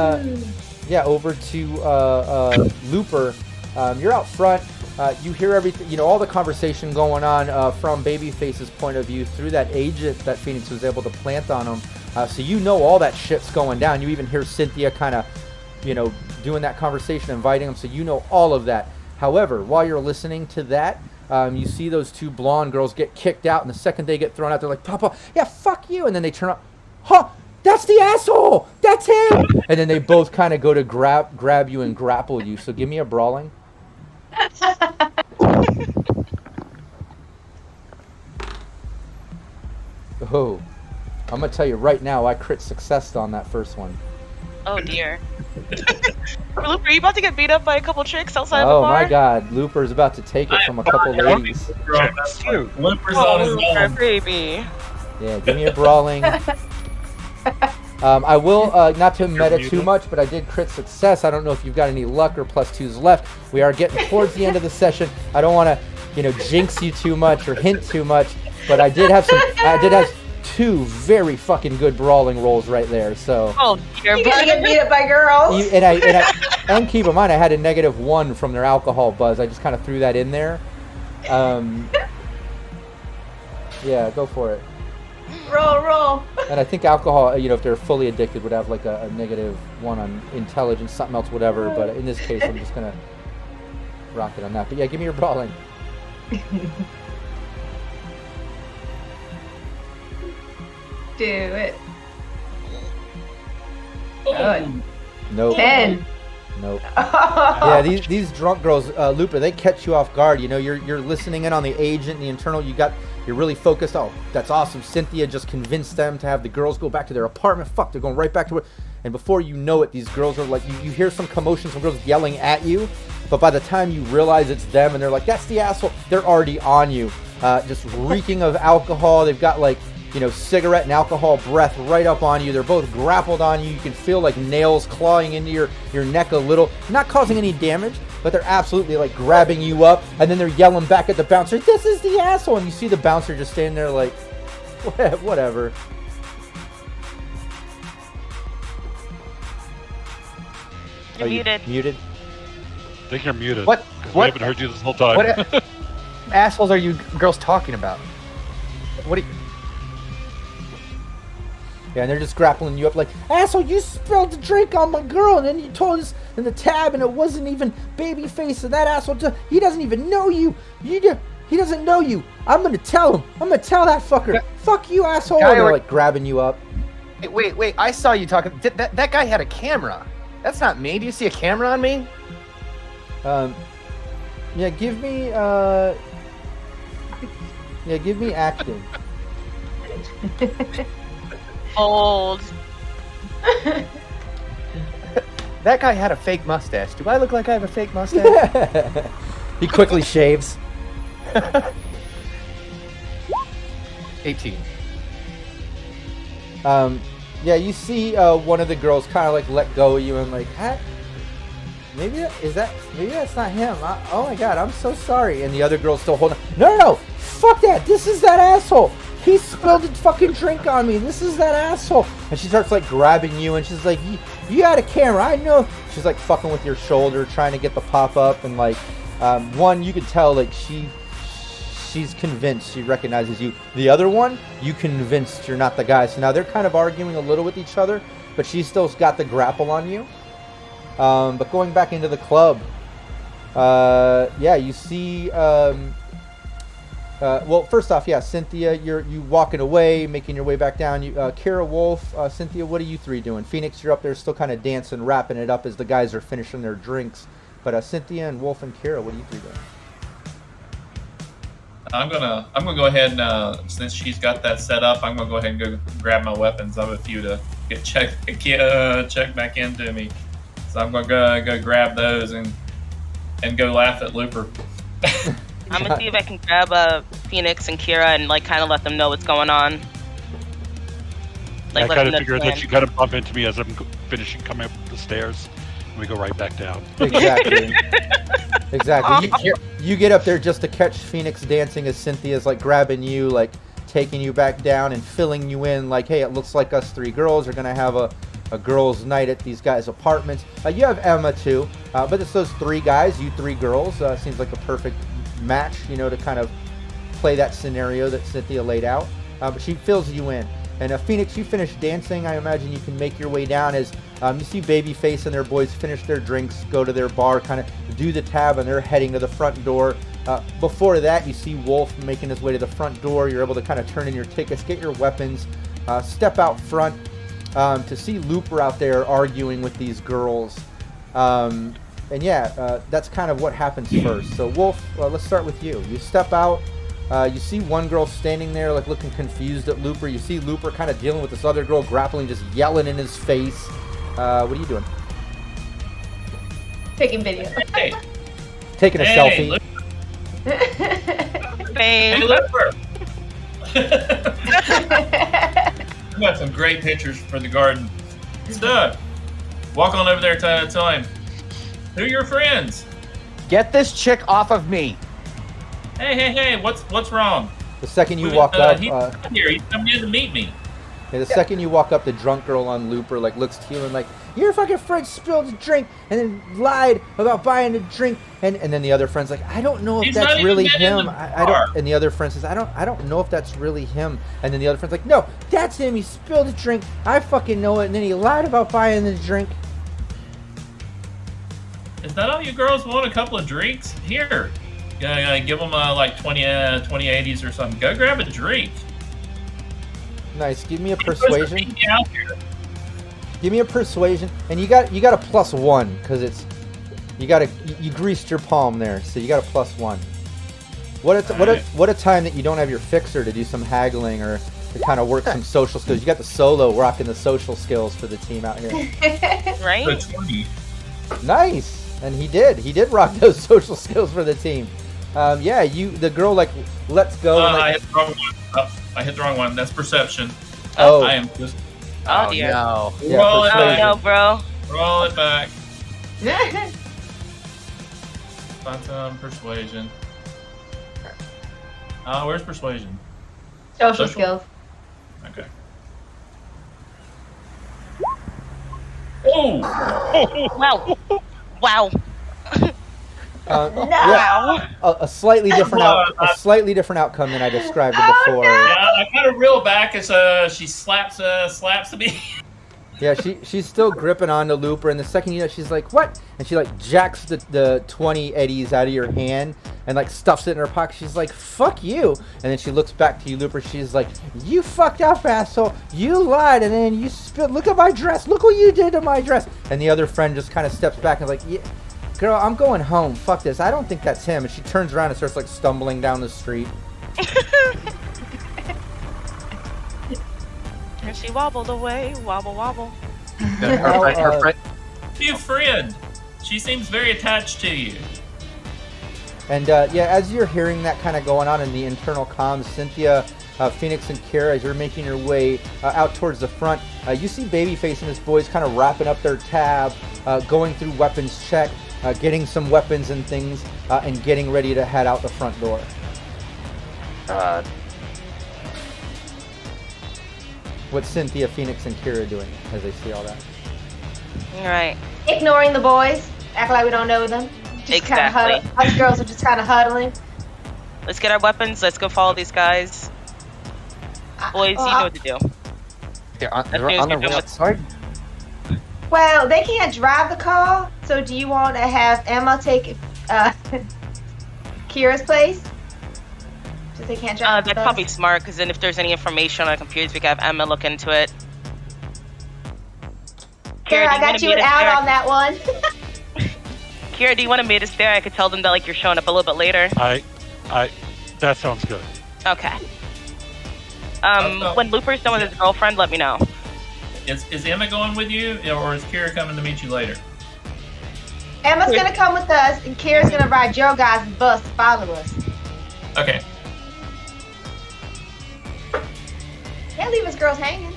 over to Looper. You're out front. You hear everything, all the conversation going on from Babyface's point of view through that agent that Phoenix was able to plant on him. So all that shit's going down. You even hear Cynthia kind of, doing that conversation, inviting him. So all of that. However, while you're listening to that, you see those two blonde girls get kicked out, and the second they get thrown out, they're like, "Papa, yeah, fuck you." And then they turn up, "Huh, that's the asshole! That's him!" And then they both kind of go to grab you and grapple you. So give me a brawling. Oh, I'm gonna tell you right now, I crit successed on that first one. Oh dear. Looper, are you about to get beat up by a couple chicks outside of the bar? Oh my god, Looper's about to take it from a couple ladies. Looper's on his own. Baby. Yeah, give me a brawling. I will, not to meta too much, but I did crit success. I don't know if you've got any luck or +2s left. We are getting towards the end of the session. I don't want to, jinx you too much or hint too much, but I did have 2 very fucking good brawling rolls right there. So. Oh, you're gonna get beat up by girls. And keep in mind, I had a -1 from their alcohol buzz. I just kind of threw that in there. Yeah, go for it. Roll. And I think alcohol, if they're fully addicted, would have like a -1 on intelligence, something else, whatever. But in this case, I'm just gonna rock it on that. But yeah, give me your brawling. Do it. Good. Nope. 10. Nope. Yeah, these drunk girls, Looper, they catch you off guard. You're listening in on the agent, the internal. You're really focused. Oh, that's awesome. Cynthia just convinced them to have the girls go back to their apartment. Fuck, they're going right back to it. And before you know it, these girls are like, you hear some commotion, some girls yelling at you. But by the time you realize it's them and they're like, "That's the asshole," they're already on you. Just reeking of alcohol. They've got like, cigarette and alcohol breath right up on you. They're both grappled on you. You can feel like nails clawing into your neck a little. Not causing any damage, but they're absolutely like grabbing you up. And then they're yelling back at the bouncer, "This is the asshole." And you see the bouncer just standing there like, whatever. You're muted. Muted? I think you're muted. What? 'Cause we haven't heard you this whole time. What assholes are you girls talking about? What? Yeah, and they're just grappling you up like, "Asshole, you spilled the drink on my girl, and then you told us in the tab, and it wasn't even Babyface, and that asshole, he doesn't even know you. He doesn't know you. I'm gonna tell him. I'm gonna tell that fucker. Fuck you, asshole." And they're like grabbing you up. Wait, I saw you talking. That guy had a camera. That's not me. Do you see a camera on me? Yeah, give me acting. Old. That guy had a fake mustache. Do I look like I have a fake mustache? He quickly shaves. 18. Yeah, you see one of the girls kind of like let go of you and like, maybe that's not him. Oh my god, I'm so sorry. And the other girl's still holding. No, fuck that. This is that asshole. He spilled a fucking drink on me. This is that asshole. And she starts like grabbing you and she's like, you got a camera. I know. She's like fucking with your shoulder, trying to get the pop up and like, one you could tell like she's convinced she recognizes you. The other one, you convinced you're not the guy. So now they're kind of arguing a little with each other, but she's still got the grapple on you. But going back into the club, yeah, you see. Well, first off, yeah, Cynthia, you walking away, making your way back down. Kira, Wolf, Cynthia, what are you three doing? Phoenix, you're up there, still kind of dancing, wrapping it up as the guys are finishing their drinks. But Cynthia and Wolf and Kira, what are you three doing? I'm gonna go ahead and since she's got that set up, I'm gonna go ahead and go grab my weapons. I have a few to get checked back into me, so I'm gonna go grab those and go laugh at Looper. I'm gonna see if I can grab Phoenix and Kira and like kind of let them know what's going on. I kind of figured that you gotta bump into me as I'm finishing coming up the stairs, and we go right back down. Exactly. Exactly. You get up there just to catch Phoenix dancing as Cynthia's like grabbing you, like taking you back down and filling you in. Like, hey, it looks like us three girls are gonna have a girls' night at these guys' apartments. You have Emma too, but it's those three guys, you three girls. Seems like a perfect match, you know, to kind of play that scenario that Cynthia laid out. But she fills you in. And Phoenix, you finish dancing. I imagine you can make your way down as you see Babyface and their boys finish their drinks, go to their bar, kind of do the tab, and they're heading to the front door. Before that, you see Wolf making his way to the front door. You're able to kind of turn in your tickets, get your weapons, step out front to see Looper out there arguing with these girls. And yeah, that's kind of what happens first. So Wolf, let's start with you. You step out. You see one girl standing there like looking confused at Looper. You see Looper kind of dealing with this other girl, grappling, just yelling in his face. What are you doing? Taking video. Hey. Taking a selfie. Hey, Looper. I got some great pictures for the garden. Doug, walk on over there to tell him, who are your friends? Get this chick off of me. Hey, what's wrong? The second you walk up, he's here. He's coming in to meet me. yeah, the second you walk up, the drunk girl on Looper like looks to you and like, your fucking friend spilled a drink and then lied about buying a drink, and then the other friend's like, I don't know if He's that's not even really been in him. the I bar. don't. And the other friend says, I don't know if that's really him. And then the other friend's like, no, that's him. He spilled a drink. I fucking know it. And then he lied about buying the drink. Is that all you girls want? A couple of drinks? Here. Give them like 20 80s or something. Go grab a drink. Nice. Give me a You're supposed to persuasion. meet me out here. Give me a persuasion, and you got a +1 because it's you greased your palm there, so you got a +1. What a time that you don't have your fixer to do some haggling or to kind of work some social skills. You got the solo rocking the social skills for the team out here. Right? So 20. Nice, and he did rock those social skills for the team. Yeah, the girl like lets go. And, I like, hit the wrong one. I hit the wrong one. That's perception. Oh. I am just Oh dear. No. yeah, roll it Oh persuasion. no, bro. roll it back. Find some persuasion. Where's persuasion? Social Social. skills. Okay. Oh! Wow. Wow. Yeah, a slightly different outcome than I described it before. Yeah, I kind of reel back as she slaps me. Yeah, she's still gripping on the Looper, and the second you know, she's like, what? And she like jacks the 20 eddies out of your hand and like stuffs it in her pocket. She's like, fuck you. And then she looks back to you, Looper. She's like, you fucked up, asshole. You lied, and then you spilled. Look at my dress. Look what you did to my dress. And the other friend just kind of steps back and is like, yeah, girl, I'm going home. Fuck this. I don't think that's him. And she turns around and starts like stumbling down the street. And she wobbled away. Wobble, wobble. Her New friend. She seems very attached to you. And yeah, as you're hearing that kind of going on in the internal comms, Cynthia, Phoenix, and Kira, as you're making your way out towards the front, you see Babyface and his boys kind of wrapping up their tab, going through weapons check, getting some weapons and things, and getting ready to head out the front door. What's Cynthia, Phoenix, and Kira doing as they see all that? All right. Ignoring the boys, act like we don't know them. Just Exactly. Us girls are just kind of huddling. Let's get our weapons. Let's go follow these guys. Boys, you know what to do. They're on That feels the good. outside. Well, they can't drive the car, so do you want to have Emma take Kira's place? Since they can't drive the That's bus? probably smart, because then if there's any information on the computers, we can have Emma look into it. Kira, I got you an out on that one. Kira, do you want to meet us there? I could tell them that like you're showing up a little bit later. That sounds good. Okay. When Looper's done with his girlfriend, let me know. Is Emma going with you, or is Kira coming to meet you later? Emma's gonna come with us, and Kira's gonna ride your guys' bus to follow us. Okay. Can't leave us girls hanging.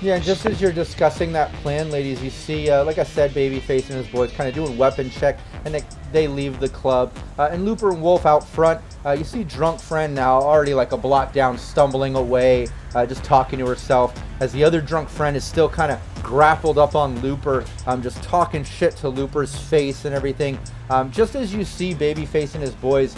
Yeah, and just as you're discussing that plan, ladies, you see, like I said, Babyface and his boys kind of doing weapon check, and they leave the club. And Looper and Wolf out front, you see Drunk Friend now already like a block down, stumbling away, just talking to herself, as the other Drunk Friend is still kind of grappled up on Looper, just talking shit to Looper's face and everything. Just as you see Babyface and his boys,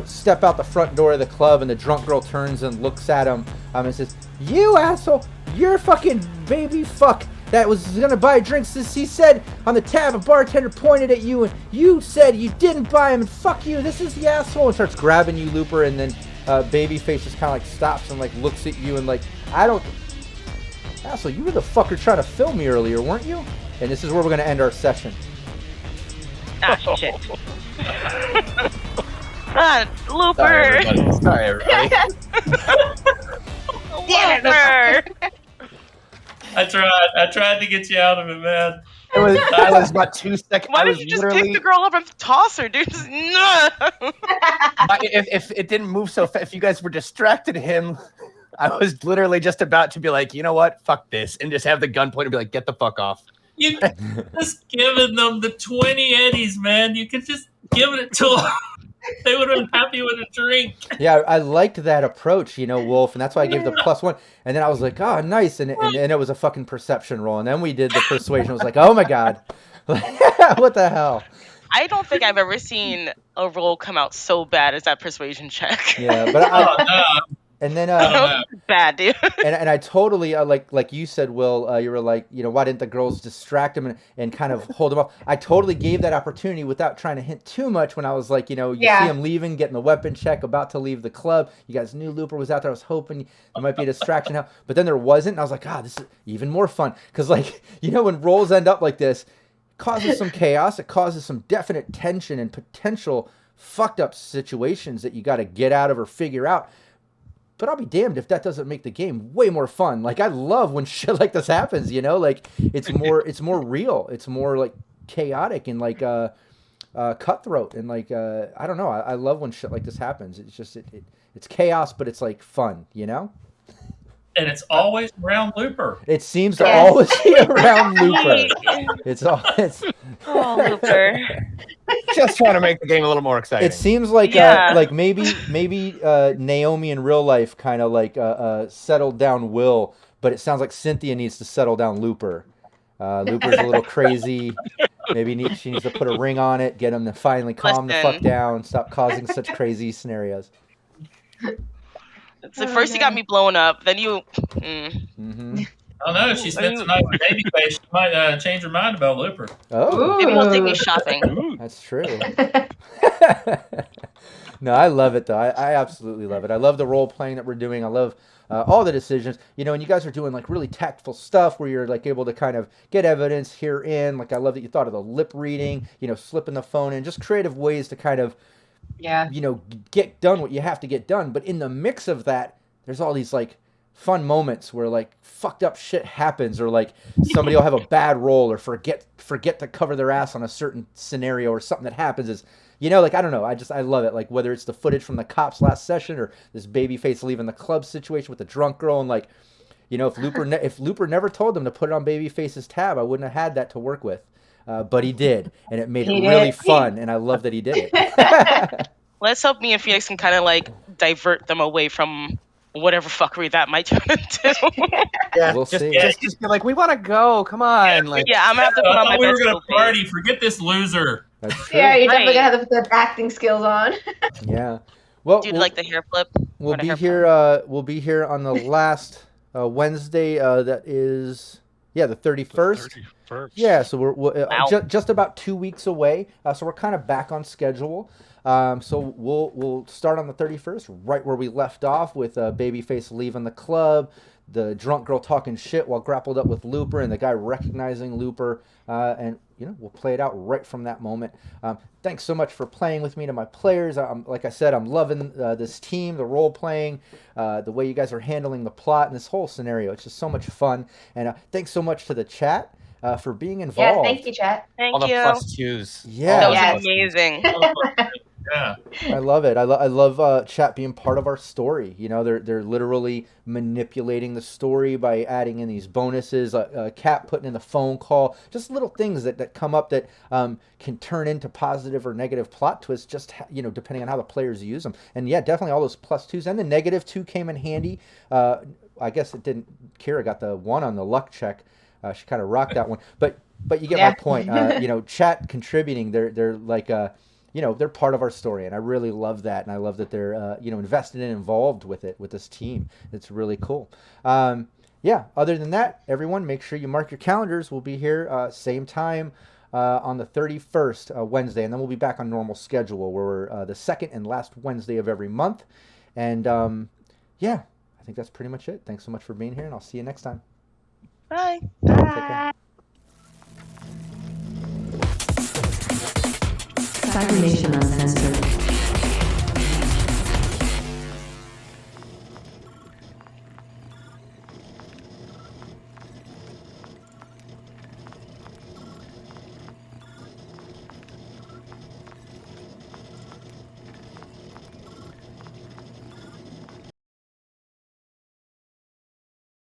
step out the front door of the club, and the drunk girl turns and looks at him and says, "You asshole! You're fucking baby fuck that was gonna buy drinks." He said on the tab, a bartender pointed at you, and you said you didn't buy him, and fuck you, this is the asshole, and starts grabbing you, Looper, and then Babyface just kind of like stops and like looks at you and like, asshole, you were the fucker trying to film me earlier, weren't you? And this is where we're gonna end our session. Ah, shit. Looper! Sorry, everybody. Looper! I tried to get you out of it, man. I was about 2 seconds. Why did you just pick the girl up and toss her, dude? Just, no! If it didn't move so fast, if you guys were distracted him, I was literally just about to be like, you know what, fuck this, and just have the gun pointed and be like, get the fuck off. You just giving them the 20 eddies, man. You could just give it to them. They would have been happy with a drink. Yeah, I liked that approach, Wolf, and that's why I gave the +1. And then I was like, oh, nice, and it was a fucking perception roll. And then we did the persuasion. I was like, oh my god, what the hell? I don't think I've ever seen a roll come out so bad as that persuasion check. Yeah, but and then bad, dude. and I totally like you said, Will, you were like, why didn't the girls distract him and kind of hold him off? I totally gave that opportunity without trying to hint too much when I was like, you see him leaving, getting the weapon check, about to leave the club. You guys knew Looper was out there. I was hoping there might be a distraction now, but then there wasn't. And I was like, this is even more fun because when rolls end up like this, it causes some chaos. It causes some definite tension and potential fucked up situations that you got to get out of or figure out. But I'll be damned if that doesn't make the game way more fun. Like, I love when shit like this happens, like it's more real. It's more like chaotic and like cutthroat and like I don't know. I love when shit like this happens. It's just it's chaos, but it's like fun, And it's always around Looper. It seems to always be around Looper. It's Looper. Just trying to make the game a little more exciting. It seems like maybe Naomi in real life kind of like settled down Will, but it sounds like Cynthia needs to settle down Looper. Looper's a little crazy. Maybe she needs to put a ring on it, get him to finally calm the fuck down, stop causing such crazy scenarios. So first you got me blown up, then you... Mm-hmm. I don't know. She spent the night with Babyface. She might change her mind about Looper. Oh, maybe he'll take me shopping. That's true. No, I love it though. I absolutely love it. I love the role playing that we're doing. I love all the decisions. And you guys are doing like really tactful stuff where you're like able to kind of get evidence here in. Like I love that you thought of the lip reading. Slipping the phone in, just creative ways to kind of get done what you have to get done. But in the mix of that, there's all these like fun moments where like fucked up shit happens, or like somebody will have a bad roll or forget to cover their ass on a certain scenario, or something that happens is, like, I don't know, I love it. Like whether it's the footage from the cops last session or this babyface leaving the club situation with the drunk girl, and like, if Looper never told them to put it on Babyface's tab, I wouldn't have had that to work with. But he did, and it made it really fun, and I love that he did it. Let's hope me and Phoenix can kind of like divert them away from whatever fuckery that might turn into. Yeah, We'll just, see. just be like, we want to go. Come on. I'm gonna have to put I on my thought we were best gonna school party. Forget this loser. That's true. Yeah, you're definitely Right. gonna have the acting skills on. Yeah. Well, Dude, like the hair flip. we'll or the be hair here. We'll be here on the last Wednesday. That is, the 31st. 31st. Yeah, so we're Wow. just about 2 weeks away. So we're kind of back on schedule. So we'll start on the 31st, right where we left off, with Babyface leaving the club, the drunk girl talking shit while grappled up with Looper, and the guy recognizing Looper, and we'll play it out right from that moment. Thanks so much for playing with me, to my players. Like I said, I'm loving this team, the role playing, the way you guys are handling the plot and this whole scenario. It's just so much fun. And thanks so much to the chat for being Yes, involved. thank you, chat. Thank All the you. +2s. Yeah. That was Yes. amazing. Yeah. I love it. I love chat being part of our story. They're literally manipulating the story by adding in these bonuses. Cat putting in the phone call, just little things that come up that can turn into positive or negative plot twists, just depending on how the players use them. And yeah, definitely all those +2s, and the -2 came in handy. I guess it didn't. Kira got the 1 on the luck check. She kind of rocked that one, but you get my point. Chat contributing. They're like they're part of our story, and I really love that, and I love that they're invested and involved with it, with this team. It's really cool. Other than that, everyone, make sure you mark your calendars. We'll be here same time on the 31st, Wednesday, and then we'll be back on normal schedule, where we're the second and last Wednesday of every month. And I think that's pretty much it. Thanks so much for being here, and I'll see you next time. Bye. Take care. Cybernation Uncensored.